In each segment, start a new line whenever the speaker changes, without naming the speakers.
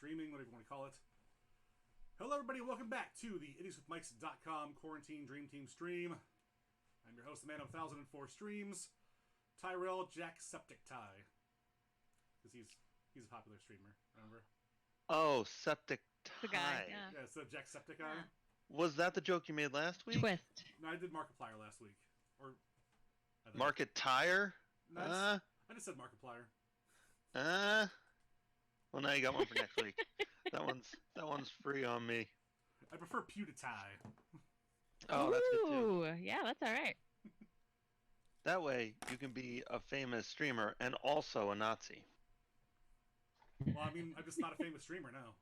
streaming, whatever you want to call it. Hello, everybody. Welcome back to the IdiotsWithMikes.com Quarantine Dream Team stream. I'm your host, the man of 1004 streams, Tyrell Jacksepticeye. Because he's a popular streamer, remember?
Oh, Septic
The guy,
Tie.
yeah.
Yeah, so Jacksepticeye.
Yeah.
Was that the joke you made last week?
Twist.
No, I did Markiplier last week. Or
Market Tire?
No, I just said Markiplier.
Well, now you got one for next week. That one's free on me.
I prefer PewDiePie.
Oh, that's good too.
Ooh, yeah, that's all right.
That way, you can be a famous streamer and also a Nazi.
Well, I mean, I'm just not a famous streamer now.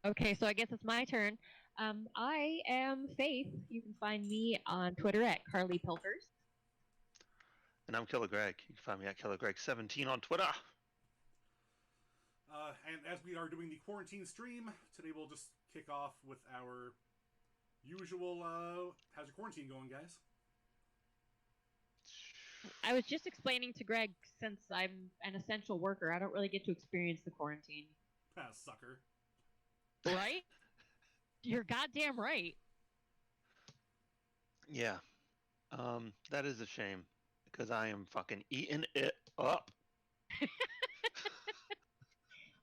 Okay, so I guess it's my turn. I am Faith. You can find me on Twitter at Carly Pilkers.
And I'm Killer Greg. You can find me at KillerGreg17 on Twitter.
And as we are doing the quarantine stream, today we'll just kick off with our usual, how's your quarantine going, guys?
I was just explaining to Greg, since I'm an essential worker, I don't really get to experience the quarantine.
Ah, sucker.
Right? You're goddamn right.
Yeah. That is a shame. Because I am fucking eating it up.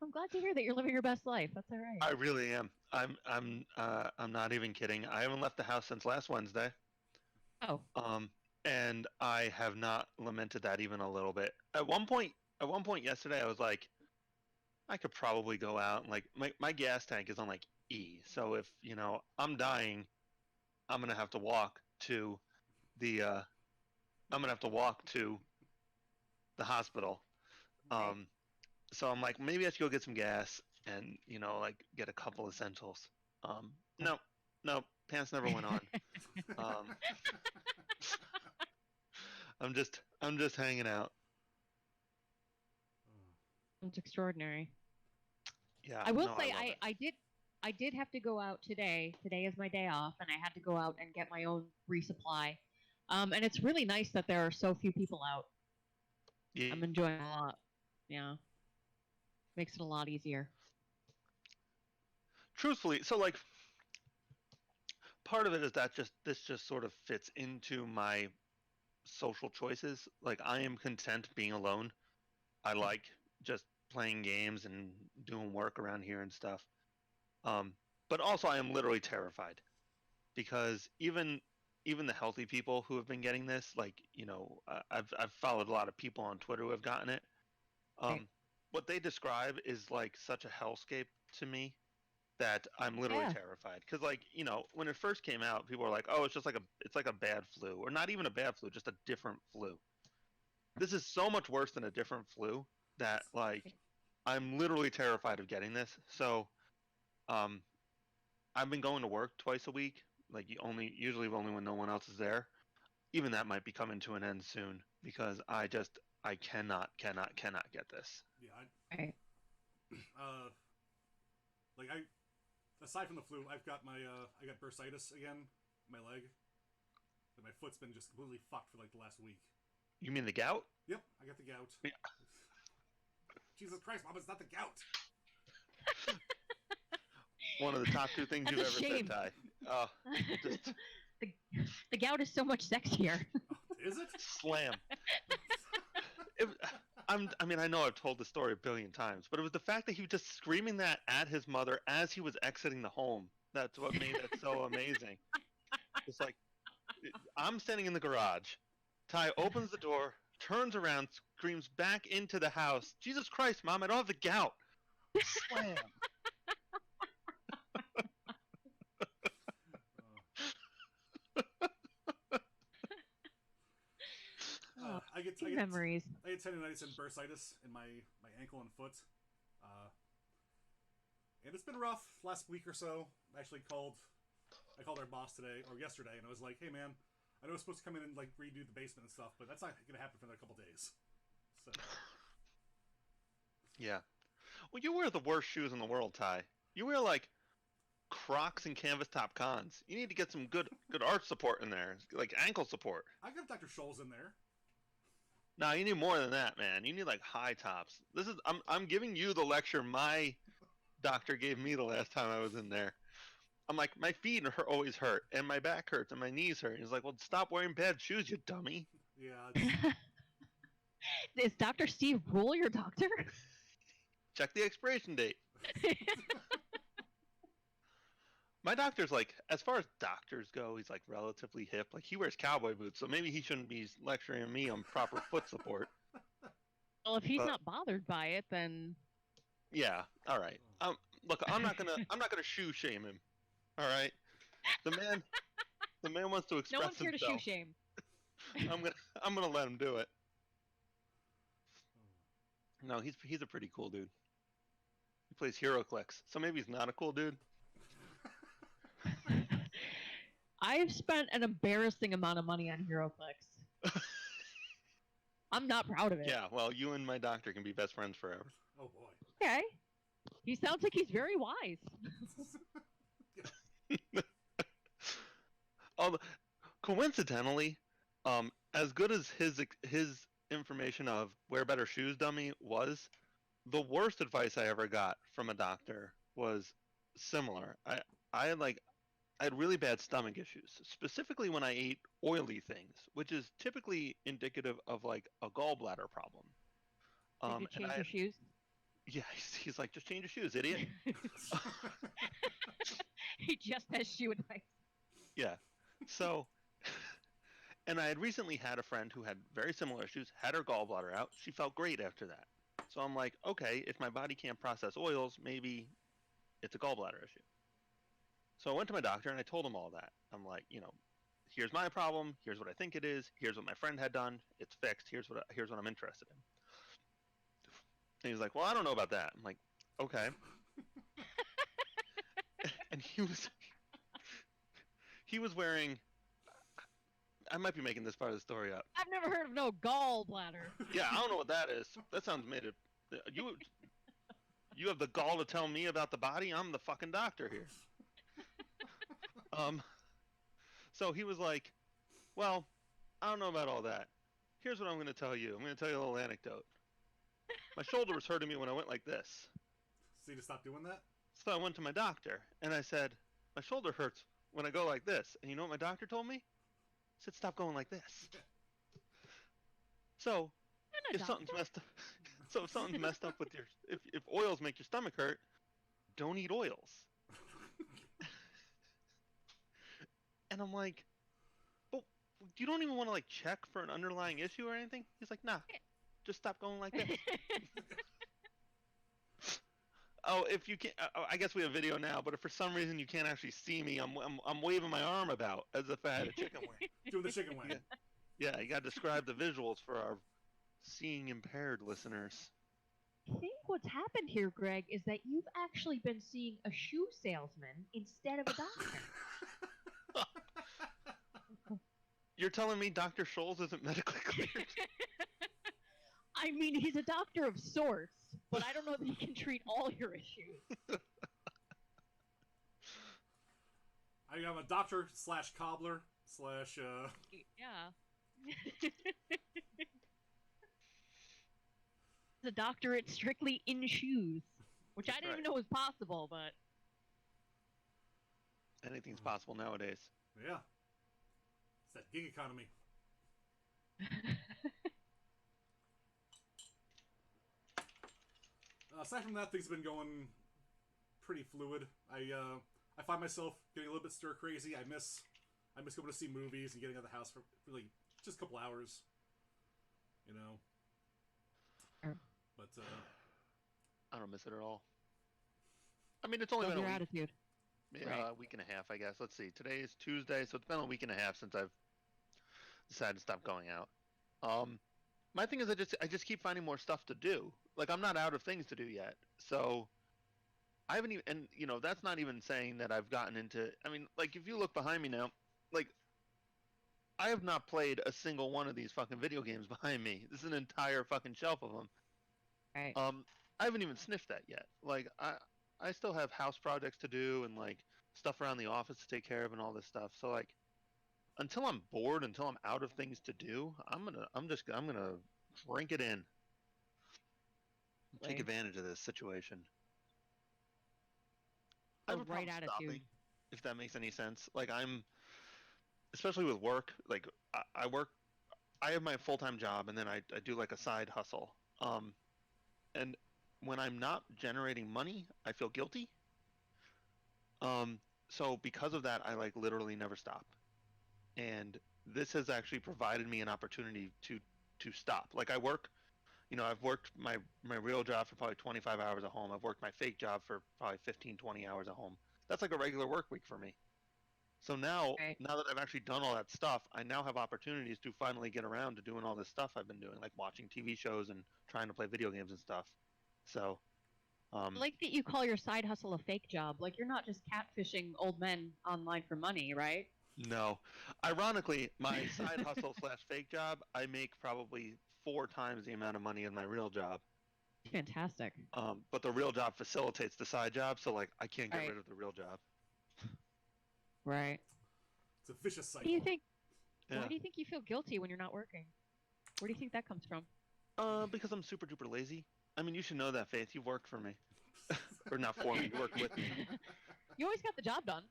I'm glad to hear that you're living your best life. That's all right.
I really am. I'm not even kidding. I haven't left the house since last Wednesday.
Oh.
And I have not lamented that even a little bit. At one point yesterday, I was like, I could probably go out and like my gas tank is on like E. So if I'm dying, I'm gonna have to walk to the hospital.
Okay.
So I'm like, maybe I should go get some gas and like get a couple essentials. No, pants never went on. I'm just hanging out.
It's extraordinary.
Yeah.
I will
no,
say
love it.
I did have to go out today. Today is my day off, and I had to go out and get my own resupply. And it's really nice that there are so few people out.
Yeah.
I'm enjoying it a lot. Yeah. Makes it a lot easier.
Truthfully, so like part of it is that this just sort of fits into my social choices. Like I am content being alone. I like just playing games and doing work around here and stuff. But also I am literally terrified because even the healthy people who have been getting this, like I've followed a lot of people on Twitter who have gotten it.
Right.
What they describe is like such a hellscape to me that I'm literally terrified. Because like when it first came out, people were like, "Oh, it's like a bad flu," or not even a bad flu, just a different flu. This is so much worse than a different flu that like I'm literally terrified of getting this. So, I've been going to work twice a week, like usually only when no one else is there. Even that might be coming to an end soon because I cannot get this.
Yeah,
Right.
aside from the flu, I've got I got bursitis again, in my leg. And my foot's been just completely fucked for like the last week.
You mean the gout?
Yep, I got the gout.
Yeah.
Jesus Christ, Mom, it's not the gout!
One of the top two things
That's
you've
a
ever
shame.
said, Ty. Just
The gout is so much sexier.
Is it?
slam. I know I've told the story a billion times, but it was the fact that he was just screaming that at his mother as he was exiting the home. That's what made that so amazing. It's like, I'm standing in the garage. Ty opens the door, turns around, screams back into the house, "Jesus Christ, Mom, I don't have the gout!" Slam.
I get
Memories.
I get tendonitis and bursitis in my ankle and foot. And it's been rough last week or so. I called our boss today, or yesterday, and I was like, "Hey man, I know I was supposed to come in and like redo the basement and stuff, but that's not going to happen for another couple days." So
Yeah. Well, you wear the worst shoes in the world, Ty. You wear like Crocs and canvas top cons. You need to get some good arch support in there, like ankle support.
I got Dr. Scholl's in there.
No, you need more than that, man. You need like high tops. I'm giving you the lecture my doctor gave me the last time I was in there. I'm like, my feet always hurt, and my back hurts, and my knees hurt. He's like, well, stop wearing bad shoes, you dummy.
Yeah.
Is Dr. Steve Rule your doctor?
Check the expiration date. My doctor's like, as far as doctors go, he's like relatively hip. Like he wears cowboy boots, so maybe he shouldn't be lecturing me on proper foot support.
Well, if he's not bothered by it, then
yeah, all right. Look, I'm not gonna shoe shame him. All right, the man wants to express
no one's here to shoe
himself.
shame.
I'm gonna let him do it. No, he's a pretty cool dude. He plays HeroClix, so maybe he's not a cool dude.
I've spent an embarrassing amount of money on HeroClix. I'm not proud of it.
Yeah, well, you and my doctor can be best friends forever.
Oh boy.
Okay. He sounds like he's very wise.
Coincidentally, as good as his information of wear better shoes dummy was, the worst advice I ever got from a doctor was similar. I had really bad stomach issues, specifically when I ate oily things, which is typically indicative of like a gallbladder problem.
Did you change your shoes?
Yeah, he's like, just change your shoes, idiot.
He just has shoe advice.
Yeah. So, and I had recently had a friend who had very similar issues, had her gallbladder out. She felt great after that. So I'm like, okay, if my body can't process oils, maybe it's a gallbladder issue. So I went to my doctor and I told him all that. I'm like, here's my problem. Here's what I think it is. Here's what my friend had done. It's fixed. Here's what I'm interested in. And he's like, well, I don't know about that. I'm like, okay. And he was wearing, I might be making this part of the story up.
I've never heard of no gallbladder.
Yeah, I don't know what that is. That sounds made of, you have the gall to tell me about the body? I'm the fucking doctor here. So he was like, well, I don't know about all that. Here's what I'm going to tell you. I'm going to tell you a little anecdote. My shoulder was hurting me when I went like this.
So you to stop doing that?
So I went to my doctor and I said, my shoulder hurts when I go like this. And you know what my doctor told me? He said, stop going like this. So if something's messed up with your, if oils make your stomach hurt, don't eat oils. And I'm like, well, you don't even want to like check for an underlying issue or anything? He's like, nah, just stop going like this. Oh, if you can't, I guess we have video now, but if for some reason you can't actually see me, I'm waving my arm about as if I had a chicken wing.
Doing the chicken wing.
Yeah, you got to describe the visuals for our seeing impaired listeners.
I think what's happened here, Greg, is that you've actually been seeing a shoe salesman instead of a doctor.
You're telling me Dr. Scholl's isn't medically cleared?
I mean, he's a doctor of sorts, but I don't know that he can treat all your issues.
I'm a doctor / cobbler /
Yeah. The doctorate strictly in shoes, which I didn't even know was possible, but...
Anything's possible nowadays.
Yeah. It's that gig economy. Aside from that, things have been going pretty fluid. I find myself getting a little bit stir crazy. I miss going to see movies and getting out of the house for really just a couple hours. But
I don't miss it at all. I mean, it's only been
your attitude.
a week and a half, I guess. Let's see. Today is Tuesday, so it's been a week and a half since I've decided to stop going out. My thing is I just keep finding more stuff to do. Like, I'm not out of things to do yet. So I haven't even, and that's not even saying that I've gotten into, I mean, like, if you look behind me now, like, I have not played a single one of these fucking video games behind me. This is an entire fucking shelf of them.
Right.
I haven't even sniffed that yet. Like, I still have house projects to do and, like, stuff around the office to take care of and all this stuff. So like until I'm bored, until I'm out of things to do, I'm gonna drink it in. Take
Like,
advantage of this situation. I
the
have a problem
right attitude.
stopping, if that makes any sense. Like especially with work, like I work, I have my full-time job and then I do like a side hustle. And when I'm not generating money, I feel guilty. So because of that, I like literally never stop. And this has actually provided me an opportunity to stop. Like I work, I've worked my real job for probably 25 hours at home. I've worked my fake job for probably 15, 20 hours at home. That's like a regular work week for me. So now,
Right.
now that I've actually done all that stuff, I now have opportunities to finally get around to doing all this stuff I've been doing, like watching TV shows and trying to play video games and stuff. So,
I like that you call your side hustle a fake job. Like, you're not just catfishing old men online for money, right?
no. Ironically, my side hustle slash fake job, I make probably 4 times the amount of money as my real job.
Fantastic.
But the real job facilitates the side job, so like I can't get
Right.
rid of the real job.
Right.
It's a vicious
What
cycle.
do you think?
Yeah.
Why do you think you feel guilty when you're not working? Where do you think that comes from?
Because I'm super duper lazy. I mean, you should know that, Faith. You've worked for me, or not for me. You worked with me.
You always got the job done.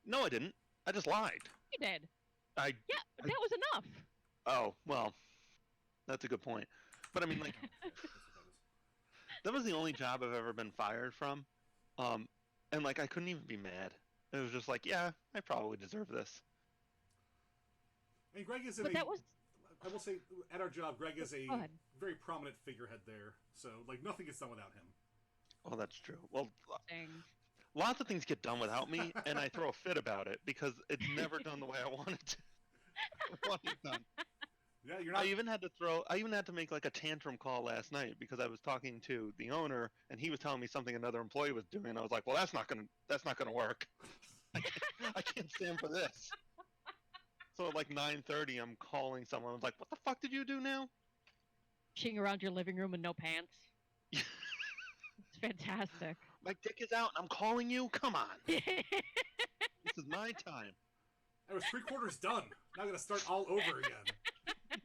No, I didn't. I just lied.
You did.
I.
Yeah, but that was enough.
Oh well, that's a good point. But I mean, like,
That's what that is.
that was the only job I've ever been fired from. And like I couldn't even be mad. It was just like, yeah, I probably deserve this.
And Greg is in
But
a.
that was.
I will say, at our job, Greg is a
Go ahead.
very prominent figurehead there. So, like, nothing gets done without him.
Well, that's true. Well,
Dang.
lots of things get done without me, and I throw a fit about it because it's never done the way I want it to. I want it done.
Yeah, you're not.
I even had to make like a tantrum call last night because I was talking to the owner and he was telling me something another employee was doing. And I was like, well, that's not gonna work. I can't stand for this. So at like 9:30, I'm calling someone. I was like, what the fuck did you do now?
Ching around your living room in no pants. It's fantastic.
My dick is out and I'm calling you? Come on. This is my time.
I was 3/4 done. Now I gotta start all over again.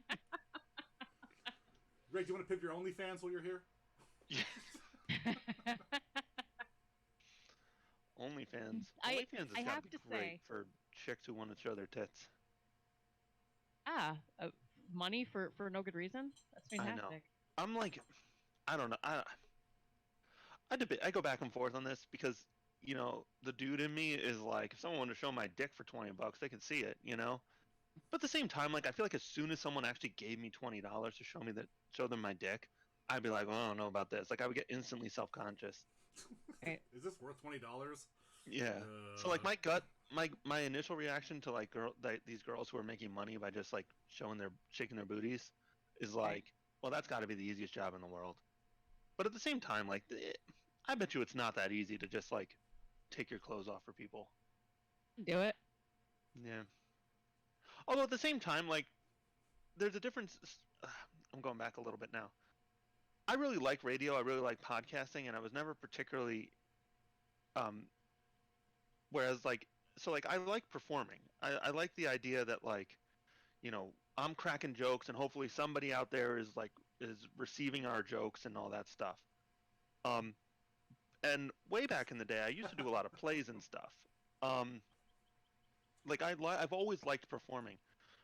Greg, do you want to pimp your OnlyFans while you're here?
OnlyFans.
I
OnlyFans has got
have
to be
to
great
say-
for chicks who want to show their tits.
Money for no good reason? That's
I know.
fantastic.
I'm like, I don't know. I debate. I go back and forth on this because the dude in me is like, if someone wanted to show my dick for $20, they can see it, But at the same time, like I feel like as soon as someone actually gave me $20 to show them my dick, I'd be like, well, I don't know about this. Like I would get instantly self-conscious.
Is this worth $20?
Yeah. So like my gut, my initial reaction to like these girls who are making money by just like shaking their booties is like, well, that's got to be the easiest job in the world. But at the same time, like I bet you it's not that easy to just like take your clothes off for people.
Do it.
Yeah. Although at the same time, like there's a difference. I'm going back a little bit now. I really like radio. I really like podcasting, and I was never particularly. Whereas like I like performing. I like the idea that like, I'm cracking jokes, and hopefully somebody out there is receiving our jokes and all that stuff. And way back in the day, I used to do a lot of plays and stuff. Like I've always liked performing,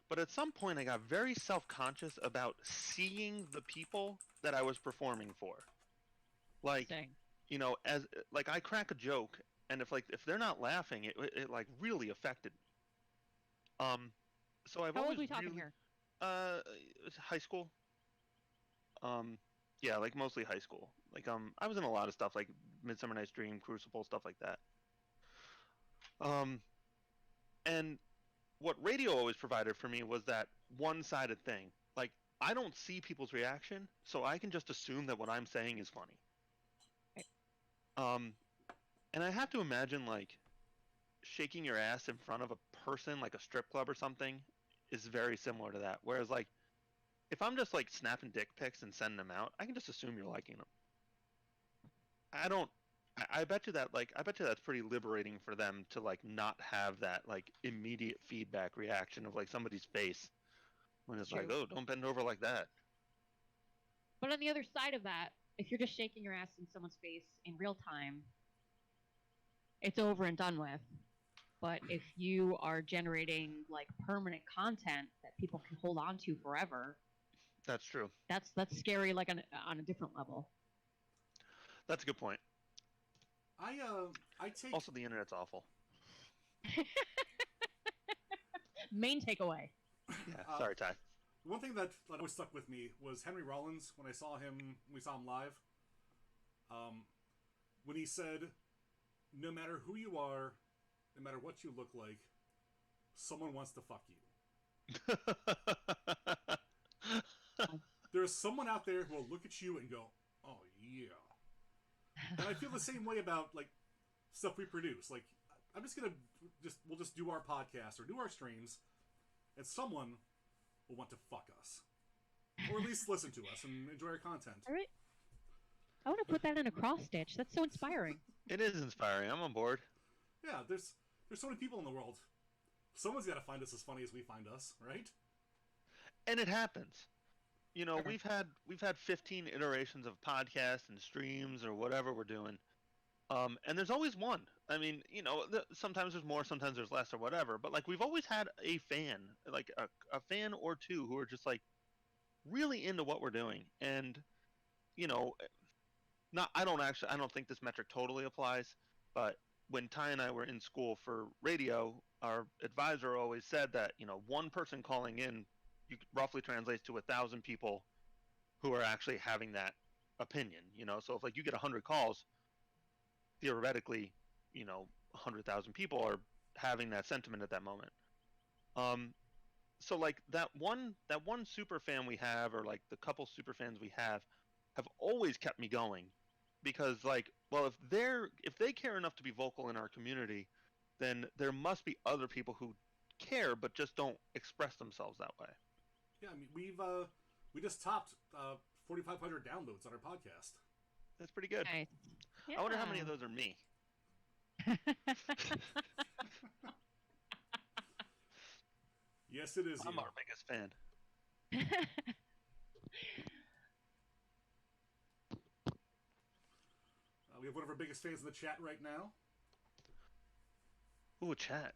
but at some point I got very self-conscious about seeing the people that I was performing for. Like,
Dang.
as like I crack a joke, and if they're not laughing, it like really affected me. So I've
How old
always
are we talking
really,
here?
high school. Yeah, like mostly high school. Like I was in a lot of stuff like Midsummer Night's Dream, Crucible, stuff like that. And what radio always provided for me was that one-sided thing. Like I don't see people's reaction, so I can just assume that what I'm saying is funny. And I have to imagine like shaking your ass in front of a person, like a strip club or something, is very similar to that. Whereas like if I'm just like snapping dick pics and sending them out, I can just assume you're liking them. I bet you that that's pretty liberating for them to like not have that like immediate feedback reaction of like somebody's face when it's like,
True.
oh, don't bend over like that.
But on the other side of that, if you're just shaking your ass in someone's face in real time, it's over and done with. But if you are generating like permanent content that people can hold on to forever,
That's true.
that's scary, like on a different level.
That's a good point.
I take
Also, the internet's awful.
Main takeaway.
Yeah, sorry, Ty.
one thing that always stuck with me was Henry Rollins when we saw him live. When he said, "No matter who you are, no matter what you look like, someone wants to fuck you." There's someone out there who will look at you and go, "Oh yeah." And I feel the same way about like stuff we produce. Like, I'm just gonna we'll just do our podcast or do our streams, and someone will want to fuck us, or at least listen to us and enjoy our content.
All right. I want to put that in a cross stitch. That's so inspiring.
It is inspiring. I'm on board.
Yeah, there's so many people in the world. Someone's got to find us as funny as we find us, right?
And it happens. You know,
Okay.
we've had 15 iterations of podcasts and streams or whatever we're doing. And there's always one. I mean, you know, sometimes there's more, sometimes there's less or whatever, but like we've always had a fan, like a fan or two who are just like really into what we're doing. And you know, I don't think this metric totally applies, but when Ty and I were in school for radio, our advisor always said that, you know, one person calling in roughly translates to 1,000 people who are actually having that opinion, you know. So if like you get 100 calls, theoretically, you know, 100,000 people are having that sentiment at that moment. So like that one super fan we have, or like the couple super fans we have always kept me going, because like, well, if they care enough to be vocal in our community, then there must be other people who care but just don't express themselves that way.
Yeah, I mean we just topped 4,500 downloads on our podcast.
That's pretty good.
Nice.
I wonder how many of those are me.
Yes, it is.
I'm
you.
our biggest fan.
We have one of our biggest fans in the chat right now.
Ooh, chat.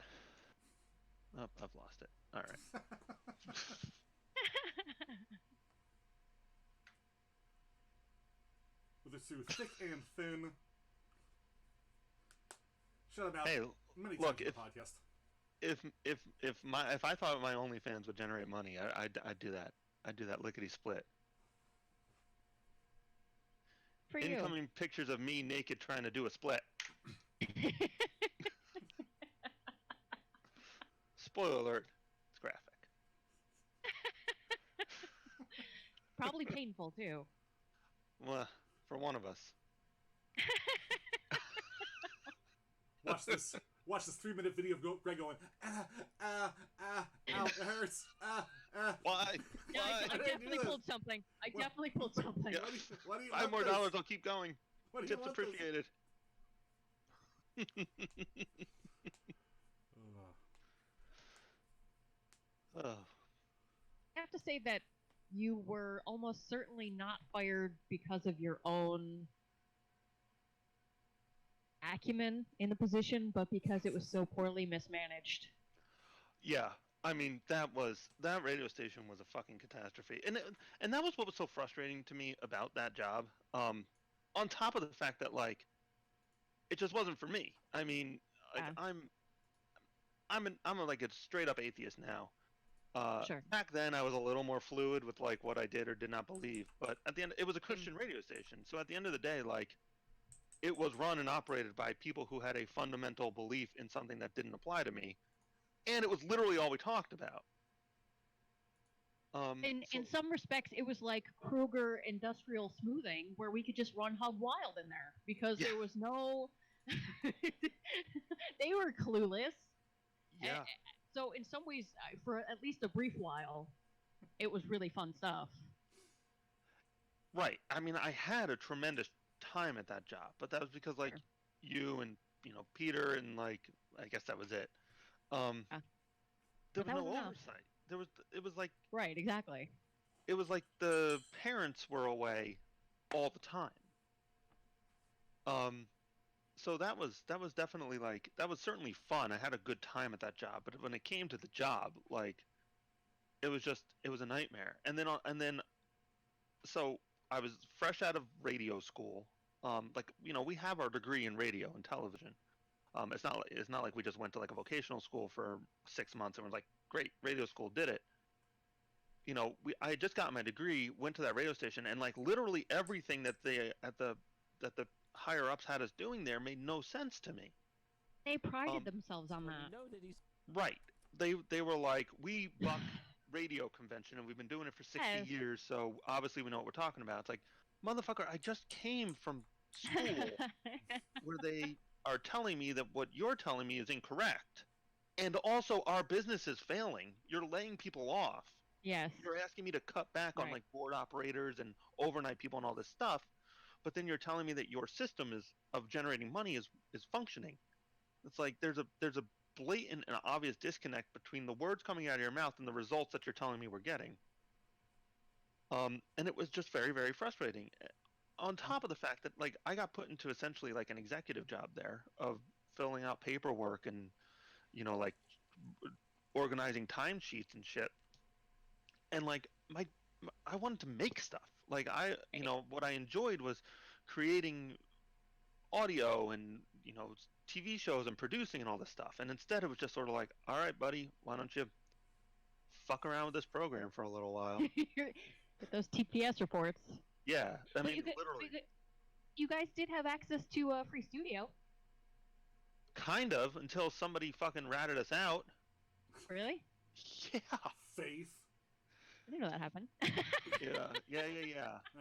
Oh, I've lost it. All right.
With it through thick and thin. Shut about
Hey,
many
look,
times on the podcast.
if I thought my OnlyFans would generate money, I'd do that. I'd do that lickety split.
For you.
Incoming pictures of me naked trying to do a split. Spoiler alert, it's graphic.
Probably painful too.
Well, for one of us.
Watch this 3-minute video of Greg going, ow, it hurts,
Why?
No, I
didn't do
definitely
this.
pulled something. I
What?
definitely pulled something.
Yeah.
Why do you
$5
want
more
this?
dollars, I'll keep going.
Why do you
Tips
want this?
appreciated. Oh.
I have to say that you were almost certainly not fired because of your own acumen in the position, but because it was so poorly mismanaged.
Yeah, I mean that radio station was a fucking catastrophe, and that was what was so frustrating to me about that job. On top of the fact that like, it just wasn't for me. I mean, like
Yeah.
I'm like a straight up atheist now.
Sure.
Back then, I was a little more fluid with like what I did or did not believe. But at the end, it was a Christian radio station. So at the end of the day, like, it was run and operated by people who had a fundamental belief in something that didn't apply to me, and it was literally all we talked about.
In some respects, it was like Kruger Industrial Smoothing, where we could just run hog wild in there because there was no. They were clueless.
Yeah.
So in some ways, for at least a brief while, it was really fun stuff.
Right. I mean, I had a tremendous time at that job, but that was because like
Sure.
you and Peter and like I guess that was it. Um, there
But
was
that
no
was enough.
oversight. It was like
Right, exactly.
the parents were away all the time. Um, so that was definitely like that was certainly fun. I had a good time at that job, but when it came to the job, like it was a nightmare. And then so I was fresh out of radio school. Like we have our degree in radio and television. It's not like we just went to like a vocational school for 6 months and was like, great, radio school did it. I had just got my degree, went to that radio station, and like literally everything that the higher ups had us doing there made no sense to me.
They prided
Um,
themselves on
So
that.
we know that he's
Right. They were like, we buck radio convention and we've been doing it for 60
Yes.
years, so obviously we know what we're talking about. It's like, motherfucker, I just came from school where they are telling me that what you're telling me is incorrect. And also our business is failing. You're laying people off.
Yes.
You're asking me to cut back on
Right.
like board operators and overnight people and all this stuff, but then you're telling me that your system is of generating money is functioning. It's like there's a blatant and obvious disconnect between the words coming out of your mouth and the results that you're telling me we're getting. And it was just very, very frustrating. On top of the fact that like I got put into essentially like an executive job there of filling out paperwork and like organizing timesheets and shit. And like I wanted to make stuff. Like what I enjoyed was creating audio and TV shows and producing and all this stuff. And instead, it was just sort of like, all right, buddy, why don't you fuck around with this program for a little while?
With those TPS reports.
Yeah, I
But
mean,
you could-
literally,
you guys did have access to a free studio.
kind of until somebody fucking ratted us out.
Really?
Yeah,
Faith.
I didn't know that happened.
yeah.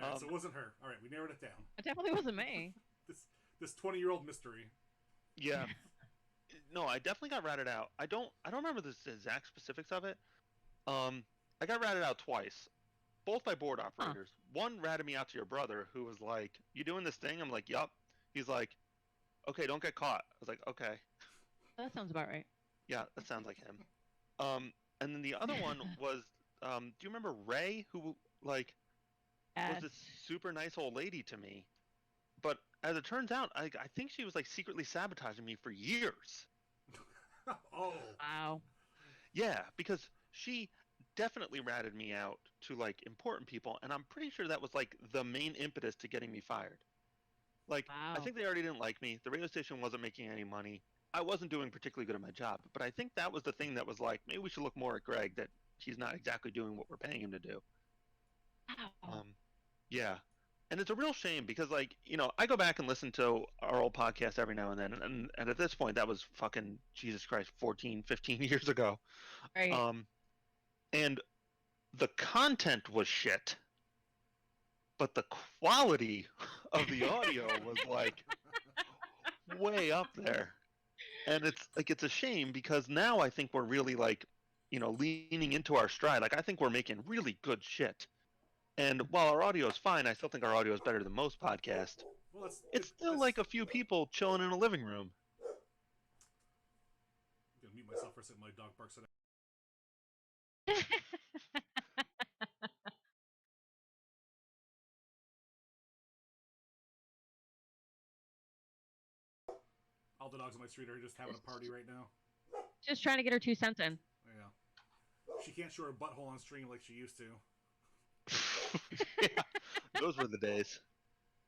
All right, so it wasn't her. All right, we narrowed it down.
It definitely wasn't me.
This 20-year-old mystery.
Yeah. No, I definitely got ratted out. I don't remember the exact specifics of it. I got ratted out twice, both by board operators. One ratted me out to your brother, who was like, "You doing this thing?" I'm like, "Yup." He's like, "Okay, don't get caught." I was like, "Okay."
That sounds about right.
Yeah, that sounds like him. And then the other one was, do you remember Ray, who like was
Yes.
this super nice old lady to me? But as it turns out, I think she was like secretly sabotaging me for years.
Oh.
Wow.
Yeah, because she definitely ratted me out to like important people, and I'm pretty sure that was like the main impetus to getting me fired. Like, I
Wow.
think they already didn't like me. The radio station wasn't making any money. I wasn't doing particularly good at my job, but I think that was the thing that was like, maybe we should look more at Greg, that he's not exactly doing what we're paying him to do.
Wow.
Yeah. And it's a real shame because, like, I go back and listen to our old podcast every now and then. And at this point, that was fucking, Jesus Christ, 14, 15 years ago.
Right.
And the content was shit, but the quality of the audio was, like, way up there. And it's a shame because now I think we're really, like, leaning into our stride. Like, I think we're making really good shit. And while our audio is fine, I still think our audio is better than most podcasts.
Well,
It's still like a few people chilling in a living room.
I'm gonna mute myself for a second. My dog barks at. All the dogs on my street are just having a party right now.
Just trying to get her 2 cents in.
Yeah. She can't show her butthole on stream like she used to.
Yeah, those were the days.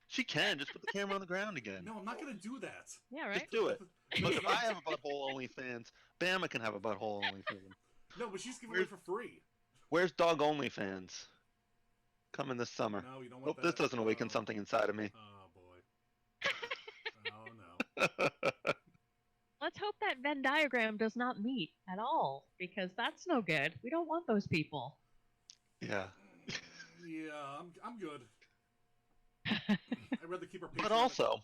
She can just put the camera on the ground again.
No, I'm not gonna do that.
Yeah, right?
Just do it. Look, if I have a butthole OnlyFans, Bama can have a butthole OnlyFans.
No, but she's giving it away for free.
Where's Dog OnlyFans? Coming this summer.
No, you don't want
Hope
that.
this doesn't awaken
Oh.
something inside of me.
Oh boy. Oh no.
Let's hope that Venn diagram does not meet at all, because that's no good. We don't want those people.
Yeah.
Yeah, I'm good. I'd rather keep our.
But also,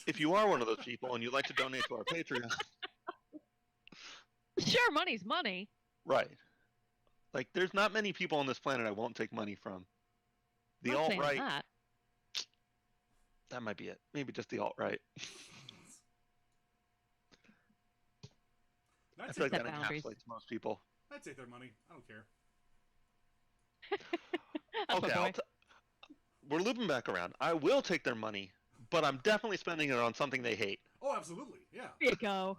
if you are one of those people and you'd like to donate to our Patreon,
Sure, money's money.
right? Like, there's not many people on this planet I won't take money from. The
I'm not saying
alt-right,
that.
That might be it. Maybe just the alt-right. I feel like
Set
that
boundaries.
encapsulates most people.
I'd take their money. I don't care.
That's
Okay,
my boy.
we're looping back around. I will take their money, but I'm definitely spending it on something they hate.
Oh, absolutely. Yeah.
There you go.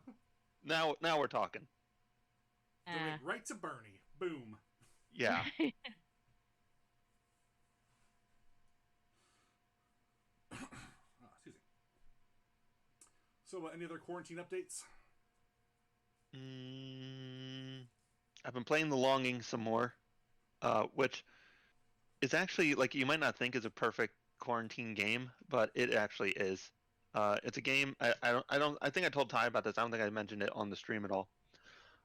Now we're talking.
Donate right to Bernie. Boom.
Yeah.
Excuse me. So, any other quarantine updates?
I've been playing The Longing some more, which is actually like you might not think is a perfect quarantine game, but it actually is. It's a game. I think I told Ty about this. I don't think I mentioned it on the stream at all.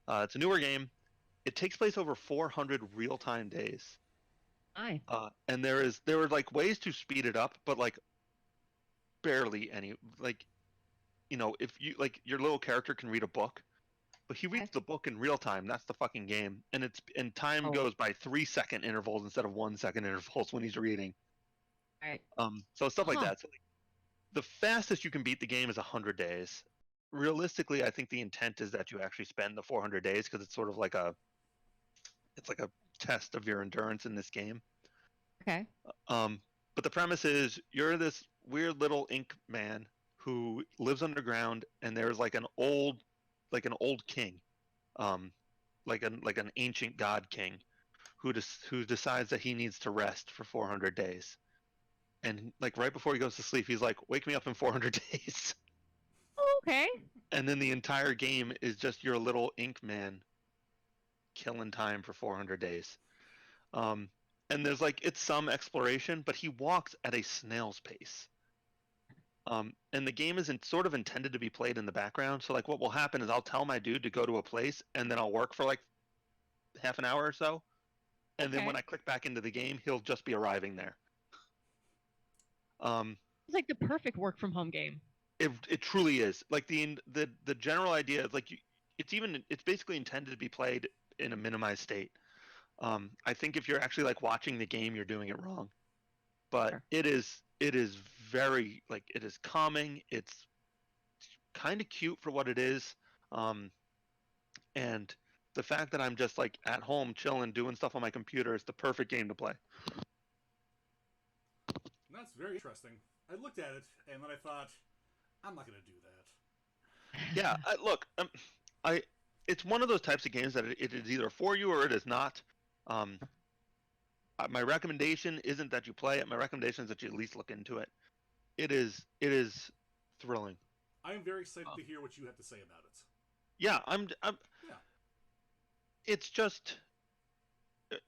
It's a newer game. It takes place over 400 real-time days.
Hi.
And there were like ways to speed it up, but like barely any. Like, if you like your little character can read a book, but he reads the book in real time. That's the fucking game, and time goes by 3-second intervals instead of 1-second intervals when he's reading.
Right.
So stuff like that. So like, the fastest you can beat the game is 100 days. Realistically, I think the intent is that you actually spend the 400 days because it's sort of like a test of your endurance in this game.
Okay.
But the premise is you're this weird little ink man who lives underground, and there's like an old king, like an ancient god king, who decides that he needs to rest for 400 days. And like right before he goes to sleep, he's like, "Wake me up in 400 days."
Okay.
And then the entire game is just your little ink man killing time for 400 days. And there's like it's some exploration, but he walks at a snail's pace. And the game isn't sort of intended to be played in the background. So like what will happen is I'll tell my dude to go to a place, and then I'll work for like half an hour or so, and then when I click back into the game, he'll just be arriving there.
It's like the perfect work from home game.
It truly is. Like the general idea is like it's basically intended to be played in a minimized state. I think if you're actually like watching the game, you're doing it wrong. But
Sure.
it is very like it is calming. It's kind of cute for what it is. And the fact that I'm just like at home chilling, doing stuff on my computer is the perfect game to play.
That's very interesting. I looked at it and then I thought, I'm not going to do that.
Yeah, look, it's one of those types of games that it is either for you or it is not. My recommendation isn't that you play it. My recommendation is that you at least look into it. It is thrilling.
I am very excited to hear what you have to say about it.
Yeah, I'm
yeah.
It's just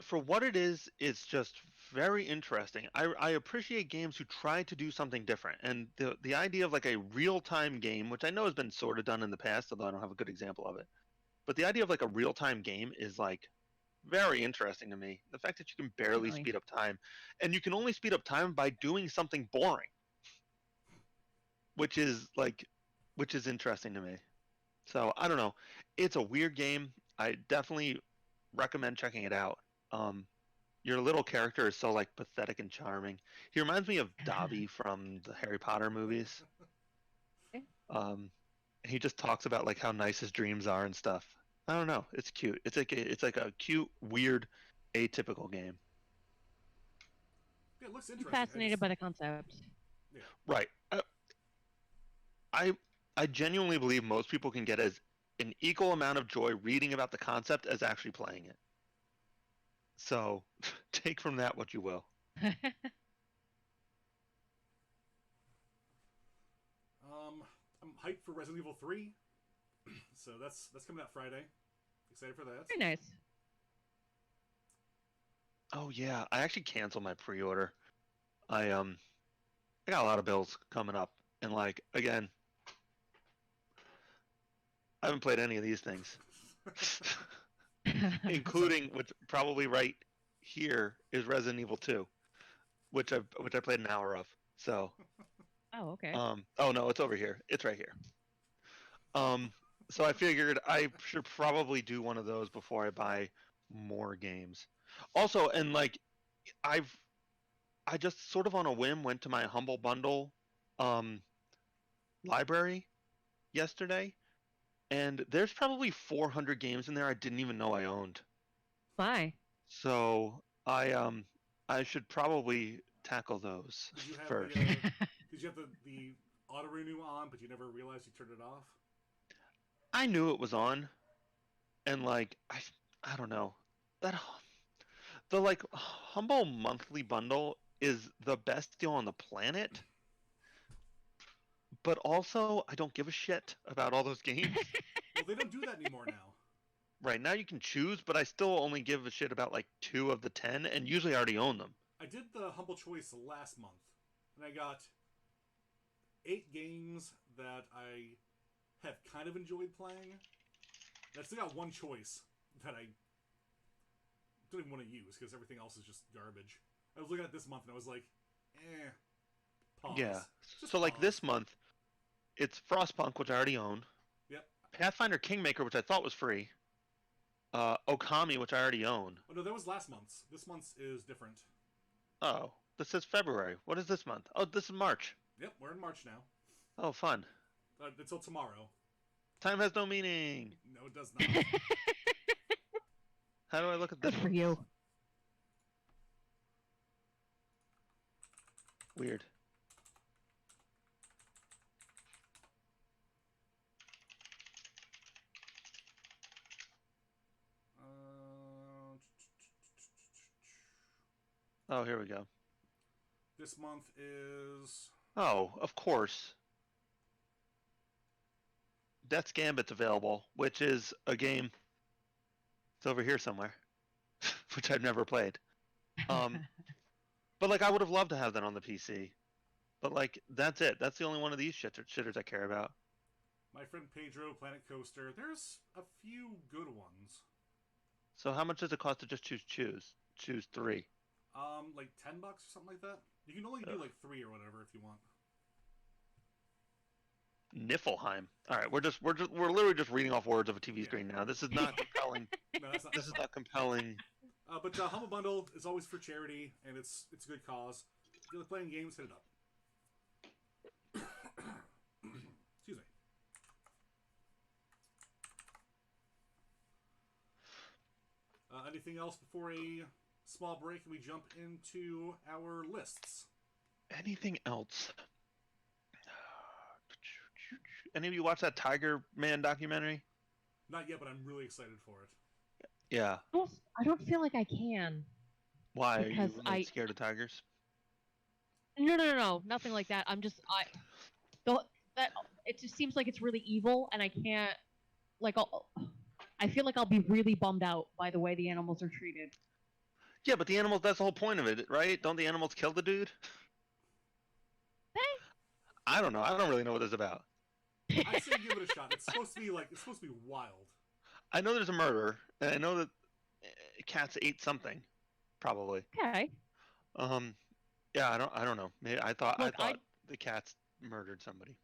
for what it is. It's just very interesting. I appreciate games who try to do something different, and the idea of like a real-time game, which I know has been sort of done in the past, although I don't have a good example of it. But the idea of like a real-time game is like very interesting to me. The fact that you can barely speed up time, and you can only speed up time by doing something boring, which is interesting to me. So I don't know. It's a weird game. I definitely recommend checking it out. Your little character is so like pathetic and charming. He reminds me of Dobby from the Harry Potter movies. He just talks about like how nice his dreams are and stuff. I don't know. It's cute. It's like a cute, weird, atypical game.
Yeah, it looks interesting.
I'm fascinated by the concept.
Yeah.
Right. I genuinely believe most people can get as an equal amount of joy reading about the concept as actually playing it. So take from that what you will.
I'm hyped for Resident Evil 3. So that's coming out Friday. Excited for that.
Very nice.
Oh yeah, I actually canceled my pre-order. I got a lot of bills coming up, and like again, I haven't played any of these things. Including what's probably right here is Resident Evil 2, which I played an hour of. So
Oh, okay.
oh no, it's over here. It's right here. So I figured I should probably do one of those before I buy more games. Also, and like I just sort of on a whim went to my Humble Bundle um, library yesterday, and there's probably 400 games in there I didn't even know I owned.
Bye.
So I should probably tackle those
Did you have
first.
did you have the auto renew on, but you never realized you turned it off?
I knew it was on, and like I don't know that the like Humble monthly bundle is the best deal on the planet, but also I don't give a shit about all those games.
Well, they don't do that anymore now.
Right now you can choose, but I still only give a shit about like 2 of the 10, and usually I already own them.
I did the Humble Choice last month, and I got 8 games that I have kind of enjoyed playing. And I still got one choice that I don't even want to use because everything else is just garbage. I was looking at this month and I was like, pause.
Yeah.
Just
So like
pause.
this month, it's Frostpunk, which I already own.
Yep.
Pathfinder Kingmaker, which I thought was free. Okami, which I already own.
Oh no, that was last month's. This month's is different.
Oh, this says February. What is this month? Oh, this is March.
Yep, we're in March now.
Oh, fun.
Until tomorrow.
Time has no meaning.
No, it does not.
How do I look at this?
Good for you.
Weird. Oh, here we go.
This month is...
Oh, of course. Death's Gambit's available, which is a game. It's over here somewhere, which I've never played. But like, I would have loved to have that on the PC. But like, that's it. That's the only one of these shitters I care about.
My Friend Pedro, Planet Coaster. There's a few good ones.
So how much does it cost to just choose 3?
Like $10 or something like that. You can only do like 3 or whatever if you want.
Niflheim. All right, we're literally just reading off words of a TV screen now. This is not compelling.
No, that's not.
This is not compelling.
But Humble Bundle is always for charity, and it's a good cause. If you like playing games, hit it up. Excuse me. Anything else before a small break and we jump into our lists?
Anything else? Any of you watch that Tiger Man documentary?
Not yet, but I'm really excited for it.
Yeah.
I don't feel like I can.
Why? Are
Because
you like, scared of tigers?
No, nothing like that. I'm just it just seems like it's really evil, and I can't like. I feel like I'll be really bummed out by the way the animals are treated.
Yeah, but the animals—that's the whole point of it, right? Don't the animals kill the dude? I don't know. I don't really know what it's about.
I say give it a shot. It's supposed to be wild.
I know there's a murder, and I know that cats ate something, probably.
Okay.
Yeah, I don't know. Maybe I thought
Look,
the cats murdered somebody.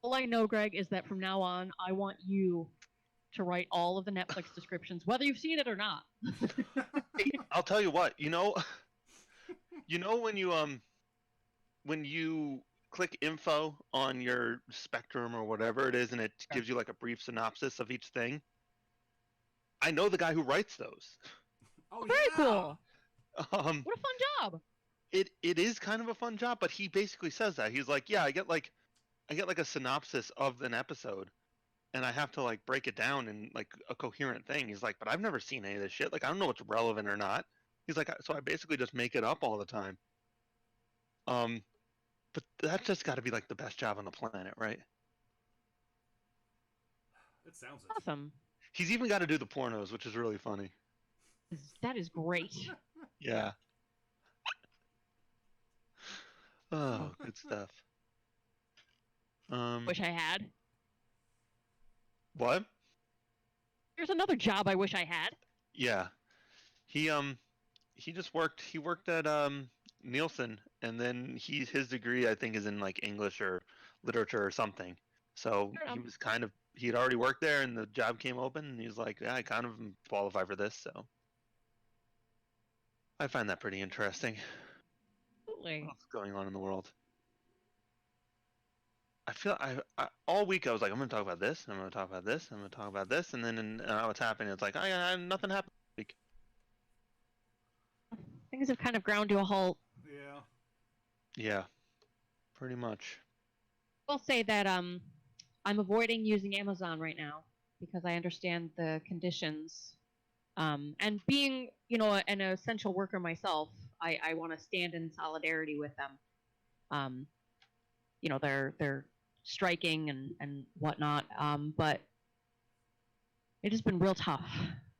All I know, Greg, is that from now on, I want you to write all of the Netflix descriptions, whether you've seen it or not.
Hey, I'll tell you what. You know when you click info on your Spectrum or whatever it is, and it gives you like a brief synopsis of each thing. I know the guy who writes those.
Oh,
Very
yeah.
cool.
What
a fun job.
It is kind of a fun job, but he basically says that he's like, yeah, I get like a synopsis of an episode, and I have to like break it down in like a coherent thing. He's like, but I've never seen any of this shit. Like, I don't know what's relevant or not. He's like, so I basically just make it up all the time. But that's just got to be like the best job on the planet, right?
It sounds it.
Awesome.
He's even got to do the pornos, which is really funny.
That is great.
Yeah. Oh, good stuff.
Wish I had.
What?
There's another job I wish I had.
Yeah. He worked at Nielsen, and then his degree I think is in like English or literature or something. So he had already worked there, and the job came open, and he's like, yeah, I kind of am qualified for this, so I find that pretty interesting.
Absolutely.
What's going on in the world? I feel I all week I was like, I'm gonna talk about this, I'm gonna talk about this, I'm gonna talk about this, and then what's happening? It's like nothing happened this week.
Things have kind of ground to a halt.
Yeah.
Yeah, pretty much.
I'll say that I'm avoiding using Amazon right now because I understand the conditions. And being, an essential worker myself, I want to stand in solidarity with them. They're striking and whatnot. But it has been real tough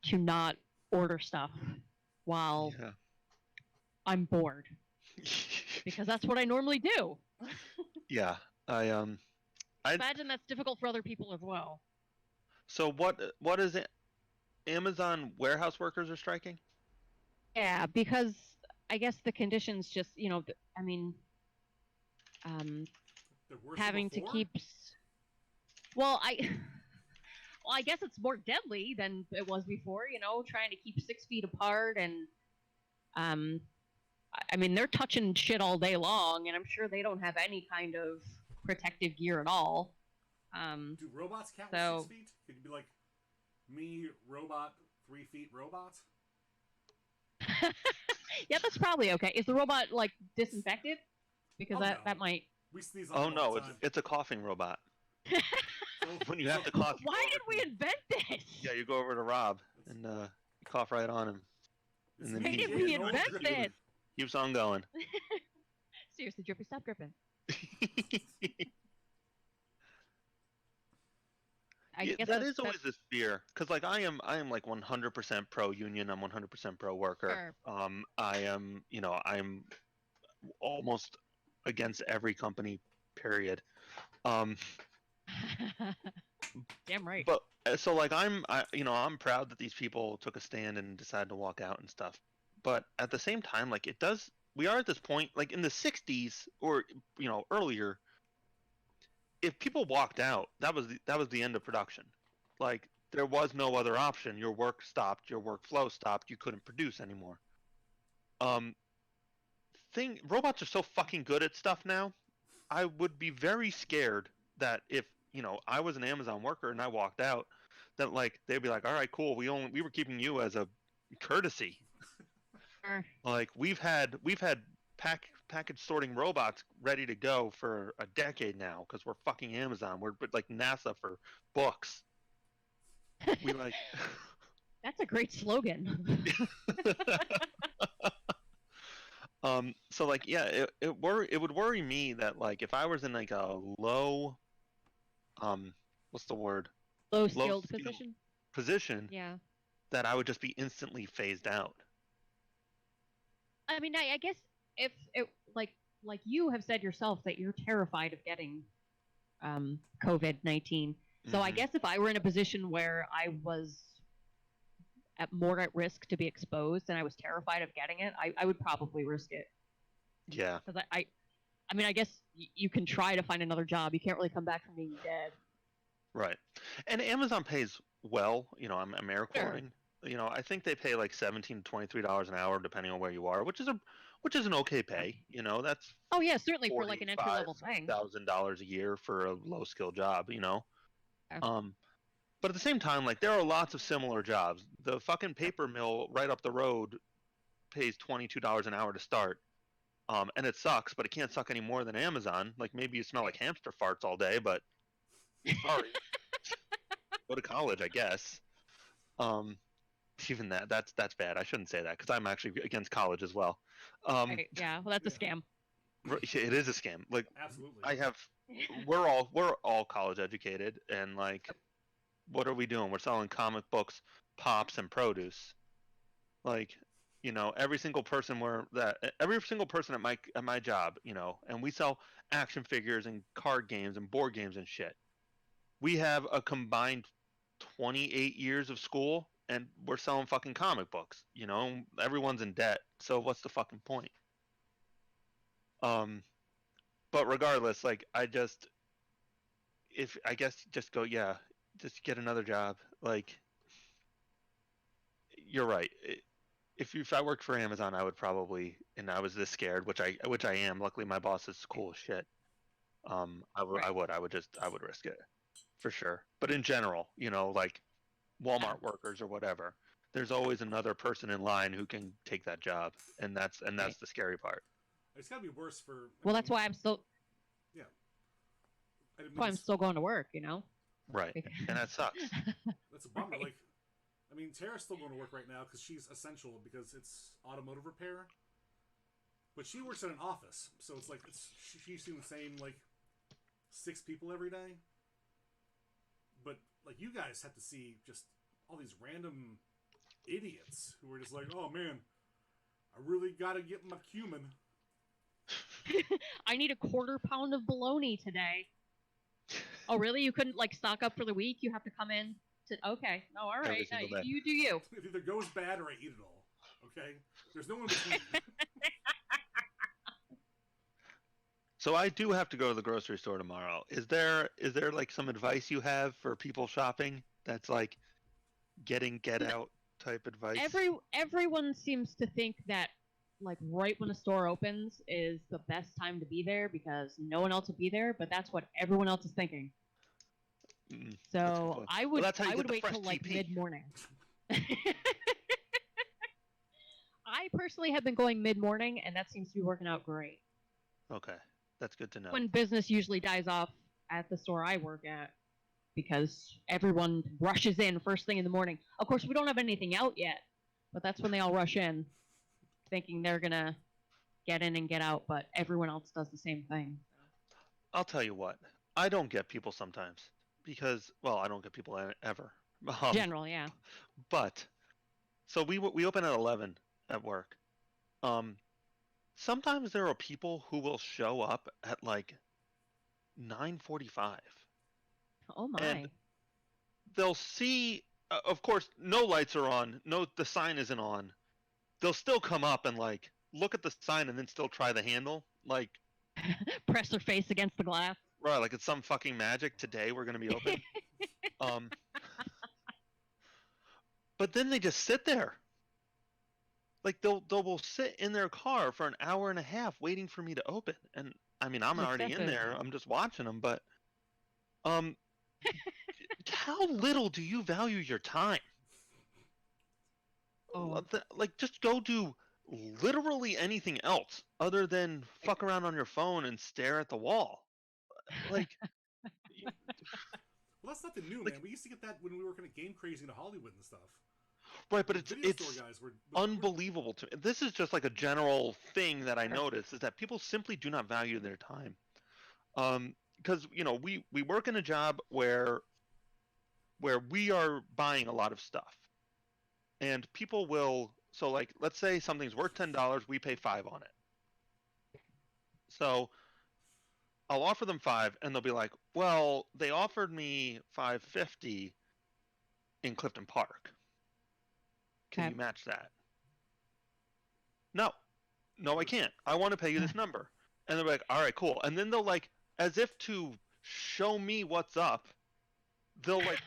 to not order stuff while
Yeah.
I'm bored because that's what I normally do.
Yeah. I
Imagine that's difficult for other people as well.
So what is it? Amazon warehouse workers are striking?
Yeah, because I guess the conditions just, I mean,
They're worse
having
than
to
before?
keep. Well, well, I guess it's more deadly than it was before. Trying to keep 6 feet apart, and I mean, they're touching shit all day long, and I'm sure they don't have any kind of protective gear at all.
Do robots count
so,
with 6 feet? Could you be like, me, robot, 3 feet robot?
yeah, that's probably okay. Is the robot like disinfected? Because
Oh, no.
that might.
We sneeze on
Oh
them all
no,
the time.
it's a coughing robot.
So,
When you have to cough, you
Why
go
did
over
we
to-
invent this?
Yeah, you go over to Rob and you cough right on him, and then
Why
he
did we invent this?
keeps on going.
Seriously, Drippy, stop dripping. I
Yeah,
guess
that is always this fear, because like I am like 100% pro union. I'm 100% pro worker.
Sure.
I am, I'm almost against every company. Period. Um,
Damn right.
but so like I'm proud that these people took a stand and decided to walk out and stuff. But at the same time, like it does, we are at this point, like in the '60s or earlier. If people walked out, that was the end of production. Like there was no other option. Your work stopped. Your workflow stopped. You couldn't produce anymore. Um, robots are so fucking good at stuff now. I would be very scared that if I was an Amazon worker and I walked out, that like they'd be like, all right, cool. We were keeping you as a courtesy.
Sure.
Like we've had package sorting robots ready to go for a decade now because we're fucking Amazon. We're like NASA for books. We like.
That's a great slogan.
So like yeah, it would worry me that like if I was in like a low what's the word?
Low skilled position.
Position.
Yeah.
That I would just be instantly phased out.
I mean, I guess if it like you have said yourself that you're terrified of getting COVID-19. So I guess if I were in a position where I was more at risk to be exposed and I was terrified of getting it, I would probably risk it.
Yeah.
Because I mean, I guess you can try to find another job. You can't really come back from being dead.
Right. And Amazon pays well. I'm air quoting. Sure. I think they pay like $17 to $23 an hour depending on where you are, which is an okay pay. That's
oh yeah, certainly for like an entry level thing.
$1,000 a year for a low skill job.
Okay.
But at the same time, like there are lots of similar jobs. The fucking paper mill right up the road pays $22 an hour to start. And it sucks, but it can't suck any more than Amazon. Like maybe you smell like hamster farts all day, but sorry. Go to college, I guess. Even that's bad. I shouldn't say that because I'm actually against college as well.
Right, yeah, well, that's a scam.
It is a scam. Like
absolutely.
we're all college educated, and like, what are we doing? We're selling comic books, pops, and produce. Like, every single person at my job, and we sell action figures and card games and board games and shit. We have a combined 28 years of school and we're selling fucking comic books. Everyone's in debt, so what's the fucking point? But regardless, like just go, yeah, just get another job. Like, you're right. If I worked for Amazon, I would probably, and I was this scared, which I am. Luckily, my boss is cool as shit. I would risk it for sure. But in general, like Walmart workers or whatever, there's always another person in line who can take that job, and that's
Right.
the scary part.
It's got to be worse for.
Well, that's why I'm still
Yeah. I
that's why I'm still going to work.
Right, and that sucks.
That's a bummer.
Right.
Like, I mean, Tara's still going to work right now because she's essential because it's automotive repair. But she works at an office, so it's like she's seeing the same like 6 people every day. But like you guys have to see just all these random idiots who are just like, oh man, I really gotta get my cumin.
I need a quarter pound of bologna today. Oh, really? You couldn't like stock up for the week? You have to come in to. Okay. Oh, all
Every
right. No,
single day.
you do you.
It either goes bad or I eat it all. Okay, there's no in between.
So I do have to go to the grocery store tomorrow. Is there like some advice you have for people shopping that's like get out type advice?
Everyone seems to think that like right when a store opens is the best time to be there because no one else will be there, but that's what everyone else is thinking.
That's a good
So
point.
I
Well,
would
that's how you
I
get
would
the
wait
fresh
till like
TP.
mid-morning. I personally have been going mid-morning, and that seems to be working out great.
Okay, that's good to know.
When business usually dies off at the store I work at, because everyone rushes in first thing in the morning. Of course, we don't have anything out yet, but that's when they all rush in, thinking they're gonna get in and get out, but everyone else does the same thing.
I'll tell you what. I don't get people sometimes because, well, I don't get people ever.
General, yeah.
But so we open at 11 at work. Sometimes there are people who will show up at like 9:45.
Oh my.
And they'll see, of course, no lights are on, no, the sign isn't on. They'll still come up and like look at the sign and then still try the handle, like
Press their face against the glass.
right, like it's some fucking magic. Today we're gonna be open. But then they just sit there. Like they'll sit in their car for an hour and a half waiting for me to open, and I mean I'm already in
Excessive.
there. I'm just watching them, but how little do you value your time?
Oh.
Like just go do literally anything else other than fuck around on your phone and stare at the wall. Like
Well, that's nothing new,
Like-
man. We used to get that when we were working at Game Crazy to Hollywood and stuff.
right, but
Video
it's
store guys were
unbelievable to me. This is just like a general thing that I notice is that people simply do not value their time. Because we work in a job where we are buying a lot of stuff, and people will. So like, let's say something's worth $10, we pay $5 on it. So I'll offer them $5, and they'll be like, "Well, they offered me $5.50 in Clifton Park. Can
Okay.
you match that?" No, I can't. I want to pay you this number. And they're like, all right, cool. And then they'll like, as if to show me what's up, they'll like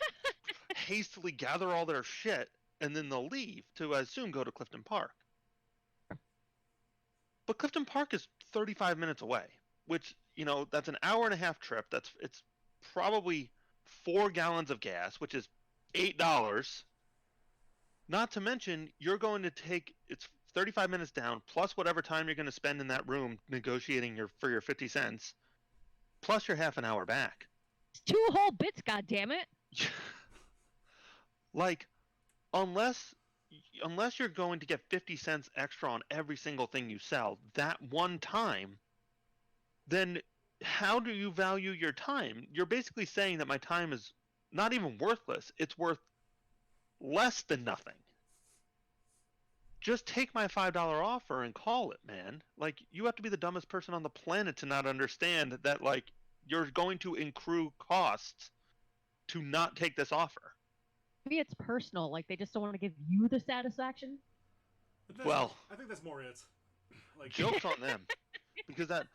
hastily gather all their shit and then they'll leave to, I assume, go to Clifton Park. But Clifton Park is 35 minutes away, which, that's an hour and a half trip. It's probably 4 gallons of gas, which is $8. Not to mention, you're going to take it's 35 minutes down, plus whatever time you're going to spend in that room negotiating for your 50 cents, plus your half an hour back.
It's 2 whole bits, goddammit.
Like, unless you're going to get 50 cents extra on every single thing you sell that one time, then how do you value your time? You're basically saying that my time is not even worthless. It's worth less than nothing. Just take my $5 offer and call it, man. Like, you have to be the dumbest person on the planet to not understand that, like, you're going to accrue costs to not take this offer.
Maybe it's personal, like they just don't want to give you the satisfaction.
Well,
I think that's more it. Like,
joke's on them, because that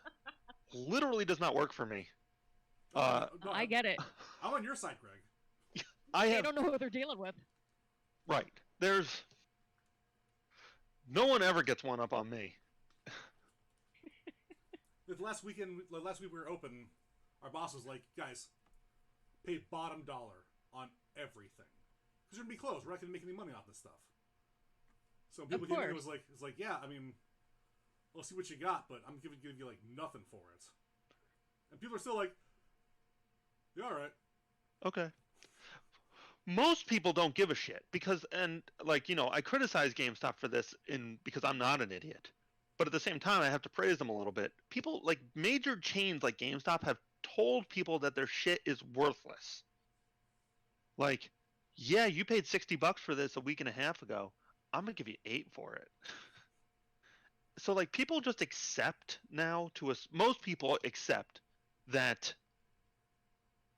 literally does not work for me.
no,
I get it.
I'm on your side, Greg.
They don't know who they're dealing with.
Right. There's no one ever gets one up on me.
Last week we were open. our boss was like, guys, pay bottom dollar on everything. Because we're going to be closed. We're not going to make any money off this stuff. So people came in, it was like, yeah, I mean, I'll see what you got, but I'm giving you like nothing for it. And people are still like, yeah, all right.
Okay. Most people don't give a shit because, and like, you know, I criticize GameStop for this because I'm not an idiot. But at the same time, I have to praise them a little bit. People, like major chains like GameStop, have told people that their shit is worthless. Like, yeah, you paid $60 for this a week and a half ago. I'm gonna give you $8 for it. So like, people just accept now. Most people accept that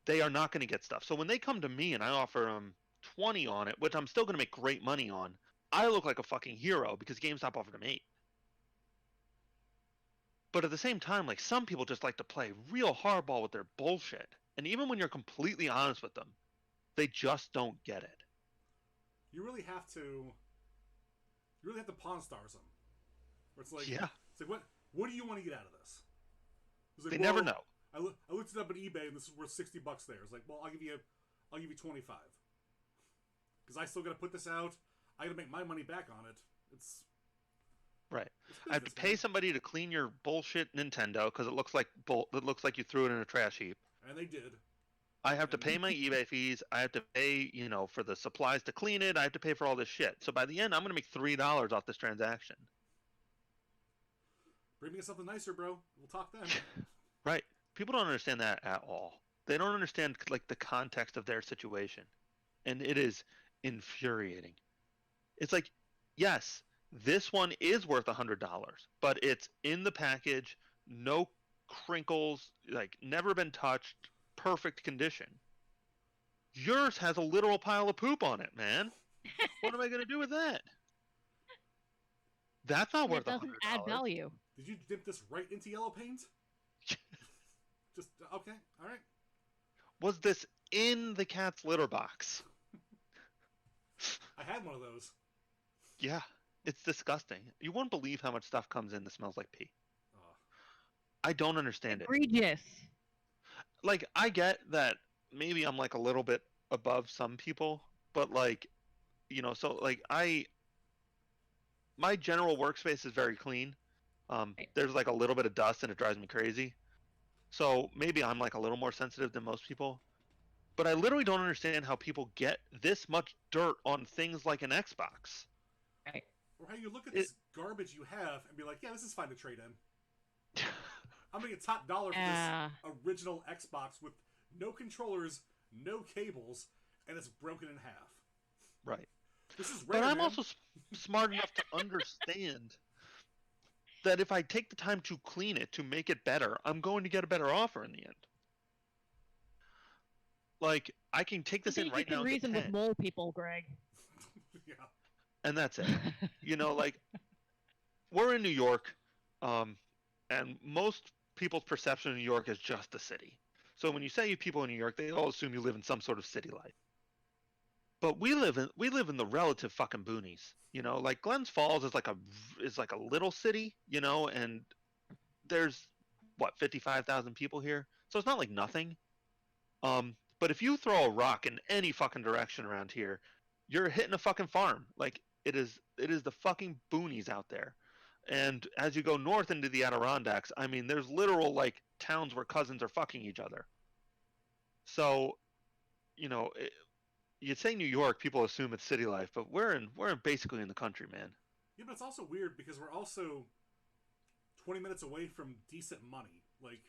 they are not going to get stuff. So when they come to me and I offer them 20 on it, which I'm still going to make great money on, I look like a fucking hero because GameStop offered them 8. But at the same time, like, some people just like to play real hardball with their bullshit. And even when you're completely honest with them, they just don't get it.
You really have to Pawn Stars them. Where it's like,
yeah.
It's like, what do you want to get out of this? It's like,
they never know.
I looked it up at eBay and this is worth $60 there. It's like, well, I'll give you 25. Because I still got to put this out. I got to make my money back on it. It's
right.
business,
I have to pay somebody to clean your bullshit Nintendo because it looks like you threw it in a trash heap.
And they did.
I have to pay my eBay fees. I have to pay, you know, for the supplies to clean it. I have to pay for all this shit. So by the end, I'm going to make $3 off this transaction.
Bring me something nicer, bro. We'll talk then.
Right. People don't understand that at all. They don't understand like the context of their situation. And it is infuriating. It's like, yes, this one is worth $100, but it's in the package, no crinkles, like never been touched, perfect condition. Yours has a literal pile of poop on it, man. What am I going to do with that? That's not worth $100.
It doesn't add value.
Did you dip this right into yellow paint? Just okay, all right.
Was this in the cat's litter box?
I had one of those.
Yeah, it's disgusting. You won't believe how much stuff comes in that smells like pee. I don't understand it.
Egregious.
Like, I get that maybe I'm like a little bit above some people, but like, you know, so like my general workspace is very clean. There's like a little bit of dust and it drives me crazy. So maybe I'm like a little more sensitive than most people. But I literally don't understand how people get this much dirt on things like an Xbox.
Right.
Or how you look at this garbage you have and be like, yeah, this is fine to trade in. I'm going to get top dollar for this original Xbox with no controllers, no cables, and it's broken in half.
Right.
This is rare,
but I'm
man.
also smart enough to understand that if I take the time to clean it, to make it better, I'm going to get a better offer in the end. Like, I can take this in right now.
You can reason with mole people, Greg.
Yeah.
And that's it. You know, like, we're in New York, and most people's perception of New York is just a city. So when you say people in New York, they all assume you live in some sort of city life. But we live in the relative fucking boonies, you know. Like Glens Falls is like a little city, you know, and there's 55,000 people here, so it's not like nothing. But if you throw a rock in any fucking direction around here, you're hitting a fucking farm. Like it is the fucking boonies out there. And as you go north into the Adirondacks, I mean, there's literal like towns where cousins are fucking each other. So, you know. You'd say New York, people assume it's city life, but we're basically in the country, man.
Yeah, but it's also weird because we're also 20 minutes away from decent money. Like,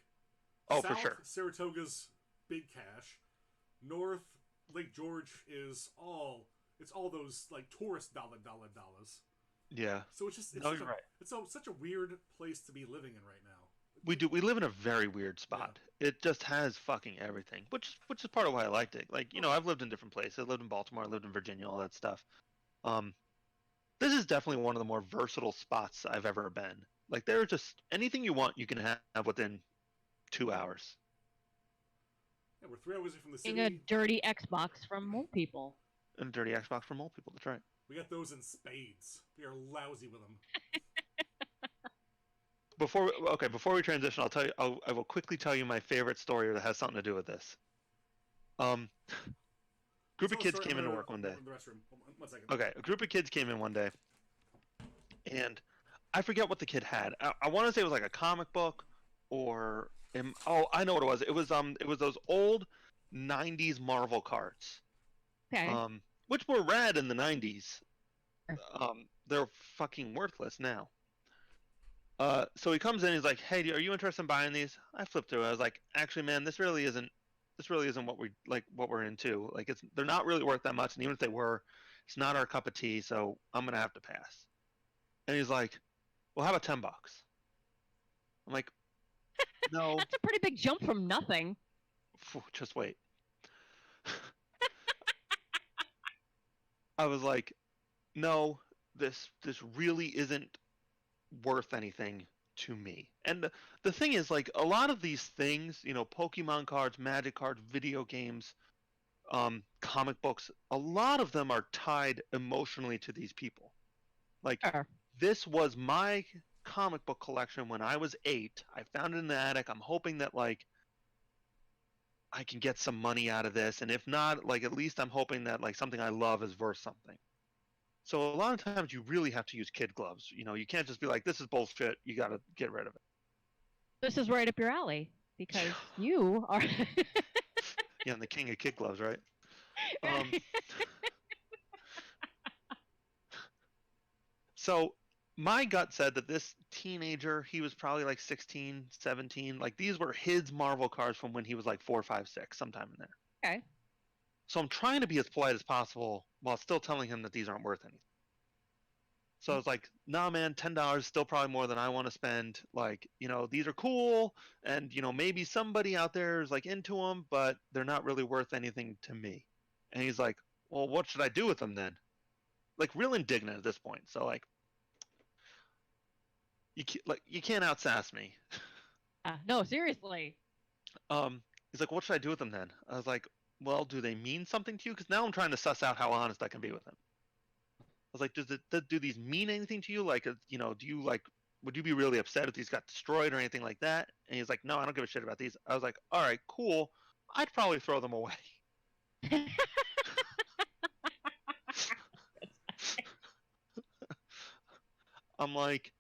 south,
for
sure.
Saratoga's big cash. North, Lake George is all those like tourist dollars.
Yeah.
So it's just
you're right.
It's such a weird place to be living in right now.
We live in a very weird spot. Yeah. It just has fucking everything, which is part of why I liked it. Like, you know, I've lived in different places. I lived in Baltimore, I lived in Virginia, all that stuff. This is definitely one of the more versatile spots I've ever been. Like, there's just anything you want, you can have within 2 hours.
Yeah, we're 3 hours from the city.
Getting a dirty Xbox from mole people.
And a dirty Xbox from old people, that's right.
We got those in spades. We are lousy with them.
before we transition, I'll tell you. I will quickly tell you my favorite story that has something to do with this. Um,
You
group of
tell the
kids
story.
came
I'm
into
gonna
work one day.
go in the restroom. One second.
Okay, a group of kids came in one day, and I forget what the kid had. I want to say it was like a comic book, or oh, I know what it was. It was those old '90s Marvel cards,
Okay.
which were rad in the '90s.
Sure.
They're fucking worthless now. So he comes in. He's like, "Hey, are you interested in buying these?" I flipped through. I was like, "Actually, man, this really isn't. This really isn't what we like. What we're into. Like, they're not really worth that much. And even if they were, it's not our cup of tea. So I'm gonna have to pass." And he's like, "Well, how about $10?" I'm like, "No,
That's a pretty big jump from nothing.
just wait." I was like, "No, this really isn't worth anything to me." And the thing is, like, a lot of these things, Pokemon cards, Magic cards, video games, comic books, a lot of them are tied emotionally to these people. Like,
Sure.
this was my comic book collection when I was 8. I found it in the attic. I'm hoping that, like, I can get some money out of this. And if not, like, at least I'm hoping that, like, something I love is worth something. So a lot of times you really have to use kid gloves. You can't just be like, this is bullshit. You got to get rid of it.
This is right up your alley because you are.
Yeah, I'm the king of kid gloves, right? Um, so my gut said that this teenager, he was probably like 16, 17. Like, these were his Marvel cards from when he was like 4, 5, 6, sometime in there.
Okay.
So I'm trying to be as polite as possible while still telling him that these aren't worth anything. So I was like, nah, man, $10 is still probably more than I want to spend. Like, these are cool. And, maybe somebody out there is like into them, but they're not really worth anything to me. And he's like, well, what should I do with them then? Like, real indignant at this point. So, like, you can't outsass me.
No, seriously.
He's like, what should I do with them then? I was like, well, do they mean something to you? Because now I'm trying to suss out how honest I can be with him. I was like, do these mean anything to you? Like, do you like, would you be really upset if these got destroyed or anything like that? And he's like, no, I don't give a shit about these. I was like, all right, cool. I'd probably throw them away. I'm like,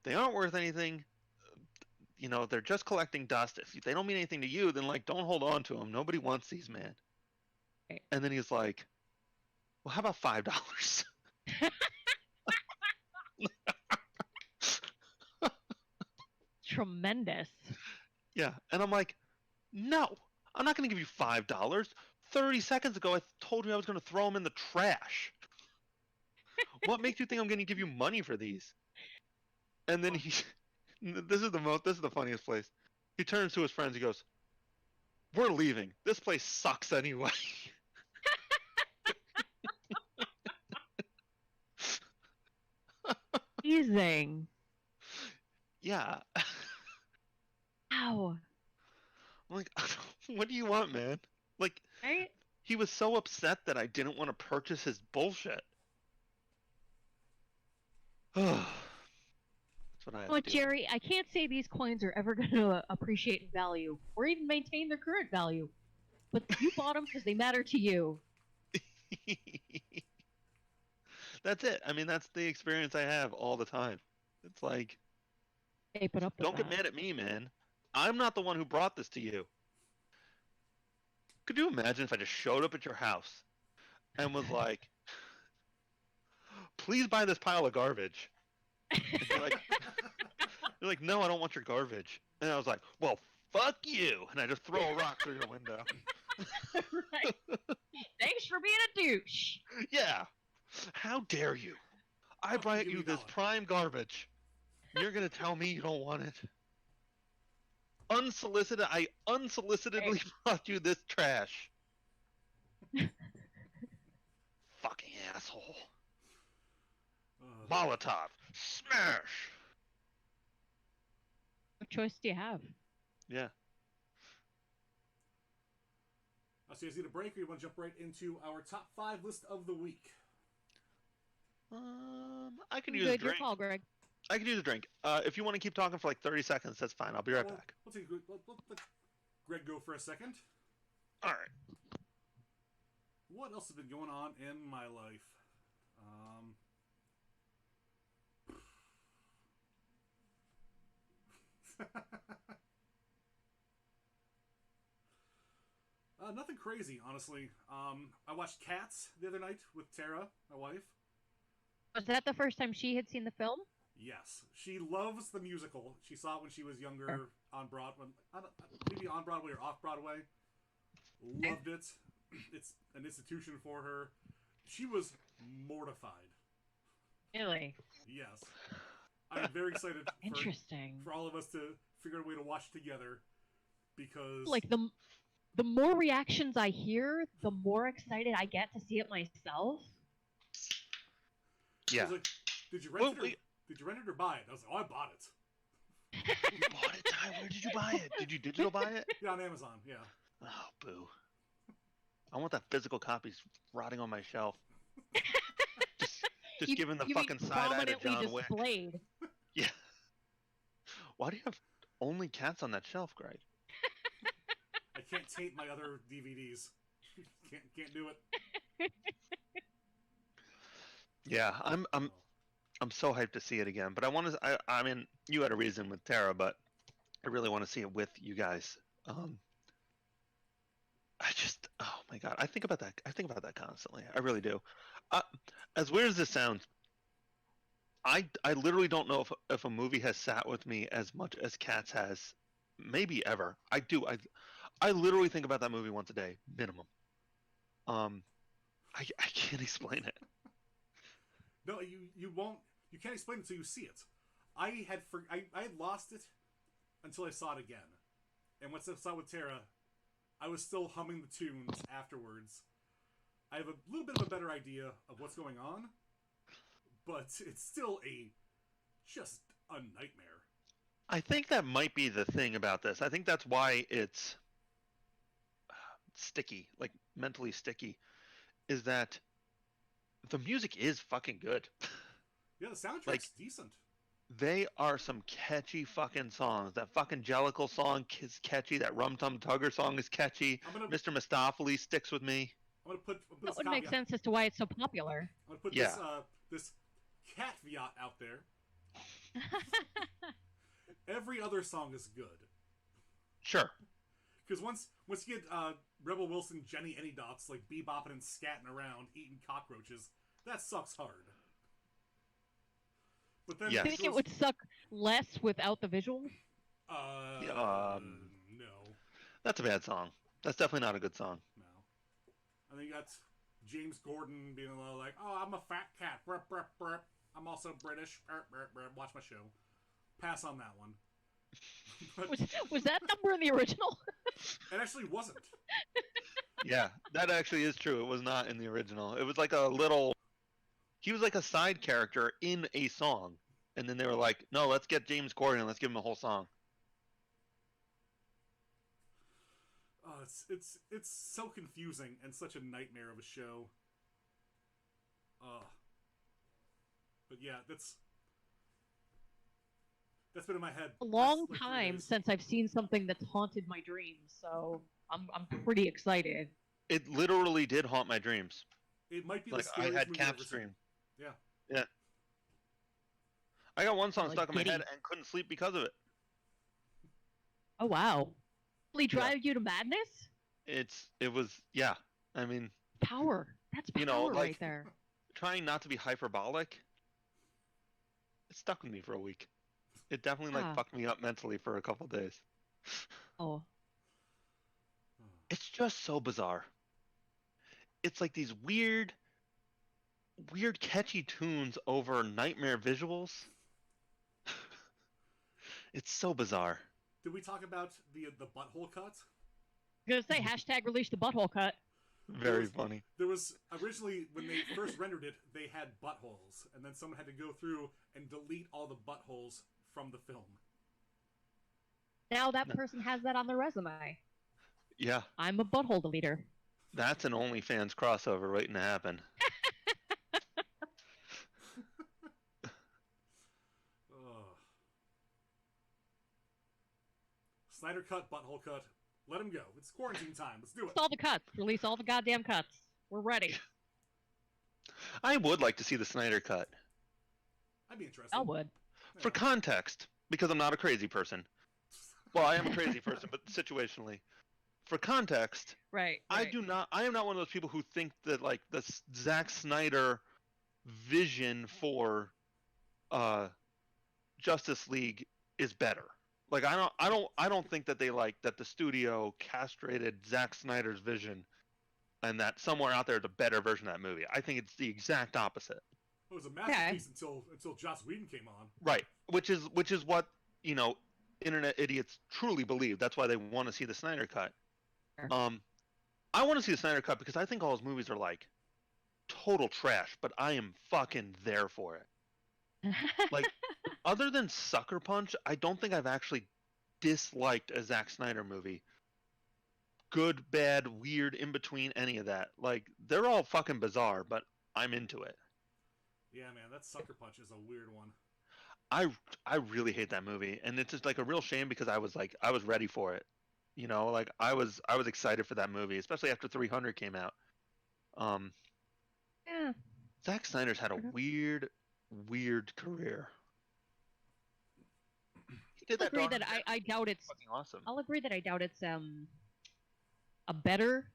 they aren't worth anything. They're just collecting dust. If they don't mean anything to you, then like, don't hold on to them. Nobody wants these, man.
Right.
And then he's like, well, how about $5?
Tremendous.
Yeah. And I'm like, no, I'm not going to give you $5. 30 seconds ago, I told you I was going to throw them in the trash. What makes you think I'm going to give you money for these? And then this is the funniest place. He turns to his friends. He goes, we're leaving. This place sucks anyway.
Amazing.
Yeah.
Wow.
I'm like, what do you want, man? Like,
Right?
he was so upset that I didn't want to purchase his bullshit. That's what I had
Well,
to do.
Jerry, I can't say these coins are ever going to appreciate in value or even maintain their current value. But you bought them because they matter to you.
That's it. I mean, that's the experience I have all the time. It's like,
Hey, put up with
don't get
that.
mad at me, man. I'm not the one who brought this to you. Could you imagine if I just showed up at your house and was like, please buy this pile of garbage? And you're like, no, I don't want your garbage. And I was like, well, fuck you. And I just throw a rock through your window.
Right. Thanks for being a douche.
Yeah. How dare you? I
Fucking
brought
give
you
me
this
that one.
prime garbage. You're going to tell me you don't want it? Unsolicited, I unsolicitedly brought you this trash. Fucking asshole. Molotov. Smash!
What choice do you have?
Yeah.
So you guys need a break, or you want to jump right into our top 5 list of the week?
I could use a
Good, your
drink.
call, Greg.
I could use a drink. If you want to keep talking for like 30 seconds, that's fine. I'll be right back.
We'll take let Greg go for a second.
All right.
What else has been going on in my life? Nothing crazy, honestly. I watched Cats the other night with Tara, my wife.
Was that the first time she had seen the film?
Yes, she loves the musical. She saw it when she was younger on Broadway, maybe on Broadway or off Broadway. Loved it. It's an institution for her. She was mortified.
Really?
Yes. I'm very excited
Interesting.
for all of us to figure out a way to watch it together because
Like the more reactions I hear, the more excited I get to see it myself.
she
Yeah.
was like, did you rent it or buy it? I was like, oh, I bought it.
You bought it, Ty? Where did you buy it? Did you digital buy it?
Yeah, on Amazon, yeah.
Oh, boo. I want that physical copy rotting on my shelf. Just giving the fucking side eye to John Wick.
Displayed.
Yeah. Why do you have only Cats on that shelf, Greg?
I can't tape my other DVDs. Can't do it.
Yeah, I'm so hyped to see it again. But I mean, you had a reason with Tara, but I really want to see it with you guys. Oh my god, I think about that. I think about that constantly. I really do. As weird as this sounds, I literally don't know if a movie has sat with me as much as Cats has, maybe ever. I do. I literally think about that movie once a day, minimum. I can't explain it.
No, you won't. You can't explain it until you see it. I had lost it until I saw it again, and once I saw it with Tara, I was still humming the tunes afterwards. I have a little bit of a better idea of what's going on, but it's still just a nightmare.
I think that might be the thing about this. I think that's why it's sticky, like mentally sticky, is that the music is fucking good.
Yeah, the soundtrack's
like,
decent.
They are some catchy fucking songs. That fucking Jellicle song is catchy. That Rum Tum Tugger song is catchy. Mr. Mistopheles sticks with me.
I'm gonna put
that would make sense as to why it's so popular.
I'm gonna put this caveat out there. Every other song is good.
Sure.
Because once you get Rebel Wilson, Jenny Anydots like bebopping and scatting around, eating cockroaches, that sucks hard. But then
you think it would suck less without the visuals?
No.
That's a bad song. That's definitely not a good song.
No. And then you got James Gordon being a little like, oh, I'm a fat cat. Burp, burp, burp. I'm also British. Burp, burp, burp. Watch my show. Pass on that one.
was that number in the original?
It actually wasn't.
Yeah, that actually is true. It was not in the original. It was like he was like a side character in a song. And then they were like, no, let's get James Corden and let's give him a whole song.
Oh, it's so confusing and such a nightmare of a show. But yeah, that's been in my head
a long time since I've seen something that's haunted my dreams, so I'm pretty excited.
It literally did haunt my dreams.
It might be
like
the scariest
I had
movie
Cap's
I've ever
dream.
Seen.
Yeah. I got one song
like
stuck in my
Giddy.
head and couldn't sleep because of it.
Oh wow! Really drive you to madness?
It was I mean,
power. That's power right there.
Trying not to be hyperbolic. It stuck with me for a week. It definitely fucked me up mentally for a couple days.
Oh.
It's just so bizarre. It's like these weird catchy tunes over nightmare visuals. It's so bizarre.
Did we talk about the butthole cut?
I was gonna say # release the butthole cut.
Very funny.
There was originally, when they first rendered it, they had buttholes, and then someone had to go through and delete all the buttholes from the film.
Now that person has that on their resume.
Yeah.
I'm a butthole deleter.
That's an OnlyFans crossover waiting to happen.
Snyder cut, butthole cut. Let him go. It's quarantine time. Let's do it.
All the cuts. Release all the goddamn cuts. We're ready.
I would like to see the Snyder cut.
I'd be interested.
I would.
For context, because I'm not a crazy person. Well, I am a crazy person, but situationally. For context,
Right.
I am not one of those people who think that like the Zack Snyder vision for Justice League is better. Like I don't think that they like that the studio castrated Zack Snyder's vision and that somewhere out there is a better version of that movie. I think it's the exact opposite.
It was a masterpiece until Joss Whedon came on.
Right. Which is what, internet idiots truly believe. That's why they want to see the Snyder cut.
Sure.
I want to see the Snyder cut because I think all his movies are like total trash, but I am fucking there for it. Like, other than Sucker Punch, I don't think I've actually disliked a Zack Snyder movie. Good, bad, weird, in between, any of that. Like, they're all fucking bizarre, but I'm into it.
Yeah, man, that Sucker Punch is a weird one.
I really hate that movie, and it's just like a real shame because I was ready for it. Like I was excited for that movie, especially after 300 came out.
Yeah.
Zack Snyder's had a weird career. He did
I'll
that.
agree that I doubt it's
fucking awesome.
I'll agree that I doubt it's a better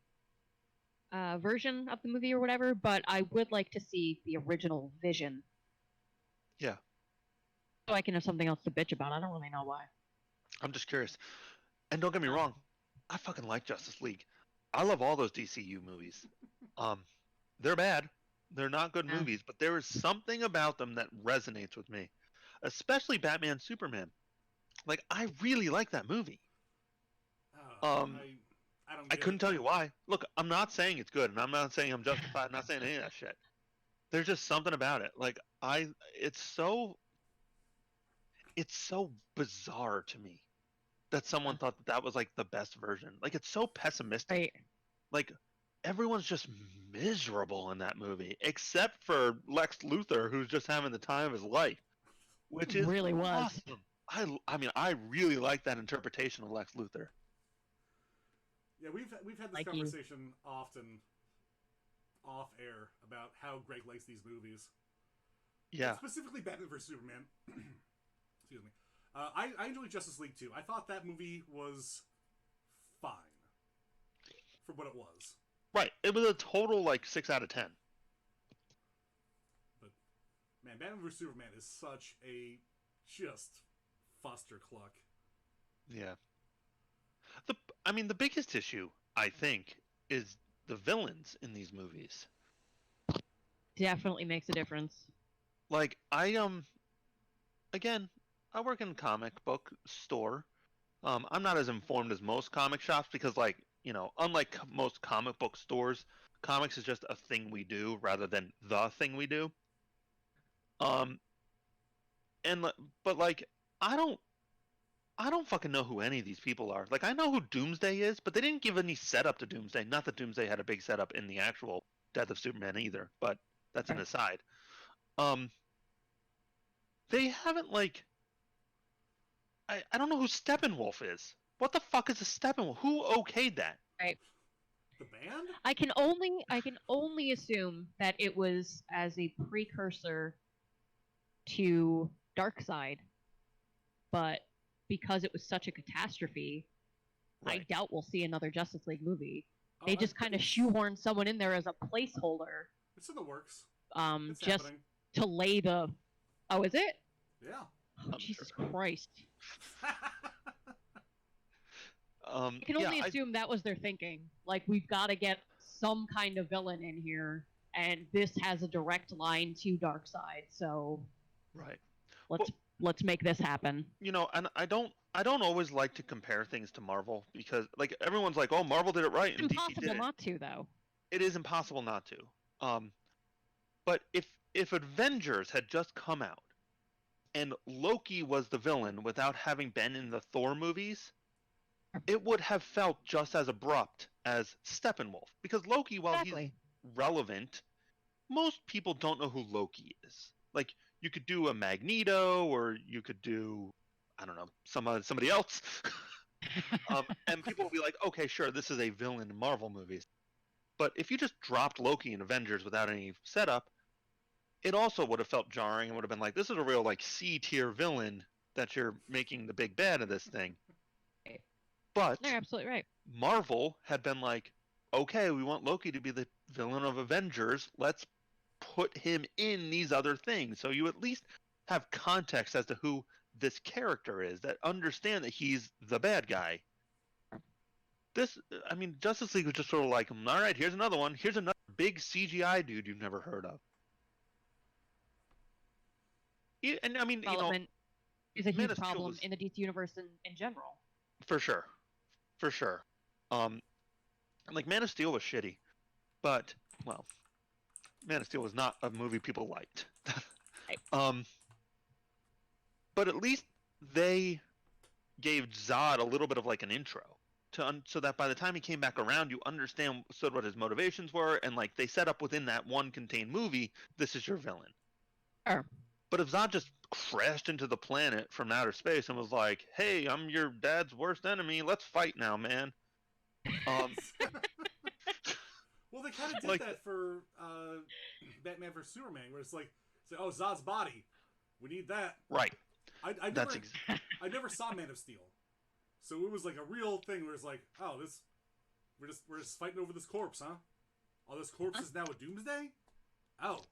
version of the movie or whatever, but I would like to see the original vision.
Yeah.
So I can have something else to bitch about. I don't really know why.
I'm just curious. And don't get me wrong, I fucking like Justice League. I love all those DCU movies. They're bad. They're not good movies, but there is something about them that resonates with me. Especially Batman Superman. Like, I really like that movie.
I don't.
I couldn't tell you why. Look, I'm not saying it's good, and I'm not saying I'm justified. I'm not saying any of that shit. There's just something about it. Like, it's so bizarre to me that someone thought that was like the best version. Like, it's so pessimistic.
Right.
Like, everyone's just miserable in that movie, except for Lex Luthor, who's just having the time of his life, which is
really was.
awesome. I mean, I really like that interpretation of Lex Luthor.
Yeah, we've had this conversation often off air about how Greg likes these movies.
Yeah.
Specifically Batman vs. Superman. Excuse me. I enjoyed Justice League too. I thought that movie was fine for what it was.
Right. It was a total like 6 out of 10.
But man, Batman vs. Superman is such a just fuster cluck.
Yeah. The biggest issue, I think, is the villains in these movies.
Definitely makes a difference.
Like, again, I work in a comic book store. I'm not as informed as most comic shops because, like, unlike most comic book stores, comics is just a thing we do rather than the thing we do. But like, I don't fucking know who any of these people are. Like, I know who Doomsday is, but they didn't give any setup to Doomsday. Not that Doomsday had a big setup in the actual Death of Superman either, but that's an aside. They haven't, like... I don't know who Steppenwolf is. What the fuck is a Steppenwolf? Who okayed that?
Right.
The band?
I can only assume that it was as a precursor to Darkseid, but because it was such a catastrophe,
Right.
I doubt we'll see another Justice League movie. They just kind of shoehorn someone in there as a placeholder,
It's in the works. It's
just
happening.
to lay the. Oh, is it?
Yeah.
Oh, Jesus Christ! I can only assume that was their thinking. Like, we've got to get some kind of villain in here, and this has a direct line to Darkseid. So,
Right.
let's make this happen.
And I don't always like to compare things to Marvel because, like, everyone's like, "Oh, Marvel did it right,"
It's
and DC
impossible
did it.
not to, though.
It is impossible not to. But if Avengers had just come out and Loki was the villain without having been in the Thor movies, it would have felt just as abrupt as Steppenwolf. Because Loki, while
Exactly.
he's relevant, most people don't know who Loki is. Like, you could do a Magneto, or you could do, I don't know, somebody else. And people will be like, okay, sure, this is a villain in Marvel movies. But if you just dropped Loki in Avengers without any setup, it also would have felt jarring and would have been like, this is a real like C tier villain that you're making the big bad of this thing. But
You're absolutely right.
Marvel had been like, okay, we want Loki to be the villain of Avengers. Let's put him in these other things. So you at least have context as to who this character is, that understand that he's the bad guy. Justice League was just sort of like, all right, here's another one. Here's another big CGI dude you've never heard of. Yeah, and I mean,
Development is a
Man
huge
of Steel
problem
was-
in the DC universe in general.
for sure. Like Man of Steel was shitty, but well, Man of Steel was not a movie people liked. But at least they gave Zod a little bit of like an intro so that by the time he came back around, you understand what his motivations were, and like they set up within that one contained movie, this is your villain.
Sure.
But if Zod just crashed into the planet from outer space and was like, "Hey, I'm your dad's worst enemy. Let's fight now, man."
Well, they kind of did
Like-
that for Batman vs Superman, where it's like, oh, Zod's body, we need that.
Right.
I
That's
never, I never saw Man of Steel, so it was like a real thing where it's like, oh, we're just fighting over this corpse, huh? Oh, this corpse is now a Doomsday. Oh,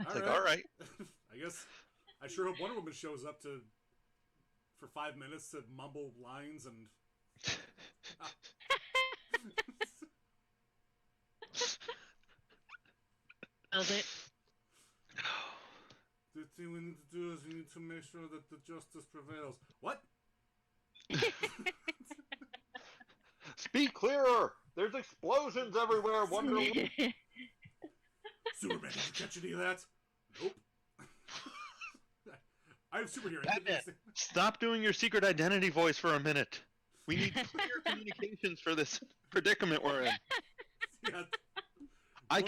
all right.
I guess I sure hope Wonder Woman shows up for 5 minutes to mumble lines and.
Does it?
The thing we need to do is we need to make sure that the justice prevails. What?
Speak clearer. There's explosions everywhere. Wonder Woman.
Superman, did you catch any of that? Nope. I have superhero.
Batman, stop doing your secret identity voice for a minute. We need clear communications for this predicament we're in.
Yeah.
I'm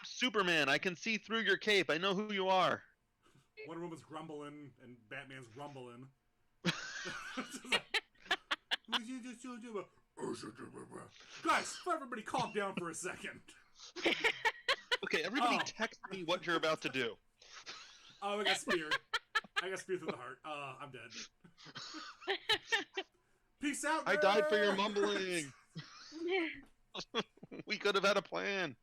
Superman. I can see through your cape. I know who you are.
Wonder Woman's grumbling and Batman's grumbling. Guys, everybody calm down for a second.
Okay, everybody
Oh.
text me what you're about to do.
Oh, I got speared. I got speared through the heart. I'm dead. Peace out,
I died for your
nerds!
mumbling. We could have had a plan.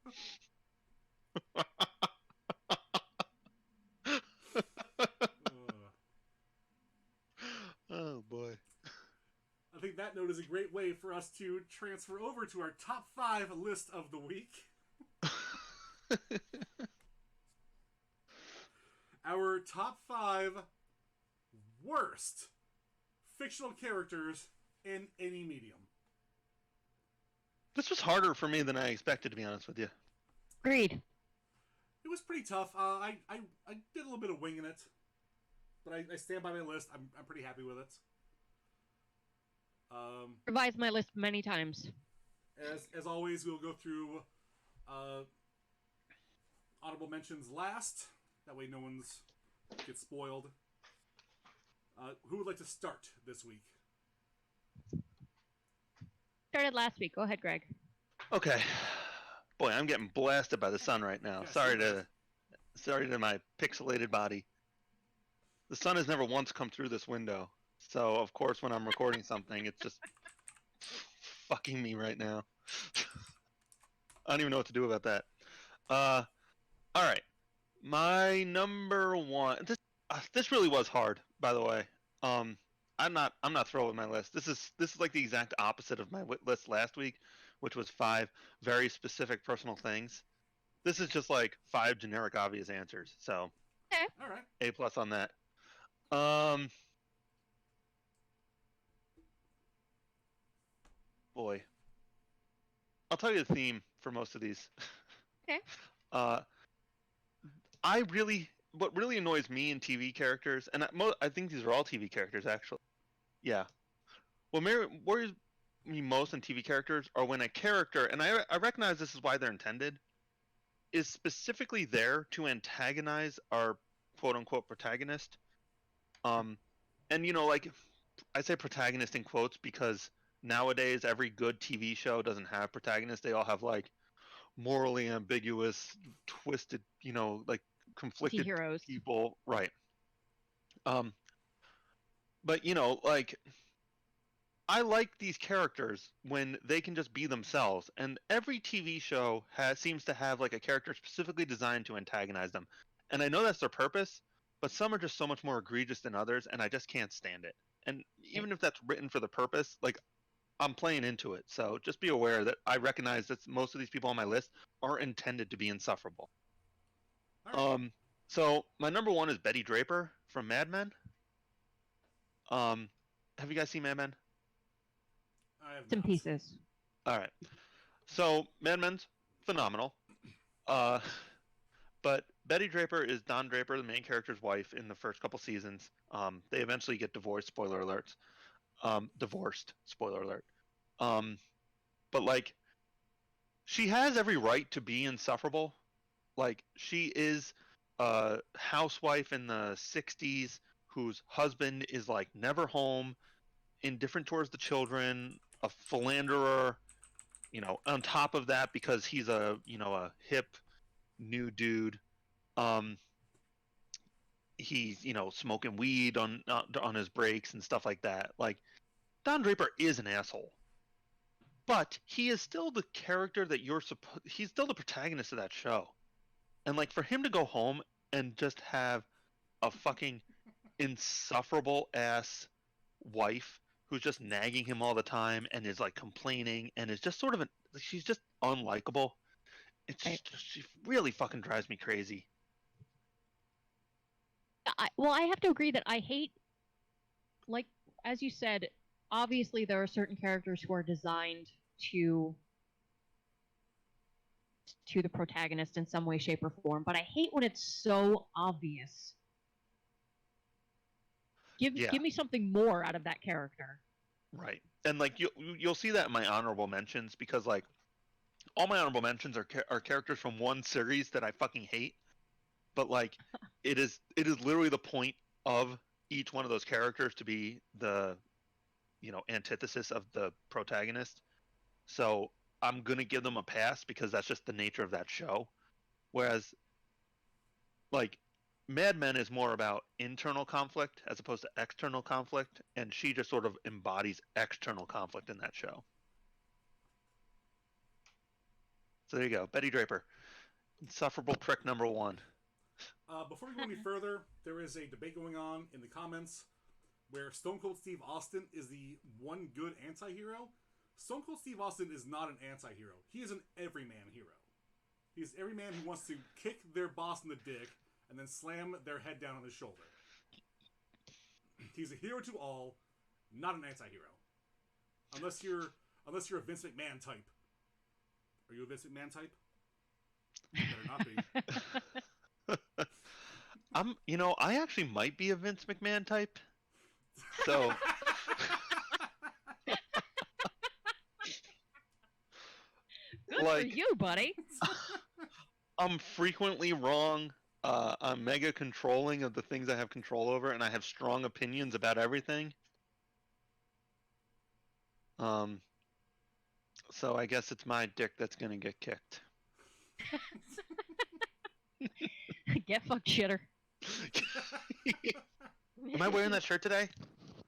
Oh boy.
I think that note is a great way for us to transfer over to our top 5 list of the week. Our top 5 worst fictional characters in any medium.
This was harder for me than I expected, to be honest with you.
Agreed.
It was pretty tough. I did a little bit of winging it, but I stand by my list. I'm pretty happy with it.
Revised my list many times.
As always, we'll go through honorable mentions last. That way, no one's gets spoiled. Who would like to start this week?
Started last week. Go ahead, Greg.
Okay. Boy, I'm getting blasted by the sun right now.
Yeah,
Sorry to my pixelated body. The sun has never once come through this window. So, of course, when I'm recording something, it's just fucking me right now. I don't even know what to do about that. All right. My number one. This really was hard, by the way. I'm not thrilled with my list. This is like the exact opposite of my list last week, which was 5 very specific personal things. This is just like 5 generic obvious answers. So,
All right.
A+ on that. Boy, I'll tell you the theme for most of these.
Okay.
What really annoys me in TV characters, and I think these are all TV characters actually. Yeah. What worries me most in TV characters are when a character, and I recognize this is why they're intended, is specifically there to antagonize our quote unquote protagonist. And like I say protagonist in quotes because nowadays every good TV show doesn't have protagonists. They all have like morally ambiguous, twisted, like conflicted
Anti-heroes.
people. Right. Um, but like I like these characters when they can just be themselves, and every TV show seems to have like a character specifically designed to antagonize them. And I know that's their purpose, but some are just so much more egregious than others, and I just can't stand it. And even if that's written for the purpose, like I'm playing into it. So just be aware that I recognize that most of these people on my list are intended to be insufferable.
All right.
So my number one is Betty Draper from Mad Men. Have you guys seen Mad Men?
I have
Some
not.
pieces.
All right. So Mad Men's phenomenal. Uh, but Betty Draper is Don Draper, the main character's wife in the first couple seasons. They eventually get divorced. Spoiler alert. Divorced. Spoiler alert. But like, she has every right to be insufferable. Like, she is a housewife in the '60s whose husband is like never home, indifferent towards the children, a philanderer. On top of that, because he's a hip new dude, um, he's smoking weed on his breaks and stuff like that. Like Don Draper is an asshole, but he is still the character that he's still the protagonist of that show. And like for him to go home and just have a fucking insufferable ass wife who's just nagging him all the time and is like complaining and is just sort of she's just unlikable.
Right.
She really fucking drives me crazy.
Well, I have to agree that I hate, like, as you said, obviously there are certain characters who are designed to the protagonist in some way, shape, or form, but I hate when it's so obvious. Give me something more out of that character.
Right. And like you'll see that in my honorable mentions because like all my honorable mentions are characters from one series that I fucking hate. But like it is literally the point of each one of those characters to be the antithesis of the protagonist. So I'm going to give them a pass because that's just the nature of that show. Whereas like Mad Men is more about internal conflict as opposed to external conflict, and she just sort of embodies external conflict in that show. So there you go, Betty Draper, insufferable prick number one.
Before we go any further, there is a debate going on in the comments where Stone Cold Steve Austin is the one good anti-hero. Stone Cold Steve Austin is not an anti-hero. He is an everyman hero. He's every man who wants to kick their boss in the dick and then slam their head down on his shoulder. He's a hero to all, not an anti-hero. Unless you're a Vince McMahon type. Are you a Vince McMahon type? You better not be.
I actually might be a Vince McMahon type. So
Good for you, buddy.
I'm frequently wrong. I'm mega controlling of the things I have control over, and I have strong opinions about everything. So I guess it's my dick that's gonna get kicked.
Get fucked, shitter.
Am I wearing that shirt today?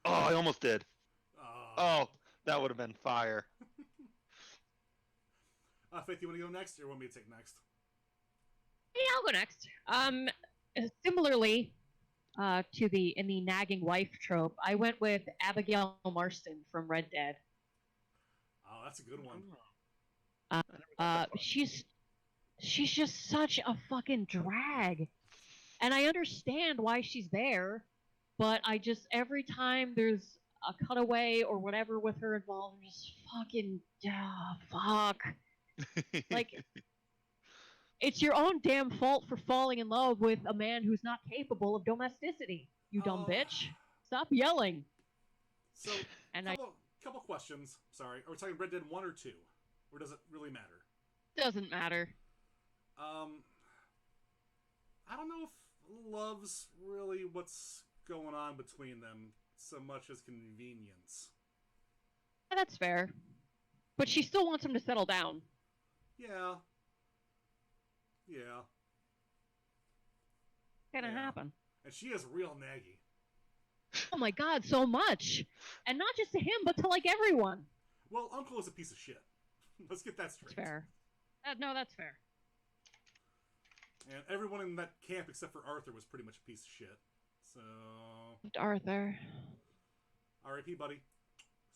Oh, I almost did. Oh, that would have been fire.
Faith, you want to go next, or want me to take next?
Yeah, I'll go next. Similarly, to in the nagging wife trope, I went with Abigail Marston from Red Dead.
Oh, that's a good one.
She's just such a fucking drag, and I understand why she's there, but I just every time there's a cutaway or whatever with her involved, I'm just fucking fuck. Like, it's your own damn fault for falling in love with a man who's not capable of domesticity. You dumb bitch. Stop yelling.
So, couple questions. Sorry, are we talking Red Dead 1 or 2? Or does it really matter?
Doesn't matter.
I don't know if love's really what's going on between them. so much as convenience.
Yeah, that's fair. But she still wants him to settle down.
Yeah. Yeah.
Gonna
Yeah.
happen.
And she is real naggy.
Oh my god, so much! And not just to him, but to, like, everyone.
Well, Uncle is a piece of shit. Let's get that
That's
straight.
fair. No, that's fair.
And everyone in that camp except for Arthur was pretty much a piece of shit. So...
Arthur.
R.I.P. buddy.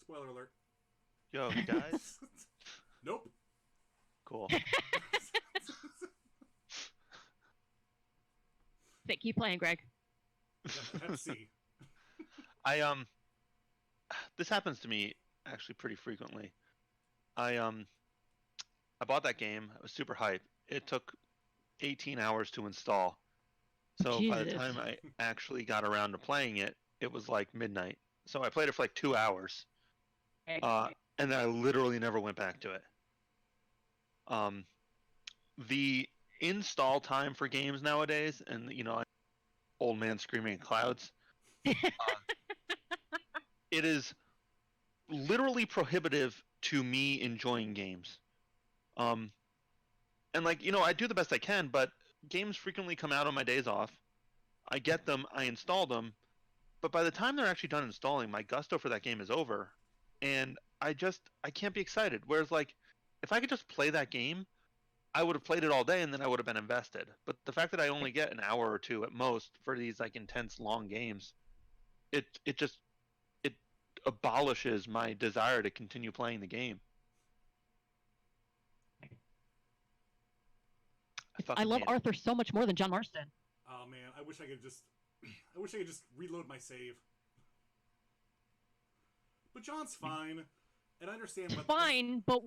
Spoiler alert.
Yo, he dies?
Nope.
Cool.
Keep playing, Greg.
Let's see.
This happens to me actually pretty frequently. I bought that game. I was super hyped. It took 18 hours to install. So by the
Jesus.
time I actually got around to playing it, it was like midnight. So I played it for like 2 hours. And then I literally never went back to it. The install time for games nowadays, and old man screaming at clouds, it is literally prohibitive to me enjoying games. And I do the best I can, but games frequently come out on my days off. I get them, I install them, but by the time they're actually done installing, my gusto for that game is over, and I can't be excited. Whereas, like, if I could just play that game, I would have played it all day, and then I would have been invested. But the fact that I only get an hour or two at most for these like intense long games, it abolishes my desire to continue playing the game.
I love Arthur so much more than John Marston.
Oh man, I wish I could just reload my save. But John's fine, and I understand. But
Fine, but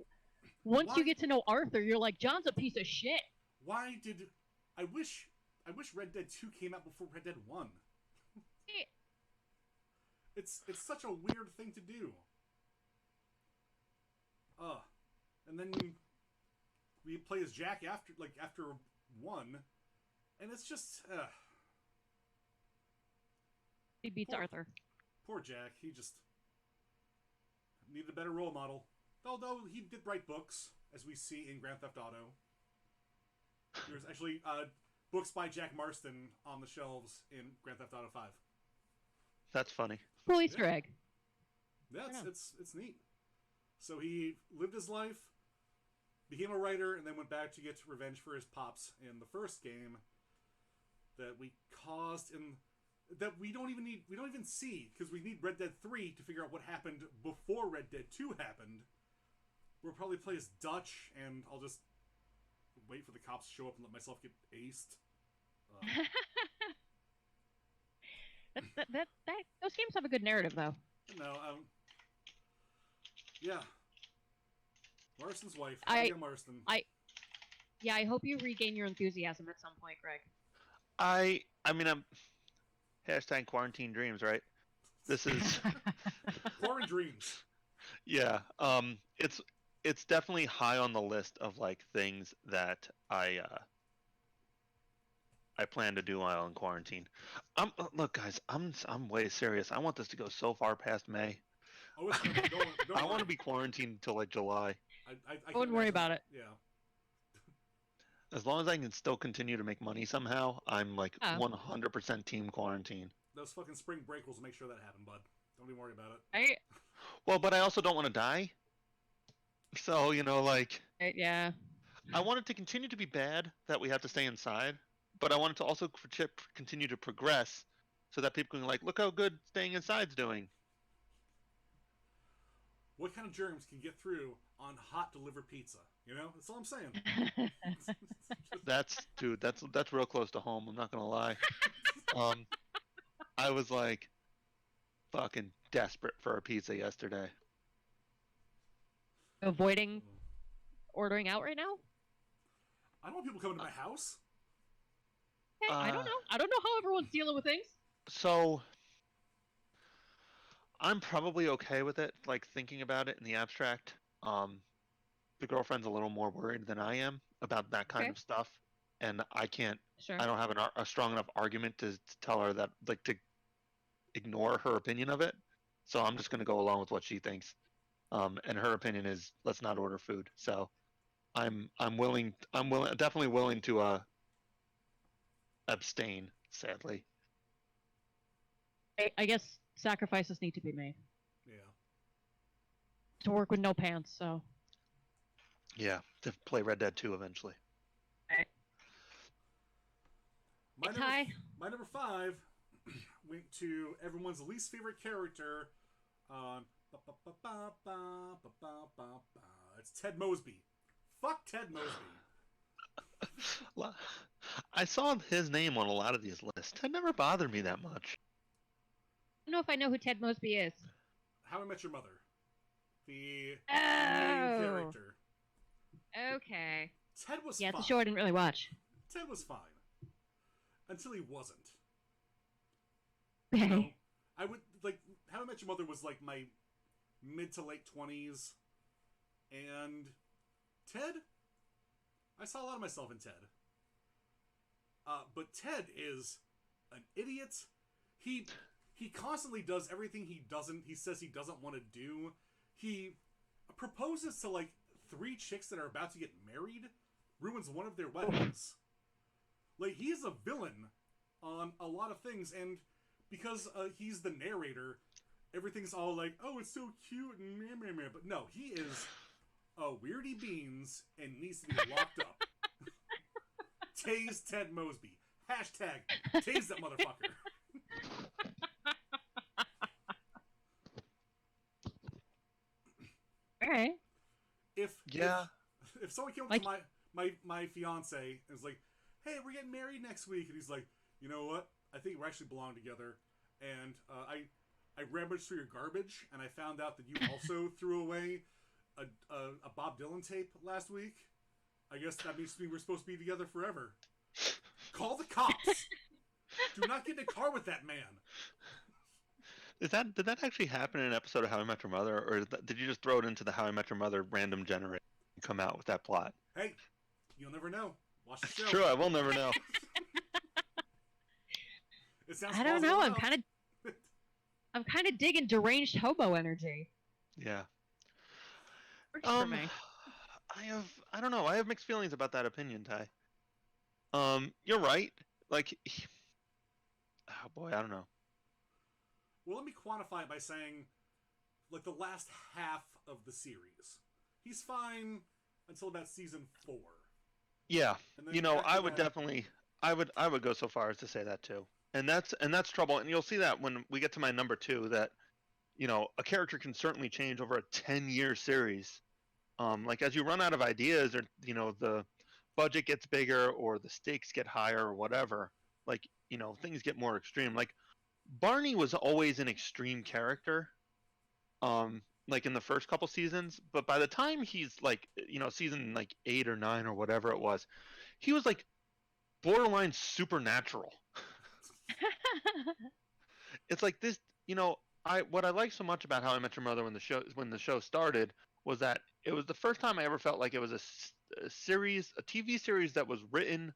once
why,
you get to know Arthur, you're like, John's a piece of shit.
Why did I wish Red Dead 2 came out before Red Dead 1? It's such a weird thing to do. And then we play as Jack after 1, and it's just
He beats Arthur.
Poor Jack. He just needed a better role model. Although he did write books, as we see in Grand Theft Auto. There's actually books by Jack Marston on the shelves in Grand Theft Auto 5.
That's funny.
Cool Easter egg.
Yeah, it's neat. So he lived his life, became a writer, and then went back to get revenge for his pops in the first game that we caused in that we don't even see, because we need Red Dead 3 to figure out what happened before Red Dead 2 happened. We'll probably play as Dutch, and I'll just wait for the cops to show up and let myself get aced.
Those games have a good narrative, though.
No, yeah. Marston's wife,
Abigail
Marston.
I hope you regain your enthusiasm at some point, Greg.
I'm hashtag quarantine dreams, right? This is
Quarantine dreams.
Yeah. It's definitely high on the list of like things that I plan to do while in quarantine. Look, guys, I'm way serious. I want this to go so far past May.
Oh, don't
I want to be quarantined until like July.
I
wouldn't worry about it.
Yeah.
As long as I can still continue to make money somehow, I'm like 100% team quarantine.
Those fucking spring break will make sure that happen, bud. Don't even worry about it.
Well, but I also don't want to die. So,
Yeah.
I want it to continue to be bad that we have to stay inside, but I want it to also continue to progress so that people can look how good staying inside's doing.
What kind of germs can get through on hot delivered pizza? That's all I'm saying.
That's real close to home. I'm not gonna lie. I was fucking desperate for a pizza yesterday.
Avoiding ordering out right now?
I don't want people coming to my house.
Hey, I don't know. I don't know how everyone's dealing with things.
So I'm probably okay with it, thinking about it in the abstract. The girlfriend's a little more worried than I am about that kind of stuff, and I can't.
Sure.
I don't have a strong enough argument to tell her that, to ignore her opinion of it. So I'm just going to go along with what she thinks. And her opinion is let's not order food. So definitely willing to abstain. Sadly,
I guess sacrifices need to be made
Yeah.
to work with no pants. So
yeah, to play Red Dead 2 eventually.
My
Hey,
number,
Ty.
my number 5 went to everyone's least favorite character. It's Ted Mosby. Fuck Ted Mosby.
I saw his name on a lot of these lists. It never bothered me that much.
I don't know if I know who Ted Mosby is.
How I Met Your Mother. The
Oh.
main character.
Okay.
Ted was
Yeah,
fine.
it's a show I didn't really watch.
Ted was fine. Until he wasn't.
Okay.
You know, I would, like, How I Met Your Mother was, like, my mid to late 20s. And Ted, I saw a lot of myself in Ted. But Ted is an idiot. He constantly does everything he says he doesn't want to do. He proposes to, like, 3 chicks that are about to get married, ruins one of their weddings. Like, he's a villain on a lot of things, and because he's the narrator, everything's all like, oh, it's so cute, and meh, meh, meh. But no, he is a weirdy beans and needs to be locked up. Tase Ted Mosby. Hashtag tase that motherfucker.
Alright.
If someone came up
Like-
to my fiance and was like, hey, we're getting married next week, and he's like, you know what? I think we actually belong together. And I rummaged through your garbage, and I found out that you also threw away a Bob Dylan tape last week. I guess that means we were supposed to be together forever. Call the cops. Do not get in a car with that man.
Did that actually happen in an episode of How I Met Your Mother, or did you just throw it into the How I Met Your Mother random generator and come out with that plot?
Hey, you'll never know. Watch the
It's
show.
true, I will never know.
It sounds
I don't know.
plausible
I'm kind of digging deranged hobo energy.
Yeah.
Works for me.
I don't know. I have mixed feelings about that opinion, Ty. You're right. Like, oh boy, I don't know.
Well, let me quantify it by saying, like, the last half of the series. He's fine until about season 4.
Yeah,
And then
you know,
after
I would
that-
definitely, I would go so far as to say that too. And that's trouble. And you'll see that when we get to my number 2, that, you know, a character can certainly change over a 10-year series. Like, as you run out of ideas, or, you know, the budget gets bigger, or the stakes get higher, or whatever, like, you know, things get more extreme. Like, Barney was always an extreme character, like in the first couple seasons, but by the time he's like, you know, season like 8 or 9 or whatever it was, he was like borderline supernatural. It's like this, you know, what I like so much about How I Met Your Mother when the show started was that it was the first time I ever felt like it was a TV series that was written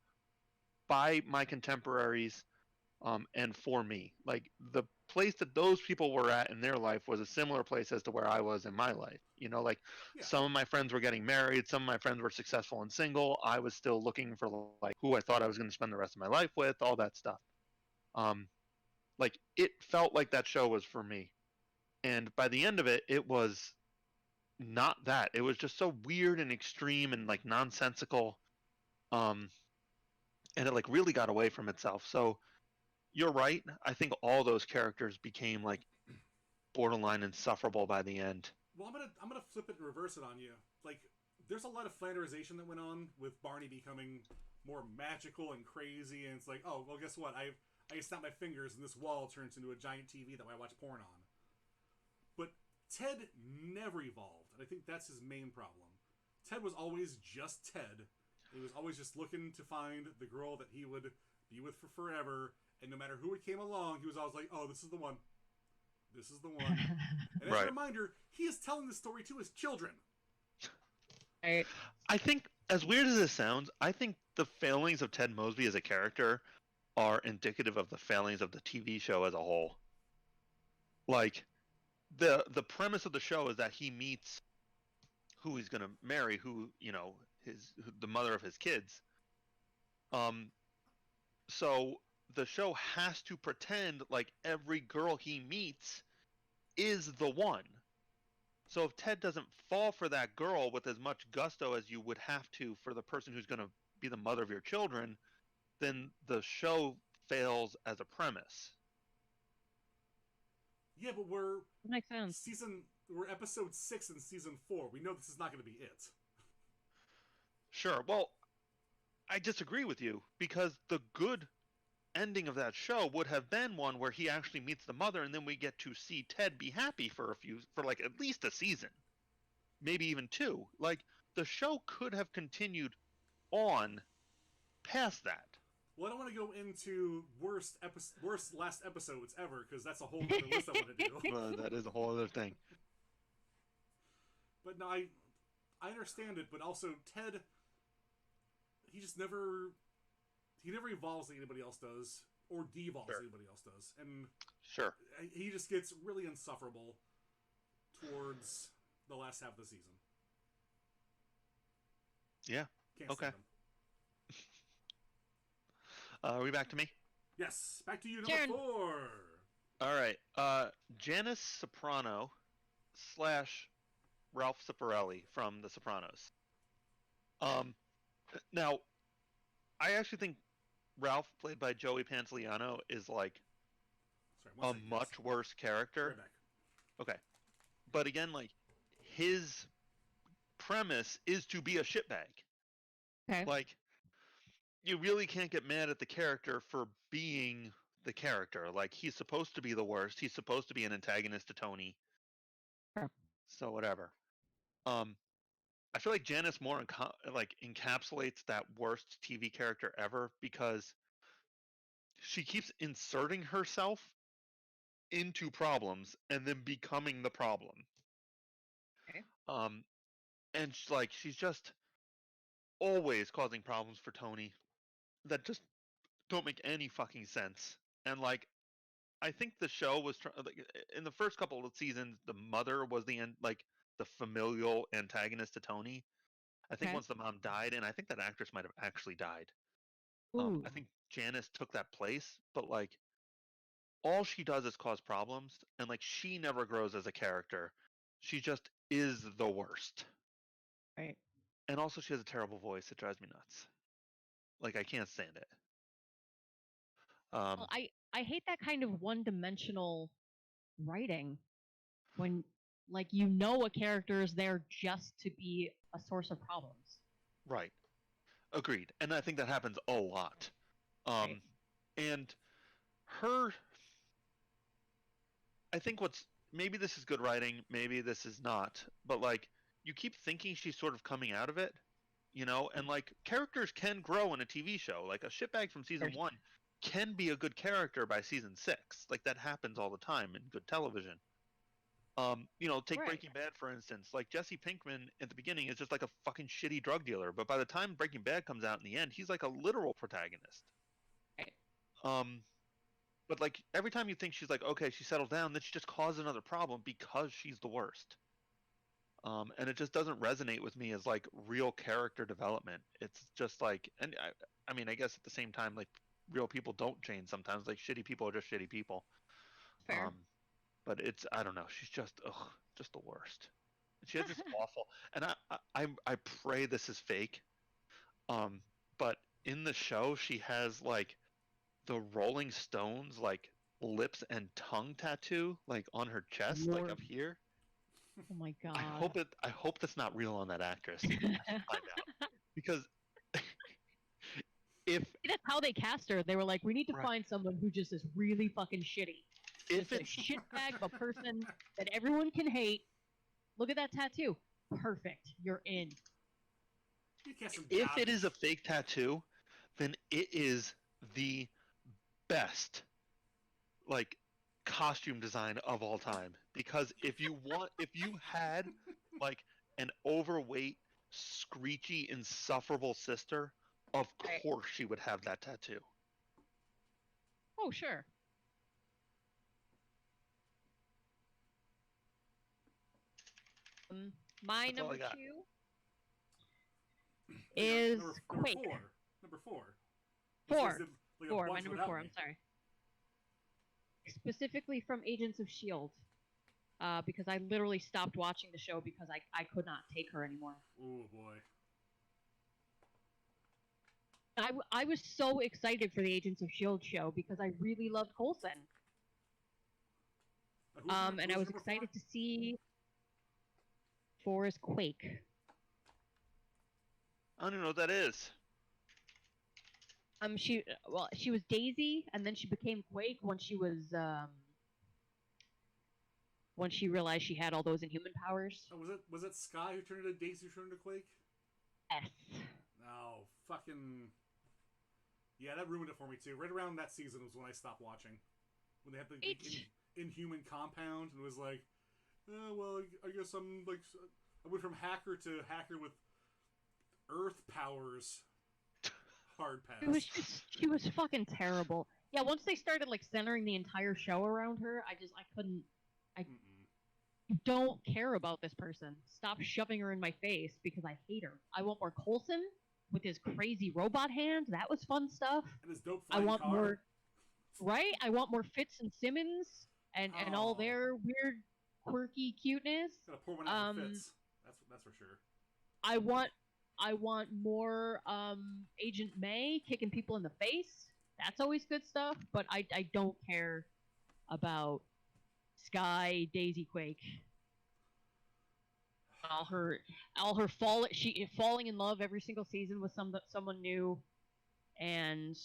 by my contemporaries, and for me. Like, the place that those people were at in their life was a similar place as to where I was in my life. You know, like,
Yeah.
some of my friends were getting married, some of my friends were successful and single. I was still looking for, like, who I thought I was going to spend the rest of my life with, all that stuff. Like, it felt like that show was for me. And by the end of it, it was not that. It was just so weird and extreme and, like, nonsensical. And it, like, really got away from itself. So you're right. I think all those characters became, like, borderline insufferable by the end.
Well, I'm gonna flip it and reverse it on you. Like, there's a lot of Flanderization that went on with Barney becoming more magical and crazy, and it's like, oh, well, guess what? I can snap my fingers and this wall turns into a giant TV that I watch porn on. But Ted never evolved, and I think that's his main problem. Ted was always just Ted. He was always just looking to find the girl that he would be with for forever, and no matter who it came along, he was always like, oh, this is the one. This is the one. And as
Right.
a reminder, he is telling this story to his children.
Right.
I think, as weird as this sounds, I think the failings of Ted Mosby as a character are indicative of the failings of the TV show as a whole. Like the premise of the show is that he meets who he's gonna marry, who the mother of his kids. So the show has to pretend like every girl he meets is the one. So if Ted doesn't fall for that girl with as much gusto as you would have to for the person who's going to be the mother of your children, then the show fails as a premise.
Yeah, but
That makes sense.
we're episode 6 in season 4. We know this is not going to be it.
Sure. Well, I disagree with you because the good ending of that show would have been one where he actually meets the mother, and then we get to see Ted be happy for like at least a season, maybe even 2. Like the show could have continued on past that.
Well, I don't want to go into worst last episodes ever, because that's a whole other list I want to do.
Well, that is a whole other thing.
But no, I understand it, but also Ted, he never evolves like anybody else does, or devolves like anybody else does, and
Sure,
he just gets really insufferable towards the last half of the season.
Yeah.
Can't
Okay.
stand him.
Are we back to me?
Yes, back to you, number
Sharon.
4.
All right. Janice Soprano / Ralph Ciparelli from The Sopranos. Now, I actually think Ralph, played by Joey Pantoliano, is like
Sorry,
a much worse character.
Right back.
Okay. But again, like, his premise is to be a shitbag.
Okay.
Like, you really can't get mad at the character for being the character. Like, he's supposed to be the worst. He's supposed to be an antagonist to Tony.
Sure.
So whatever. I feel like Janice more encapsulates that worst TV character ever, because she keeps inserting herself into problems and then becoming the problem.
Okay.
And she's just always causing problems for Tony that just don't make any fucking sense. And like, I think the show was in the first couple of seasons, the mother was the familial antagonist to Tony. I think
Okay.
once the mom died, and I think that actress might have actually died.
Ooh.
I think Janice took that place, but like, all she does is cause problems, and like, she never grows as a character. She just is the worst.
Right.
And also, she has a terrible voice. It drives me nuts. Like, I can't stand it.
Well, I hate that kind of one-dimensional writing when, like, a character is there just to be a source of problems.
Right. Agreed. And I think that happens a lot.
Right.
And I think maybe this is good writing, maybe this is not, but like, you keep thinking she's sort of coming out of it, and like, characters can grow in a TV show. Like, a shitbag from season 1 can be a good character by season 6. Like, that happens all the time in good television. Take
Right.
Breaking Bad, for instance. Like, Jesse Pinkman at the beginning is just like a fucking shitty drug dealer, but by the time Breaking Bad comes out in the end, he's like a literal protagonist.
Right.
But like, every time you think she's like, okay, she settled down, then she just causes another problem because she's the worst. And it just doesn't resonate with me as like real character development. It's just like, and I mean, I guess at the same time, like, real people don't change sometimes. Like, shitty people are just shitty people.
Fair.
But I don't know. She's just the worst. She has this awful, and I pray this is fake. But in the show, she has like the Rolling Stones like lips and tongue tattoo like on her chest,
Lord.
like up here.
Oh my god.
I hope that's not real on that actress. I should find out, because if
that's how they cast her. They were like, we need to
Right.
find someone who just is really fucking shitty.
if
Just a
it's
shitbag of a person that everyone can hate. Look at that tattoo. Perfect. You're in.
You cast some
if
garbage.
it is a fake tattoo, then it is the best like costume design of all time. Because if you had like an overweight, screechy, insufferable sister, of
Right.
course she would have that tattoo.
Oh, sure. My
That's all I
number
got.
2
Yeah,
is
number
Quake.
four. Number four.
Four.
This is like a
Four. My
bunch
number
without
4.
me.
I'm sorry. Specifically from Agents of Shield, because I literally stopped watching the show because I could not take her anymore.
Oh boy.
I was so excited for the Agents of Shield show because I really loved Coulson. And I was excited to see. 4 is Quake.
I don't even know what that is.
She was Daisy, and then she became Quake when she realized she had all those Inhuman powers.
Oh, was it Sky who turned into Daisy who turned into Quake?
Yes.
No, fucking. Yeah, that ruined it for me too. Right around that season was when I stopped watching. When they had the Inhuman compound, and it was like, well, I guess I'm like, I went from hacker to hacker with Earth powers. Hard pass.
She was fucking terrible. Yeah, once they started like centering the entire show around her, I couldn't. I don't care about this person. Stop shoving her in my face because I hate her. I want more Coulson with his crazy robot hand. That was fun stuff.
And his dope
I want
car.
more. Right? I want more Fitz and Simmons and all their weird, quirky cuteness.
Gotta pour one out for Fitz. That's for sure.
I want more Agent May kicking people in the face. That's always good stuff. But I don't care about Sky, Daisy, Quake. All her falling in love every single season with someone new, and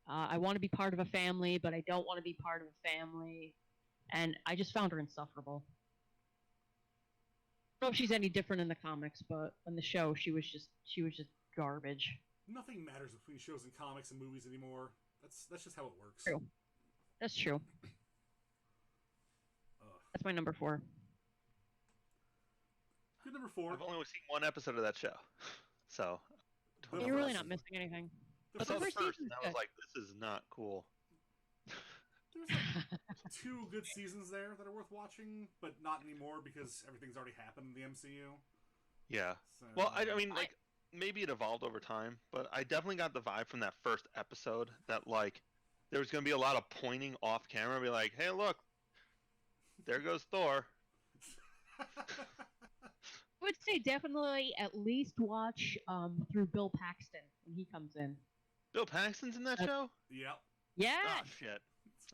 I want to be part of a family, but I don't want to be part of a family, and I just found her insufferable. I don't know if she's any different in the comics, but in the show, she was just garbage.
Nothing matters between shows and comics and movies anymore. That's just how it works.
True. That's true. That's my number 4.
Good number 4.
I've only seen one episode of that show, so
You're really not missing anything.
I saw the first, and I was like, "This is not cool."
There's like 2 good seasons there that are worth watching, but not anymore because everything's already happened in the MCU.
Yeah.
So,
Well, I mean, like, maybe it evolved over time, but I definitely got the vibe from that first episode that, like, there was going to be a lot of pointing off camera, be like, "Hey, look, there goes Thor."
I would say definitely at least watch through Bill Paxton when he comes in.
Bill Paxton's in that show?
Yep.
Yeah.
Oh, shit.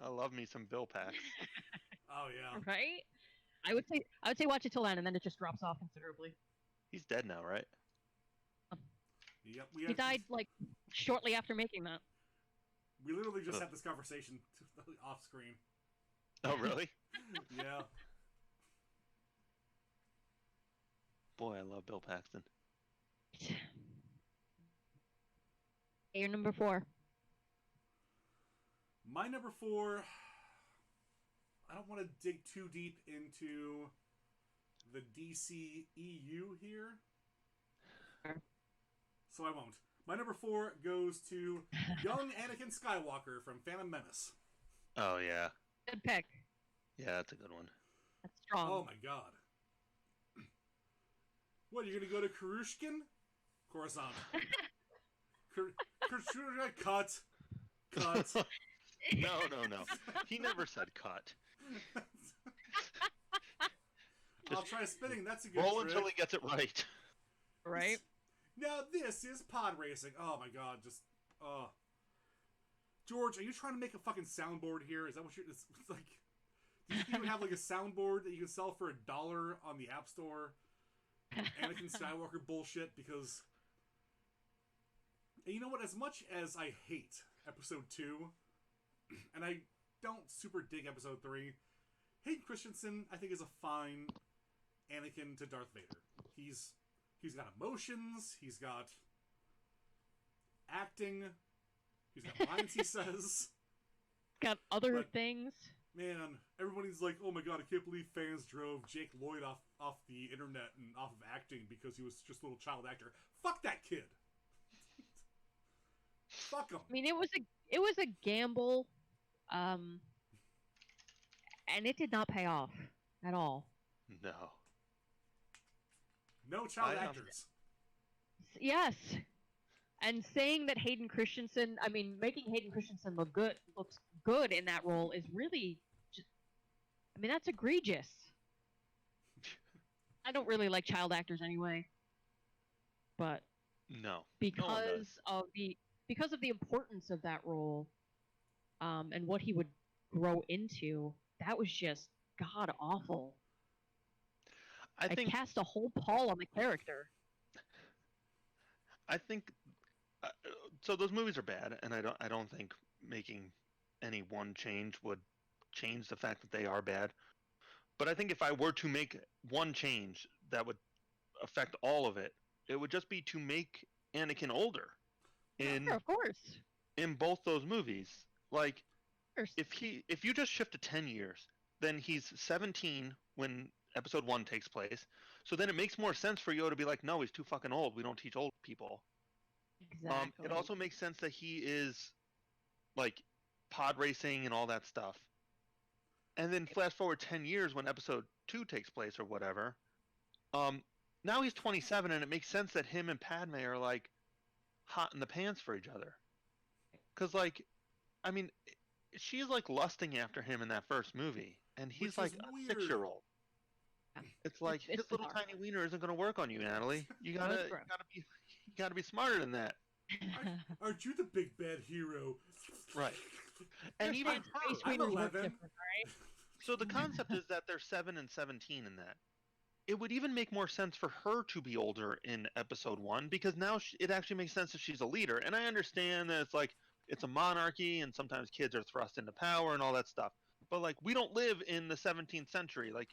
I love me some Bill Pax.
Oh yeah.
Right? I would say watch it till then, and then it just drops off considerably.
He's dead now, right?
Yep.
He died like shortly after making that.
We literally just had this conversation off screen.
Oh, really?
Yeah.
Boy, I love Bill Paxton.
Your number 4.
My number 4. I don't want to dig too deep into the DC EU here, so I won't. My number 4 goes to young Anakin Skywalker from Phantom Menace.
Oh, yeah.
Good pick.
Yeah, that's a good one.
That's strong.
Oh my god. What, are you gonna go to Kurushkin? Coruscant. Cut.
No. He never said cut.
I'll try spinning. That's a good
Roll
trick.
until he gets it right.
Right?
Now this is pod racing. Oh my god, just George, are you trying to make a fucking soundboard here? Is that what you're? It's like, do you even have like a soundboard that you can sell for $1 on the App Store? Anakin Skywalker bullshit, because, and you know what? As much as I hate Episode 2, and I don't super dig Episode 3, Hayden Christensen I think is a fine Anakin to Darth Vader. He's got emotions. He's got acting. He's got lines he says.
Got other things.
Man, everybody's like, "Oh my god, I can't believe fans drove Jake Lloyd off the internet and off of acting because he was just a little child actor." Fuck that kid. Fuck him.
I mean, it was a gamble, and it did not pay off at all.
No.
No child
I,
actors.
Yes. And saying that Hayden Christensen, I mean, making Hayden Christensen looks good in that role is really just, I mean, that's egregious. I don't really like child actors anyway. But
No.
because of the importance of that role, and what he would grow into, that was just god awful.
I think
cast a whole pall on the character.
I think so. Those movies are bad, and I don't think making any one change would change the fact that they are bad. But I think if I were to make one change that would affect all of it, it would just be to make Anakin older
Sure, of course.
in both those movies. Like
Of course.
if you just shift to 10 years, then he's 17 when episode 1 takes place. So then it makes more sense for Yoda to be like, no, he's too fucking old. We don't teach old people.
Exactly.
It also makes sense that he is like pod racing and all that stuff. And then flash forward 10 years when episode 2 takes place or whatever. Now he's 27, and it makes sense that him and Padme are like hot in the pants for each other. Because, like, I mean, she's like lusting after him in that first movie, and he's
Which
like
is
a
weird.
6-year-old. It's like
It's
his little
bizarre.
tiny wiener isn't going to work on you, Natalie. You
No,
gotta,
it's
you
gross.
gotta be smarter than that,
Aren't you the big bad hero?
right? And even
I'm
her,
Space
I'm
Raiders work
11.
different, right?
so the concept is that they're 7 and 17 in that. It would even make more sense for her to be older in episode 1 because now it actually makes sense that she's a leader. And I understand that it's like it's a monarchy and sometimes kids are thrust into power and all that stuff. But like we don't live in the 17th century. Like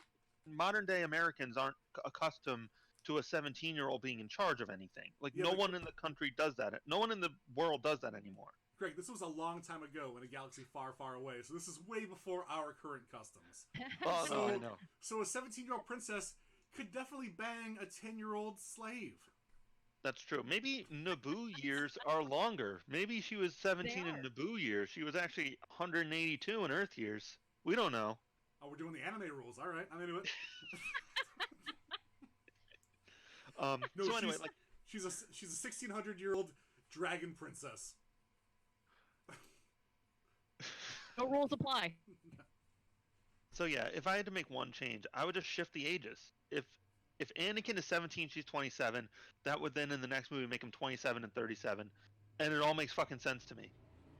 modern day Americans aren't accustomed to a 17-year-old being in charge of anything. Like
Yeah,
no
but-
one in the country does that. No one in the world does that anymore.
Greg, this was a long time ago in a galaxy far, far away, so this is way before our current customs.
Oh
So-
no, I know.
So a 17-year-old princess could definitely bang a 10-year-old slave.
That's true. Maybe Naboo years are longer. Maybe she was 17
They
in
are.
Naboo years. She was actually 182 in Earth years. We don't know.
Oh, we're doing the anime rules. All right, I'm into it. No,
So anyway,
she's a 1600-year-old dragon princess.
No rules apply.
so yeah, if I had to make one change, I would just shift the ages. If Anakin is 17, she's 27. That would then in the next movie make him 27 and 37, and it all makes fucking sense to me.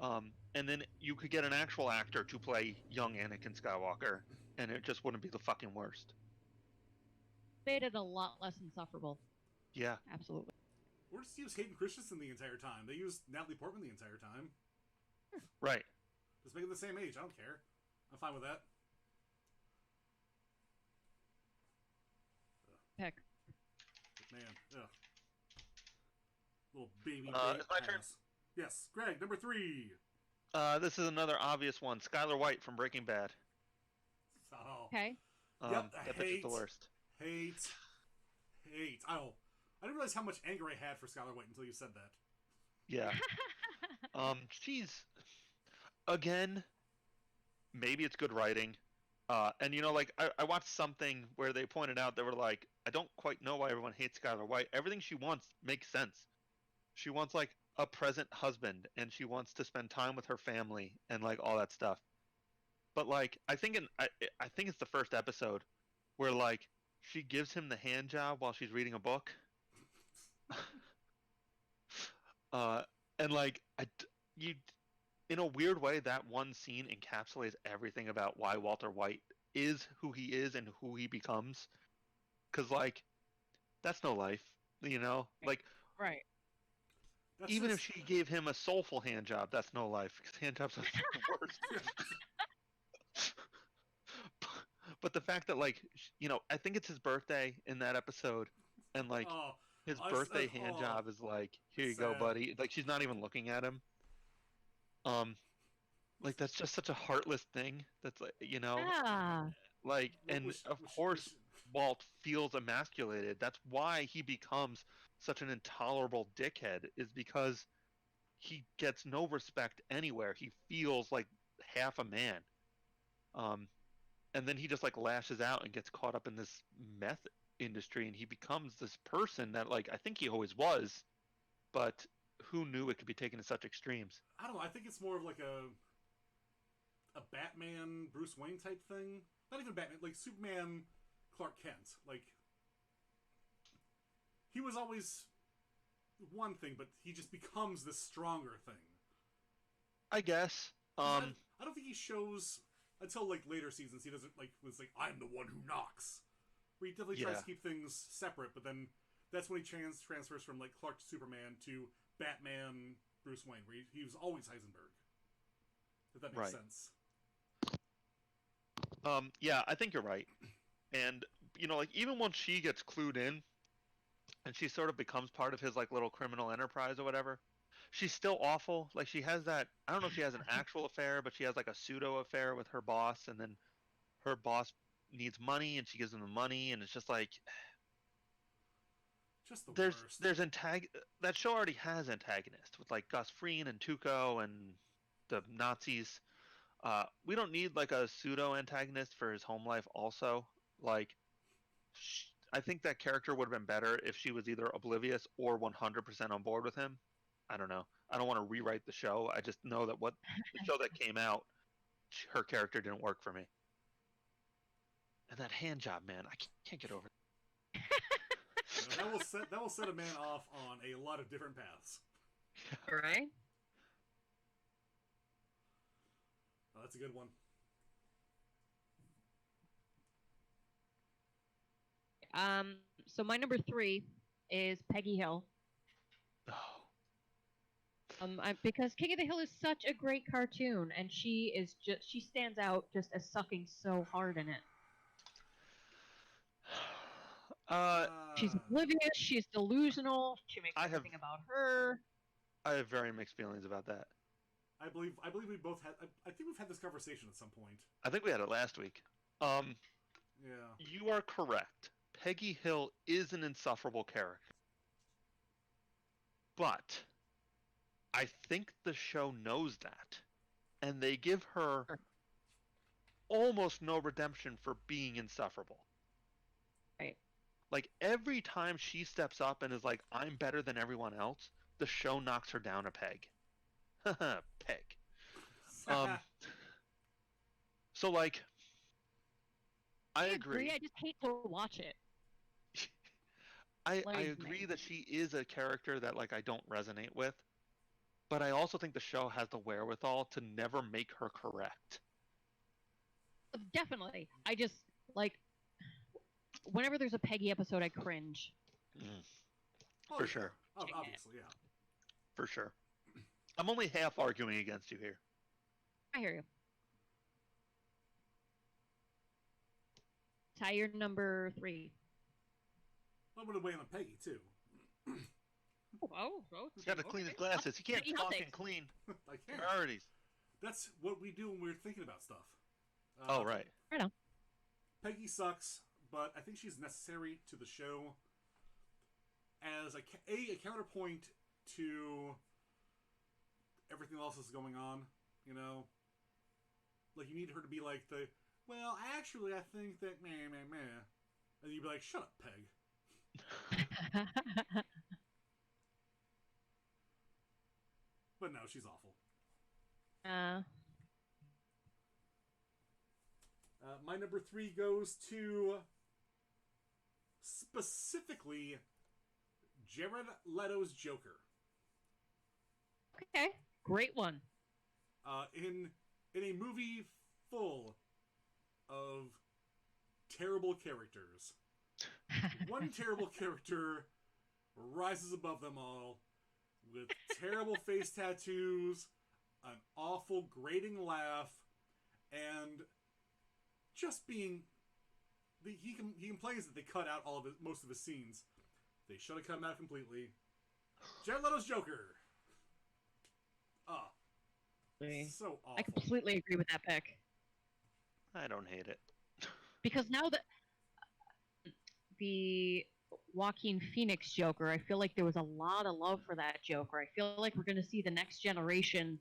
And then you could get an actual actor to play young Anakin Skywalker, and it just wouldn't be the fucking worst.
Made it a lot less insufferable.
Yeah.
Absolutely.
Or just use Hayden Christensen the entire time. They used Natalie Portman the entire time.
Right.
Just make them the same age. I don't care. I'm fine with that.
Heck.
Man, ugh. Little baby.
It's my turn.
ass. Yes, Greg, number 3.
This is another obvious one. Skylar White from Breaking Bad.
Oh,
Okay.
Yep,
That bitch is the worst.
hate. Oh, I didn't realize how much anger I had for Skylar White until you said that.
Yeah. She's again. Maybe it's good writing. And you know, like I watched something where they pointed out they were like, I don't quite know why everyone hates Skylar White. Everything she wants makes sense. She wants like a present husband, and she wants to spend time with her family and like all that stuff. But like, I think it's the first episode where like she gives him the hand job while she's reading a book. And like you, in a weird way, that one scene encapsulates everything about why Walter White is who he is and who he becomes. Cause like, that's no life, you know. Like
Right.
That's
even if
just-
she gave him a soulful hand job, that's no life. Because hand jobs are the worst. But the fact that like you know, I think it's his birthday in that episode, and like
oh,
his
I
birthday
said,
hand
"Aw."
job is like, here you go,
Sad.
buddy. Like she's not even looking at him. Like that's just such a heartless thing. That's like you know,
Yeah.
like and
Wish-
of
wish-
course
wish-
Walt feels emasculated. That's why he becomes such an intolerable dickhead. Is because he gets no respect anywhere. He feels like half a man. and then he just like lashes out and gets caught up in this meth industry, and he becomes this person that like I think he always was, but who knew it could be taken to such extremes?
I don't know. I think it's more of like a Batman Bruce Wayne type thing. Not even Batman, like Superman Clark Kent. Like he was always one thing, but he just becomes this stronger thing.
I guess.
I don't think he shows until like later seasons. He doesn't like was like I'm the one who knocks. Where he definitely tries
Yeah.
to keep things separate, but then that's when he transfers from like Clark to Superman to Batman Bruce Wayne, where he was always Heisenberg. If that makes
Right.
sense.
Yeah, I think you're right. And you know, like even once she gets clued in, and she sort of becomes part of his like little criminal enterprise or whatever, she's still awful. Like she has that. I don't know if she has an actual affair, but she has like a pseudo affair with her boss, and then her boss needs money, and she gives him the money, and it's just like
Just the
there's
worst.
there's that show already has antagonists with like Gus Fring and Tuco and the Nazis. We don't need like a pseudo antagonist for his home life. Also, like, I think that character would have been better if she was either oblivious or 100% on board with him. I don't know. I don't want to rewrite the show. I just know that what the show that came out, her character didn't work for me. And that hand job, man, I can't get over it.
You know, that will set a man off on a lot of different paths.
Right?
Oh, that's a good one.
So my number 3 is Peggy Hill.
Oh,
Because King of the Hill is such a great cartoon, and she stands out just as sucking so hard in it. She's oblivious. She's delusional. She makes everything about her.
I have very mixed feelings about that.
I believe we both had. I think we've had this conversation at some point.
I think we had it last week.
Yeah.
You are correct. Peggy Hill is an insufferable character. But I think the show knows that. And they give her almost no redemption for being insufferable.
Right.
Like every time she steps up and is like, I'm better than everyone else, the show knocks her down a peg. Peg. So like I agree.
I just hate to watch it.
I agree that she is a character that like I don't resonate with, but I also think the show has the wherewithal to never make her correct.
Definitely. I just like whenever there's a Peggy episode, I cringe.
Oh,
For
yeah.
sure.
Oh, obviously, yeah.
For sure. I'm only half arguing against you here.
I hear you. Ty, your number 3.
I'm gonna weigh on Peggy too.
Oh,
He's got to clean his glasses. He can't talk and clean.
I can't.
Priorities.
That's what we do when we're thinking about stuff.
Oh, right.
Right on.
Peggy sucks, but I think she's necessary to the show as a counterpoint to everything else that's going on. You know, like you need her to be like well, actually, I think that meh, and you'd be like, shut up, Peg. But no, she's awful. My number 3 goes to specifically Jared Leto's Joker.
Okay, great one.
In a movie full of terrible characters, one terrible character rises above them all with terrible face tattoos, an awful grating laugh, and just being. He complains that they cut out most of his scenes. They should have cut him out completely. Jared Leto's Joker. So awful.
I completely agree with that pick.
I don't hate it.
Because now that the Joaquin Phoenix Joker, I feel like there was a lot of love for that Joker. I feel like we're going to see the next generation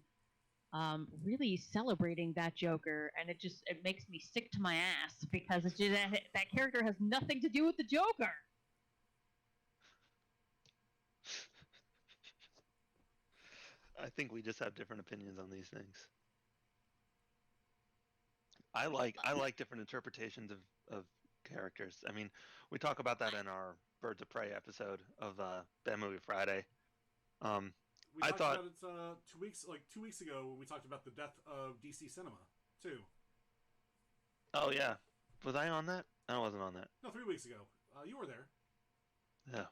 really celebrating that Joker, and it makes me sick to my ass because it's just that character has nothing to do with the Joker.
I think we just have different opinions on these things. I like different interpretations of characters. I mean, we talk about that in our Birds of Prey episode of Bad Movie Friday.
We
I
talked
thought,
about it 2 weeks ago when we talked about the death of DC Cinema too.
oh yeah, was I on that? I wasn't on that.
No, 3 weeks ago. You were there.
Yeah,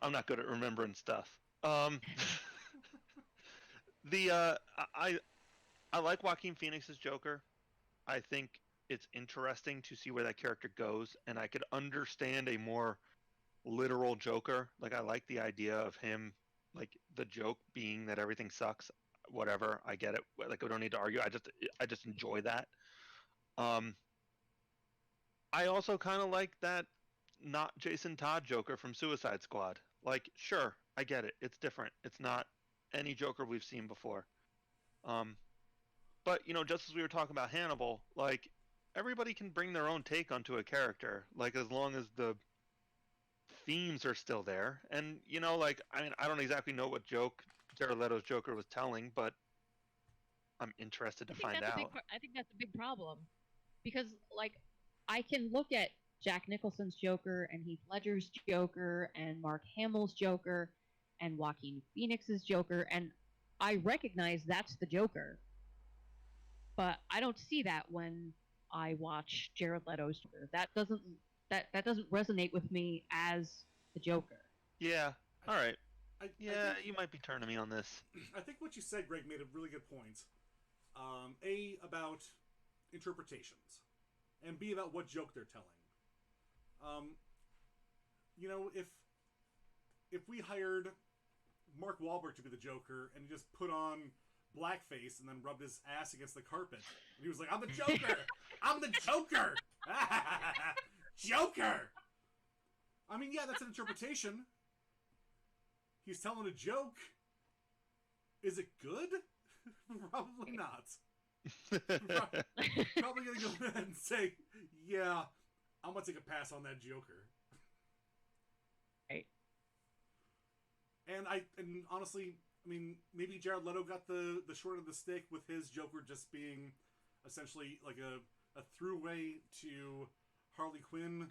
I'm not good at remembering stuff. The I like Joaquin Phoenix's Joker. I think it's interesting to see where that character goes, and I could understand a more literal Joker. Like I like the idea of him, like the joke being that everything sucks. Whatever, I get it. Like we don't need to argue. I just enjoy that. Um, I also kind of like that not Jason Todd Joker from Suicide Squad. Like, sure, I get it. It's different. It's not any Joker we've seen before. Um, but just as we were talking about Hannibal, like everybody can bring their own take onto a character, like as long as the themes are still there. And like I mean, I don't exactly know what joke Jared Leto's Joker was telling, but I'm interested to find out.
I think that's a big problem because like I can look at Jack Nicholson's Joker and Heath Ledger's Joker and Mark Hamill's Joker and Joaquin Phoenix's Joker, and I recognize that's the Joker. But I don't see that when I watch Jared Leto's Joker. That doesn't resonate with me as the Joker.
Yeah. All right.
I
Yeah,
think,
you might be turning me on this.
I think what you said, Greg, made a really good point. A, about interpretations, and B, about what joke they're telling. If we hired Mark Wahlberg to be the Joker and he just put on blackface and then rubbed his ass against the carpet, and he was like, "I'm the Joker! I'm the Joker! Joker!" I mean, yeah, that's an interpretation. He's telling a joke. Is it good? Probably not. Probably gonna go ahead and say, yeah, I'm gonna take a pass on that Joker.
Right.
And honestly, I mean, maybe Jared Leto got the short of the stick with his Joker just being essentially like a throughway to Harley Quinn.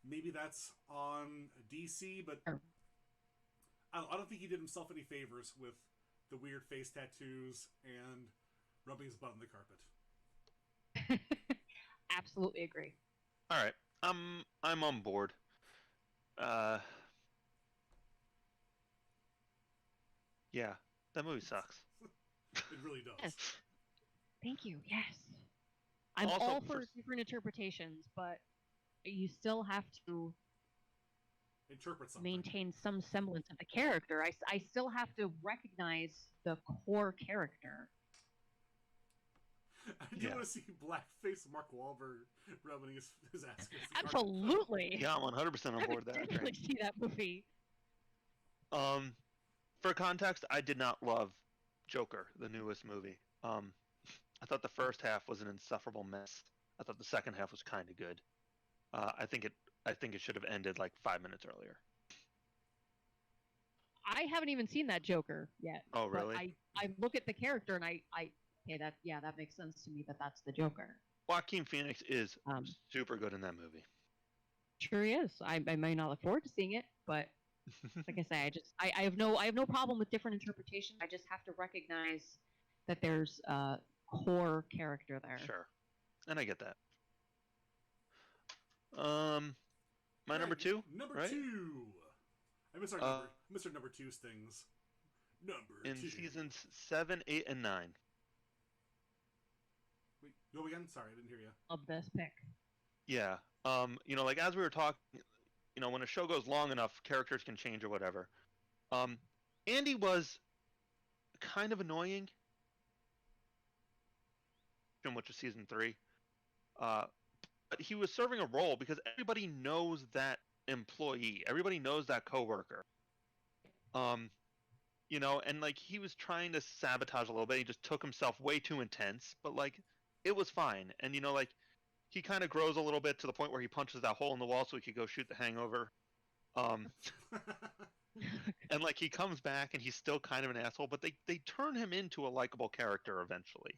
Maybe that's on DC, but I don't think he did himself any favors with the weird face tattoos and rubbing his butt on the carpet.
Absolutely agree.
All right, I'm on board. Yeah, that movie sucks.
It really does.
Yes. Thank you. Yes, I'm
Also,
all for different interpretations, but you still have to
interpret something.
maintain some semblance of the character. I still have to recognize the core character.
I do want to see blackface Mark Wahlberg rubbing his ass against the
Absolutely.
Yeah, I'm 100% on board with that.
Definitely see that movie.
For context, I did not love Joker, the newest movie. I thought the first half was an insufferable mess. I thought the second half was kind of good. I think it should have ended like 5 minutes earlier.
I haven't even seen that Joker yet.
Oh, really?
I look at the character and okay, that makes sense to me that that's the Joker.
Joaquin Phoenix is super good in that movie.
Sure he is. I may not look forward to seeing it, but like I say, I have no problem with different interpretations. I just have to recognize that there's a core character there.
Sure, and I get that. My number two.
Number
right?
2. I missed our number 2 stings. Number 2
in seasons 7, 8, and 9.
Wait, go again. Sorry, I didn't hear you.
Love this pick.
Yeah. Like as we were talking, when a show goes long enough, characters can change or whatever. Andy was kind of annoying, which was season 3. But he was serving a role because everybody knows that employee, everybody knows that coworker. you know, and like he was trying to sabotage a little bit. He just took himself way too intense, but like it was fine. And you know, like he kind of grows a little bit to the point where he punches that hole in the wall so he could go shoot the Hangover. Um, and like he comes back and he's still kind of an asshole, but they turn him into a likable character eventually.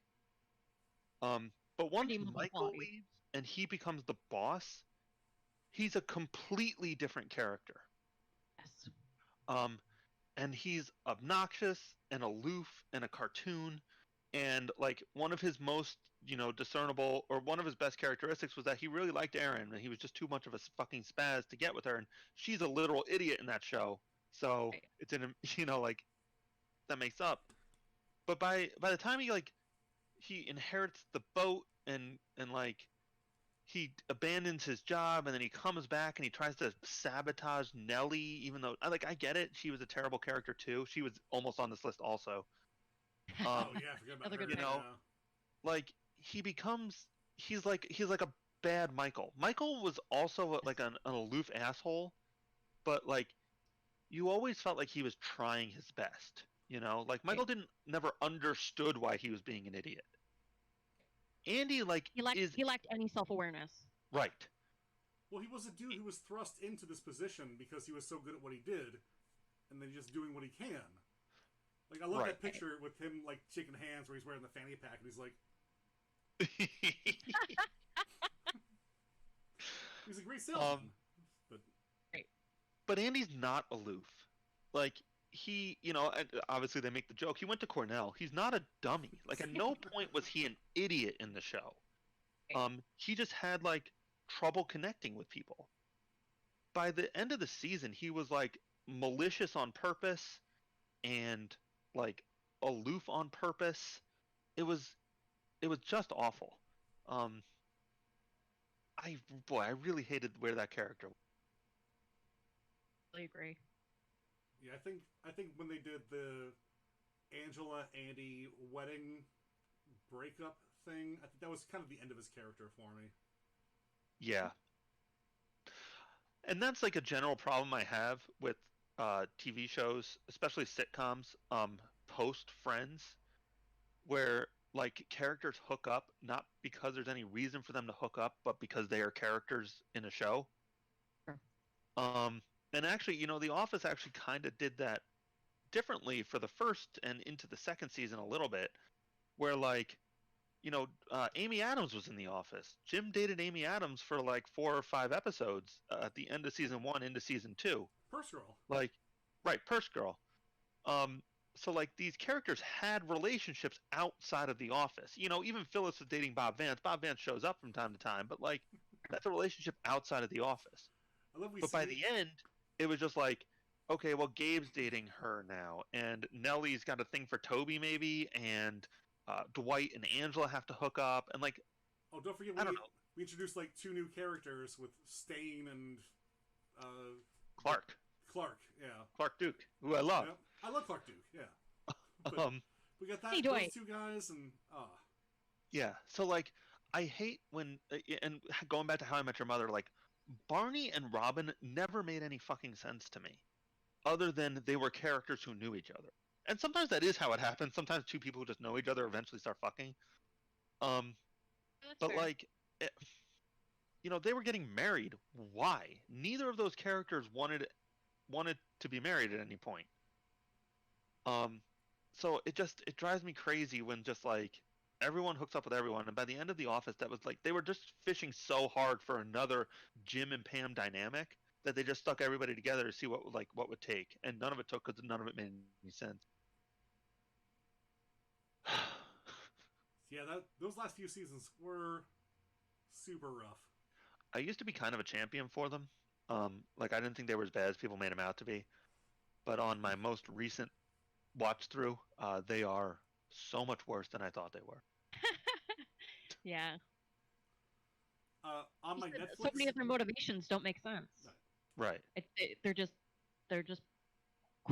But once
Redeemable
Michael
qualities.
leaves and he becomes the boss, he's a completely different character.
Yes.
And he's obnoxious and aloof and a cartoon. And like one of his most, you know, discernible or one of his best characteristics was that he really liked Erin, and he was just too much of a fucking spaz to get with her. And she's a literal idiot in that show, so
Right.
it's in a, you know, like that makes up. But by the time he inherits the boat and like he abandons his job and then he comes back and he tries to sabotage Nellie, even though I get it, she was a terrible character too. She was almost on this list also.
Oh yeah, I forgot about
Another
her.
good
You
pick.
know, like he's like a bad Michael. Michael was also like an aloof asshole, but like you always felt like he was trying his best. You know, like Michael didn't never understood why he was being an idiot. Andy like
He lacked
is
he lacked any self-awareness.
right.
Well, he was a dude who was thrust into this position because he was so good at what he did, and then just doing what he can. Like I love
Right.
that picture with him like shaking hands where he's wearing the fanny pack and he's like, he's a great salesman. But
But Andy's not aloof. Like he, you know, obviously they make the joke. He went to Cornell. He's not a dummy. Like at no point was he an idiot in the show. He just had like trouble connecting with people. By the end of the season, he was like malicious on purpose and like aloof on purpose. It was just awful. I really hated where that character was.
I agree.
yeah, I think when they did the Angela Andy wedding breakup thing, I think that was kind of the end of his character for me.
Yeah. And that's like a general problem I have with TV shows, especially sitcoms, post Friends, where like characters hook up not because there's any reason for them to hook up, but because they are characters in a show.
Sure.
And actually, you know, The Office actually kind of did that differently for the first and into the second season a little bit, where like, you know, Amy Adams was in The Office. Jim dated Amy Adams for like 4 or 5 episodes at the end of season 1 into season 2.
Purse Girl.
Like, right, Purse Girl. So like these characters had relationships outside of The Office. You know, even Phyllis was dating Bob Vance. Bob Vance shows up from time to time, but like that's a relationship outside of The Office.
I love we
But
see
by the end, it was just like, okay, well, Gabe's dating her now, and Nellie's got a thing for Toby maybe, and Dwight and Angela have to hook up, and like,
Oh, don't forget
I don't know,
we introduced like 2 new characters with Stain and
Clark
Yeah.
Duke, who I love.
Yep. I love Clark Duke. Yeah. But we got that
Hey,
those
Dwight.
2 guys and
Yeah, so like, I hate when, and going back to How I Met Your Mother, like, Barney and Robin never made any fucking sense to me, other than they were characters who knew each other. And sometimes that is how it happens. Sometimes 2 people who just know each other eventually start fucking.
That's
But
fair.
like, you know, they were getting married. Why? Neither of those characters wanted to be married at any point. So it drives me crazy when just like everyone hooks up with everyone, and by the end of The Office, that was like they were just fishing so hard for another Jim and Pam dynamic that they just stuck everybody together to see what would take, and none of it took because none of it made any sense.
yeah, those last few seasons were super rough.
I used to be kind of a champion for them. Like I didn't think they were as bad as people made them out to be, but on my most recent watch through, they are so much worse than I thought they were.
Yeah.
On my
So
Netflix,
many of their motivations don't make sense.
Right.
They're just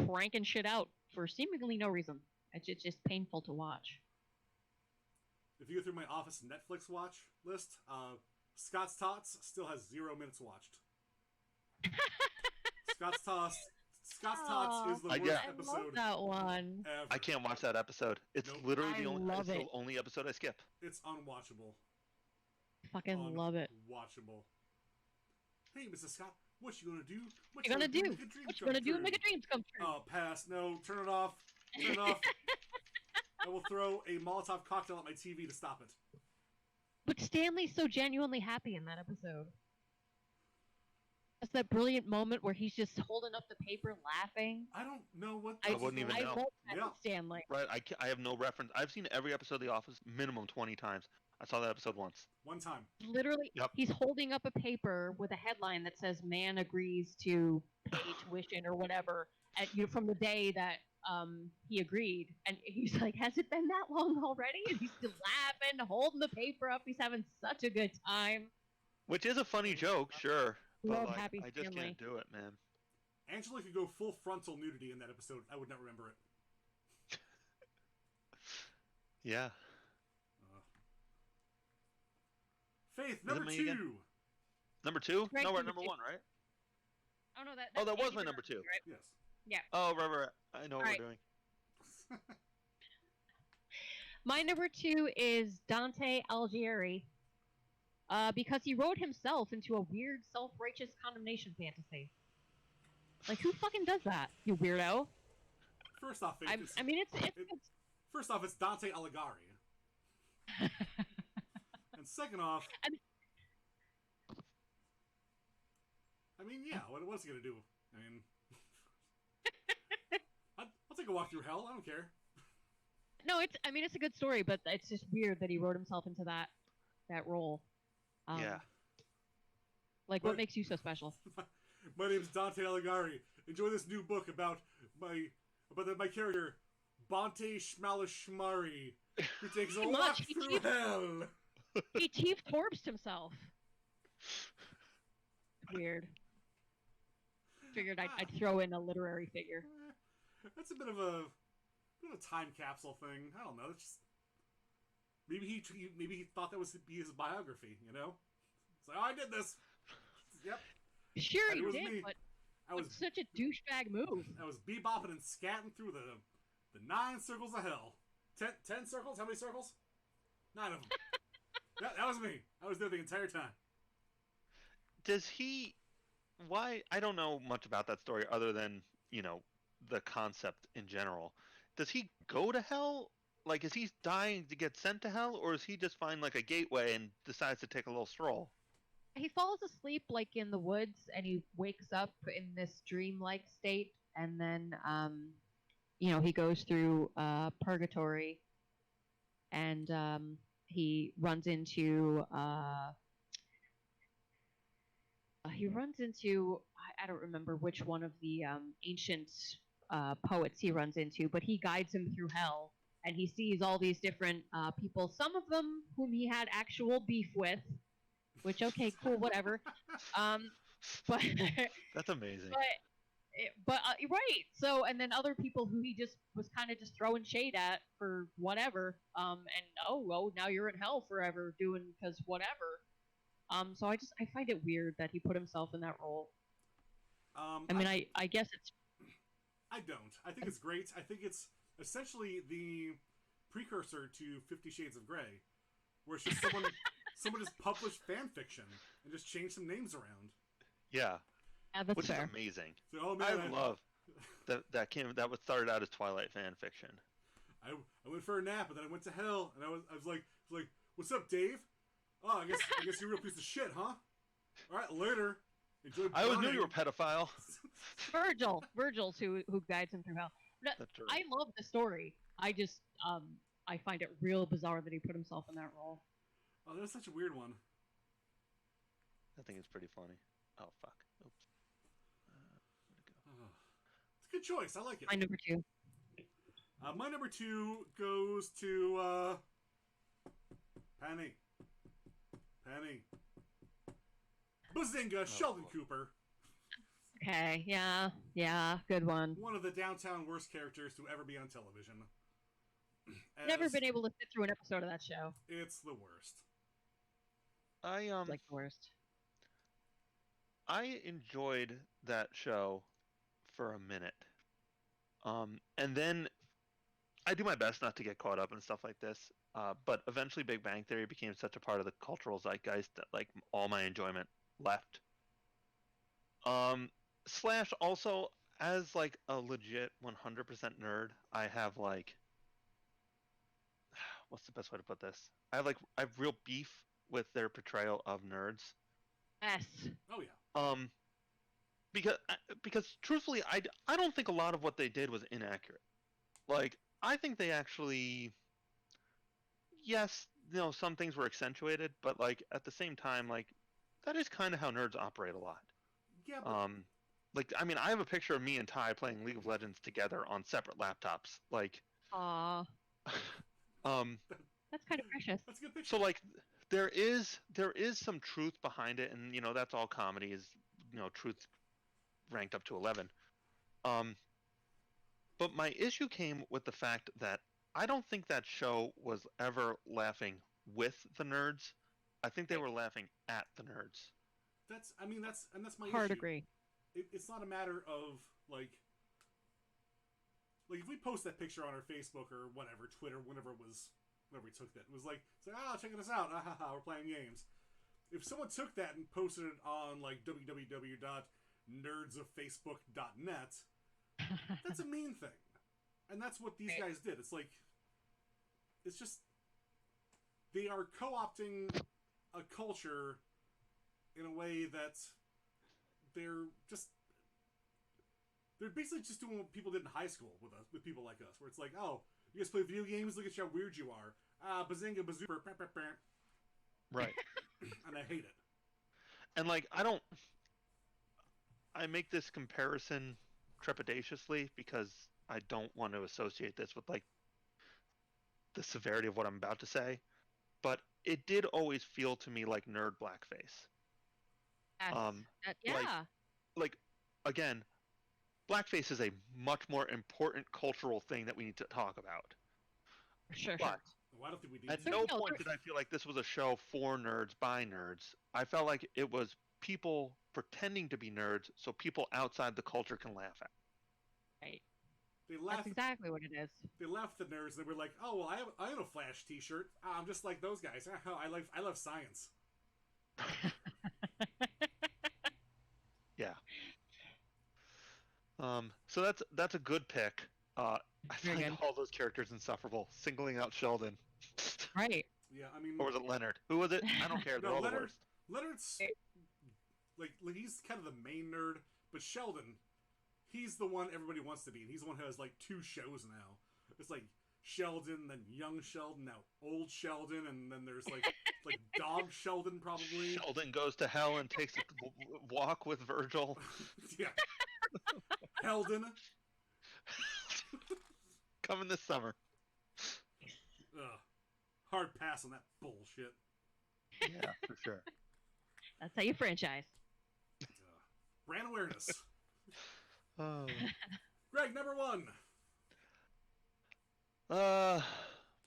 cranking shit out for seemingly no reason. It's just painful to watch.
if you go through my Office Netflix watch list, Scott's Tots still has 0 minutes watched. Scott's Scott's Tots is the
I
worst
get-
I love
episode
that one.
ever.
I can't watch that episode. It's
Nope.
literally
I
the only.
love
It's
it.
the only episode I skip.
It's unwatchable.
Fucking love it.
Unwatchable. Hey, Mrs. Scott, what you gonna do?
What you gonna do?
Make a dream
What you
come
gonna do to
true?
make a dreams come true?
Oh, pass. No, turn it off. Turn it off. I will throw a Molotov cocktail at my TV to stop it.
But Stanley's so genuinely happy in that episode. That's that brilliant moment where he's just holding up the paper laughing.
I don't know what.
I wouldn't even
I
know.
love that
Yeah.
with Stanley.
Right? I have no reference. I've seen every episode of The Office minimum 20 times. I saw that episode once.
One time.
Literally,
Yep.
he's holding up a paper with a headline that says "Man agrees to pay tuition" or whatever, from the day that he agreed, and he's like, "Has it been that long already?" And he's still laughing, holding the paper up. He's having such a good time.
Which is a funny joke, sure. But
Love
like,
Happy
I just
Stanley.
can't do it, man.
Angela could go full frontal nudity in that episode. I would not remember it.
Yeah.
Faith,
it
number
me
two.
again? Number two?
Greg,
No, we're
number
number
two.
one, right?
Oh no, that.
Oh, that
that's
was my
Andy
number two.
Bernard, right?
Yes.
Oh, right. I know what
Alright.
we're doing.
My number two is Dante Alighieri, because he wrote himself into a weird self-righteous condemnation fantasy. Like, who fucking does that, you weirdo?
First off, Faith,
I mean, it's
first off, it's Dante Alighieri, and second off, I mean, yeah. What's he gonna do? I mean, I'll take a walk through hell. I don't care.
no, it's a good story, but it's just weird that he wrote himself into that role.
Yeah.
Like,
But-
what makes you so special?
My name's Dante Alighieri. Enjoy this new book about my character, Bonte Schmalishmari, who takes a
Pretty
walk
much, he
through
keeps-
hell.
He Chief Torbs himself. Weird. Figured I'd throw in a literary figure.
That's a bit of a time capsule thing. I don't know. It's just maybe he thought that was be his biography. You know, it's like, oh, I did this. Yep,
Sure,
And it
he
was
did,
me.
but
I was
it's such a douchebag move.
I was bebopping and scatting through the 9 circles of hell. 10 circles? How many circles? 9 of them. that was me. I was there the entire time.
Does he? Why? I don't know much about that story other than the concept in general. Does he go to hell? Like, is he dying to get sent to hell, or is he just find like a gateway and decides to take a little stroll?
He falls asleep like in the woods, and he wakes up in this dreamlike state, and then he goes through purgatory, and he runs into I don't remember which one of the ancient poets he runs into, but he guides him through hell, and he sees all these different people, some of them whom he had actual beef with, which, okay, cool, whatever. But
That's amazing.
but right. So, and then other people who he just was kind of just throwing shade at for whatever. And now you're in hell forever doing because whatever. So I find it weird that he put himself in that role. I mean, I guess it's.
I don't. I think it's great. I think it's essentially the precursor to 50 Shades of Grey, where it's just someone just published fan fiction and just changed some names around.
Yeah,
Yeah, that's
which
fair.
is amazing.
So, oh
I
man,
love that was started out as Twilight fan fiction.
I went for a nap and then I went to hell and I was like, what's up, Dave? Oh, I guess you're a real piece of shit, huh? All right, later. Enjoy.
I always knew
burning."
you were a pedophile.
Virgil's who guides him through hell. No,
That's true.
I love the story. I just I find it real bizarre that he put himself in that role.
Oh, that's such a weird one.
I think it's pretty funny. Oh fuck! Oops.
Oh, it's a good choice. I like it.
My number two.
My number 2 goes to Penny. Bazinga, Sheldon
boy.
Cooper.
Okay, yeah, good one.
One of the downtown worst characters to ever be on television.
Never
As
been able to sit through an episode of that show.
It's the worst.
I
Like the worst.
I enjoyed that show for a minute. And then I do my best not to get caught up in stuff like this. But eventually, Big Bang Theory became such a part of the cultural zeitgeist that like all my enjoyment left. Slash also, as like a legit 100% nerd, I have like, what's the best way to put this? I have real beef with their portrayal of nerds.
Yes.
Oh yeah.
Because truthfully, I don't think a lot of what they did was inaccurate. Like, I think they actually, yes, some things were accentuated, but like at the same time, like that is kind of how nerds operate a lot.
Yeah. But...
like I mean, I have a picture of me and Ty playing League of Legends together on separate laptops. Like,
Aw. That's kind of precious.
That's a good picture.
So like, there is some truth behind it, and that's all comedy is truth ranked up to 11. But my issue came with the fact that I don't think that show was ever laughing with the nerds. I think they were laughing at the nerds.
That's my
Hard
issue.
agree.
It's not a matter of like if we post that picture on our Facebook or whatever, Twitter, whenever we took that, it was like, check this out, we're playing games. If someone took that and posted it on like www.nerdsoffacebook.net, that's a mean thing. And that's what these guys did. It's just, they are co-opting a culture in a way that they're basically just doing what people did in high school with people like us, where it's like, oh, you guys play video games? Look at how weird you are. Bazinga, bazooka,
right.
And I hate it.
And like, I make this comparison trepidatiously because I don't want to associate this with like the severity of what I'm about to say, but it did always feel to me like nerd blackface.
Yeah.
Like again, blackface is a much more important cultural thing that we need to talk about.
Sure.
But
why don't we
at no point did I feel like this was a show for nerds by nerds. I felt like it was people pretending to be nerds so people outside the culture can laugh at.
Right.
That's
exactly what it is.
They laughed at the nerds. They were like, "Oh well, I have a Flash T-shirt. I'm just like those guys. I love science."
Yeah. So that's a good pick. I find all those characters insufferable. Singling out Sheldon.
Right.
Yeah, I mean.
Or was it Leonard? Who was it? I don't care. They're all the worst.
Leonard's like he's kind of the main nerd, but Sheldon, he's the one everybody wants to be. He's the one who has like 2 shows now. It's like Sheldon, then young Sheldon, now old Sheldon, and then there's like dog Sheldon probably.
Sheldon goes to hell and takes a walk with Virgil.
Yeah. Heldon.
Coming this summer.
Hard pass on that bullshit.
Yeah, for sure.
That's how you franchise.
Brand awareness.
Oh.
Greg, number 1.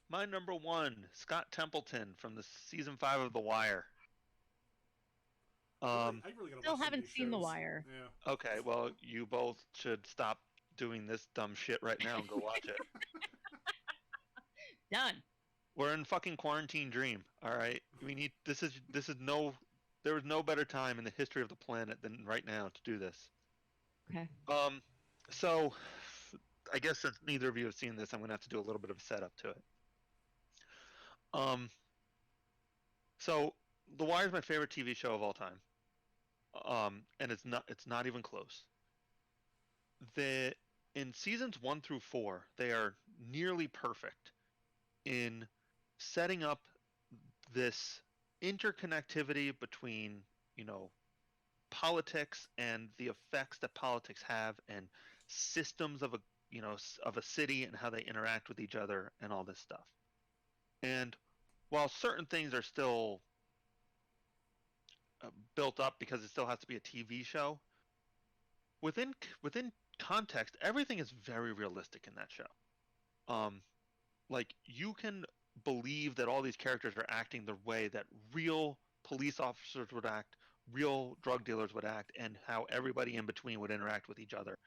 My number 1, Scott Templeton from the season 5 of The Wire.
I really gotta
Still
watch
haven't seen The Wire.
Yeah.
Okay, well, you both should stop doing this dumb shit right now and go watch it.
Done.
We're in fucking quarantine dream. All right, we need. This is no. There was no better time in the history of the planet than right now to do this.
Okay.
So, I guess since neither of you have seen this, I'm gonna have to do a little bit of a setup to it. So The Wire is my favorite TV show of all time. And it's not even close. In seasons 1 through 4, they are nearly perfect in setting up this interconnectivity between, politics and the effects that politics have, and systems of a city and how they interact with each other and all this stuff. And while certain things are still built up because it still has to be a TV show, within context, everything is very realistic in that show. Like, you can believe that all these characters are acting the way that real police officers would act, real drug dealers would act, and how everybody in between would interact with each other.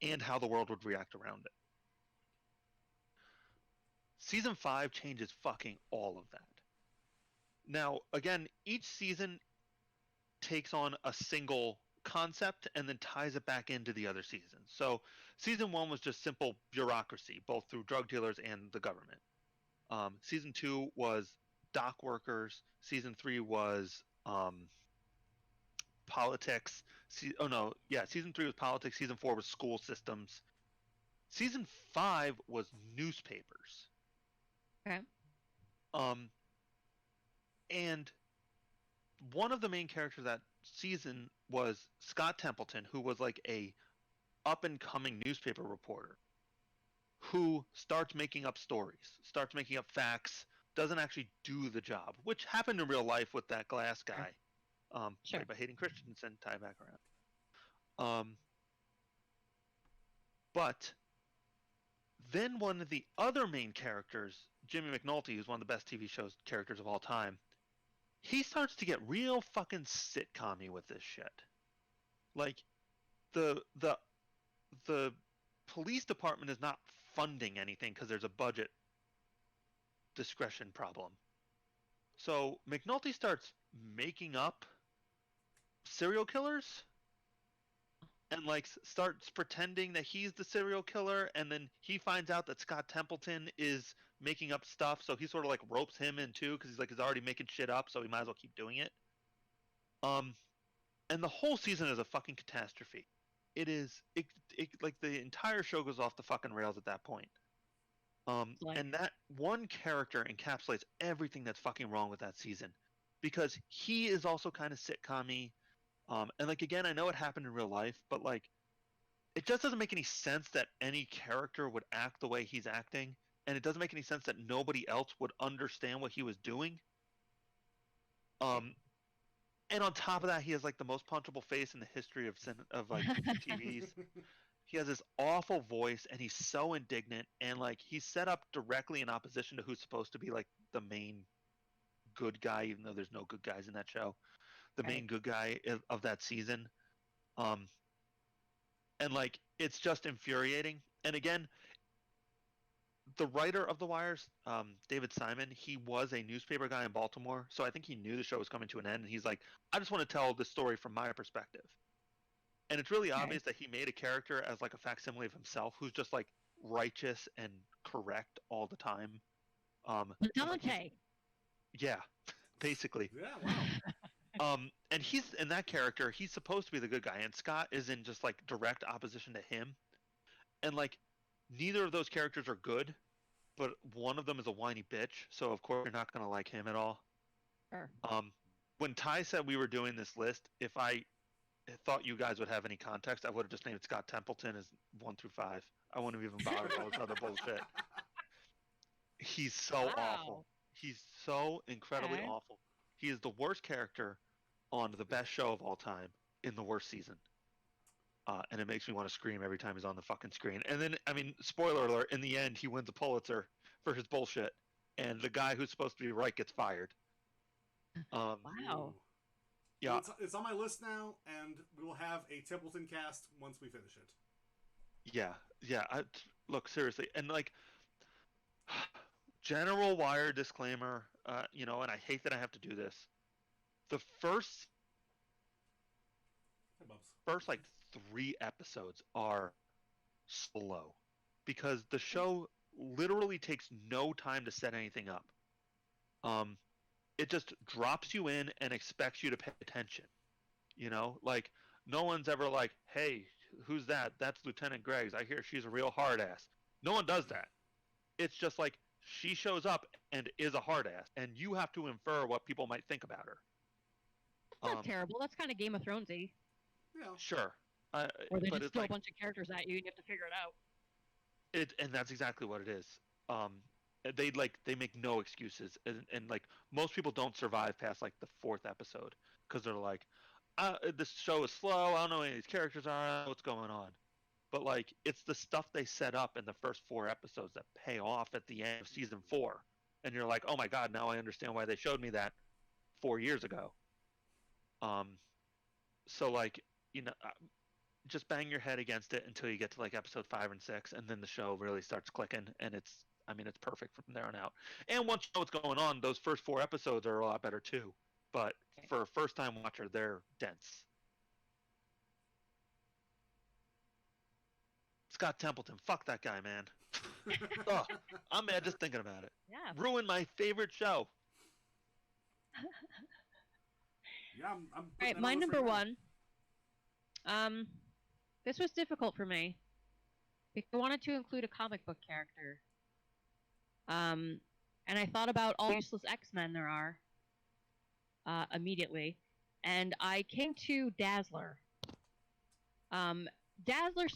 and how the world would react around it. Season 5 changes fucking all of that. Now, again, each season takes on a single concept and then ties it back into the other seasons. So, season 1 was just simple bureaucracy, both through drug dealers and the government. Season 2 was dock workers. Season 3 was politics. Season 3 was politics. Season 4 was school systems. Season 5 was newspapers.
Okay.
And one of the main characters that season was Scott Templeton, who was like a up and coming newspaper reporter who starts making up stories, starts making up facts, doesn't actually do the job, which happened in real life with that Glass guy,
Sure.
played by Hayden Christensen, tie back around. But then one of the other main characters, Jimmy McNulty, who's one of the best TV shows characters of all time, he starts to get real fucking sitcom-y with this shit. Like, the police department is not funding anything because there's a budget discretion problem. So McNulty starts making up serial killers and like starts pretending that he's the serial killer, and then he finds out that Scott Templeton is making up stuff, so he sort of like ropes him in too because he's already making shit up, so he might as well keep doing it. And the whole season is a fucking catastrophe. It like the entire show goes off the fucking rails at that point. And that one character encapsulates everything that's fucking wrong with that season, because he is also kind of sitcom-y. And like, again, I know it happened in real life, but like, it just doesn't make any sense that any character would act the way he's acting, and it doesn't make any sense that nobody else would understand what he was doing. And on top of that, he has like the most punchable face in the history of like TVs. He has this awful voice, and he's so indignant, and like he's set up directly in opposition to who's supposed to be like the main good guy, even though there's no good guys in that show. The main good guy of that season. And like, it's just infuriating. And again, the writer of The Wires, David Simon, he was a newspaper guy in Baltimore, so I think he knew the show was coming to an end, and he's like, I just want to tell this story from my perspective. And it's really obvious that he made a character as like a facsimile of himself, who's just like righteous and correct all the time.
Dante.
Yeah, basically.
Yeah, wow.
And in that character, he's supposed to be the good guy, and Scott is in just like direct opposition to him. And like, neither of those characters are good, but one of them is a whiny bitch, so of course you're not going to like him at all.
Sure.
When Ty said we were doing this list, if I thought you guys would have any context, I would have just named Scott Templeton as 1 through 5. I wouldn't have even bothered all this other bullshit. He's so awful. He's so incredibly awful. He is the worst character on the best show of all time in the worst season. And it makes me want to scream every time he's on the fucking screen. And then, I mean, spoiler alert, in the end, he wins a Pulitzer for his bullshit. And the guy who's supposed to be right gets fired.
Wow.
Yeah.
It's on my list now, and we will have a Templeton cast once we finish it.
Yeah. Look, seriously. And like, general Wire disclaimer, and I hate that I have to do this. The first like 3 episodes are slow because the show literally takes no time to set anything up. It just drops you in and expects you to pay attention. Like, no one's ever like, hey, who's that? That's Lieutenant Greggs. I hear she's a real hard ass. No one does that. It's just like, she shows up and is a hard ass, and you have to infer what people might think about her.
That's not terrible. That's kind of Game of Thrones-y.
Yeah.
Sure.
Or they just throw a bunch of characters at you and you have to figure it out.
And that's exactly what it is. They make no excuses, and like, most people don't survive past like the 4th episode because they're like, this show is slow. I don't know who any of these characters are. I don't know what's going on. But like, it's the stuff they set up in the first 4 episodes that pay off at the end of season 4, and you're like, oh my god, now I understand why they showed me that 4 years ago. So like, just bang your head against it until you get to like episode 5 and 6, and then the show really starts clicking, and it's perfect from there on out. And once you know what's going on, those first 4 episodes are a lot better too. But for a first-time watcher, they're dense. Scott Templeton, fuck that guy, man. Ugh, I'm mad just thinking about it.
Yeah.
Ruined my favorite show.
Yeah, I'm
All
putting
right,
that
my
on the list
number
right now.
one. This was difficult for me because I wanted to include a comic book character. And I thought about all the useless X-Men there are immediately, and I came to Dazzler. Dazzler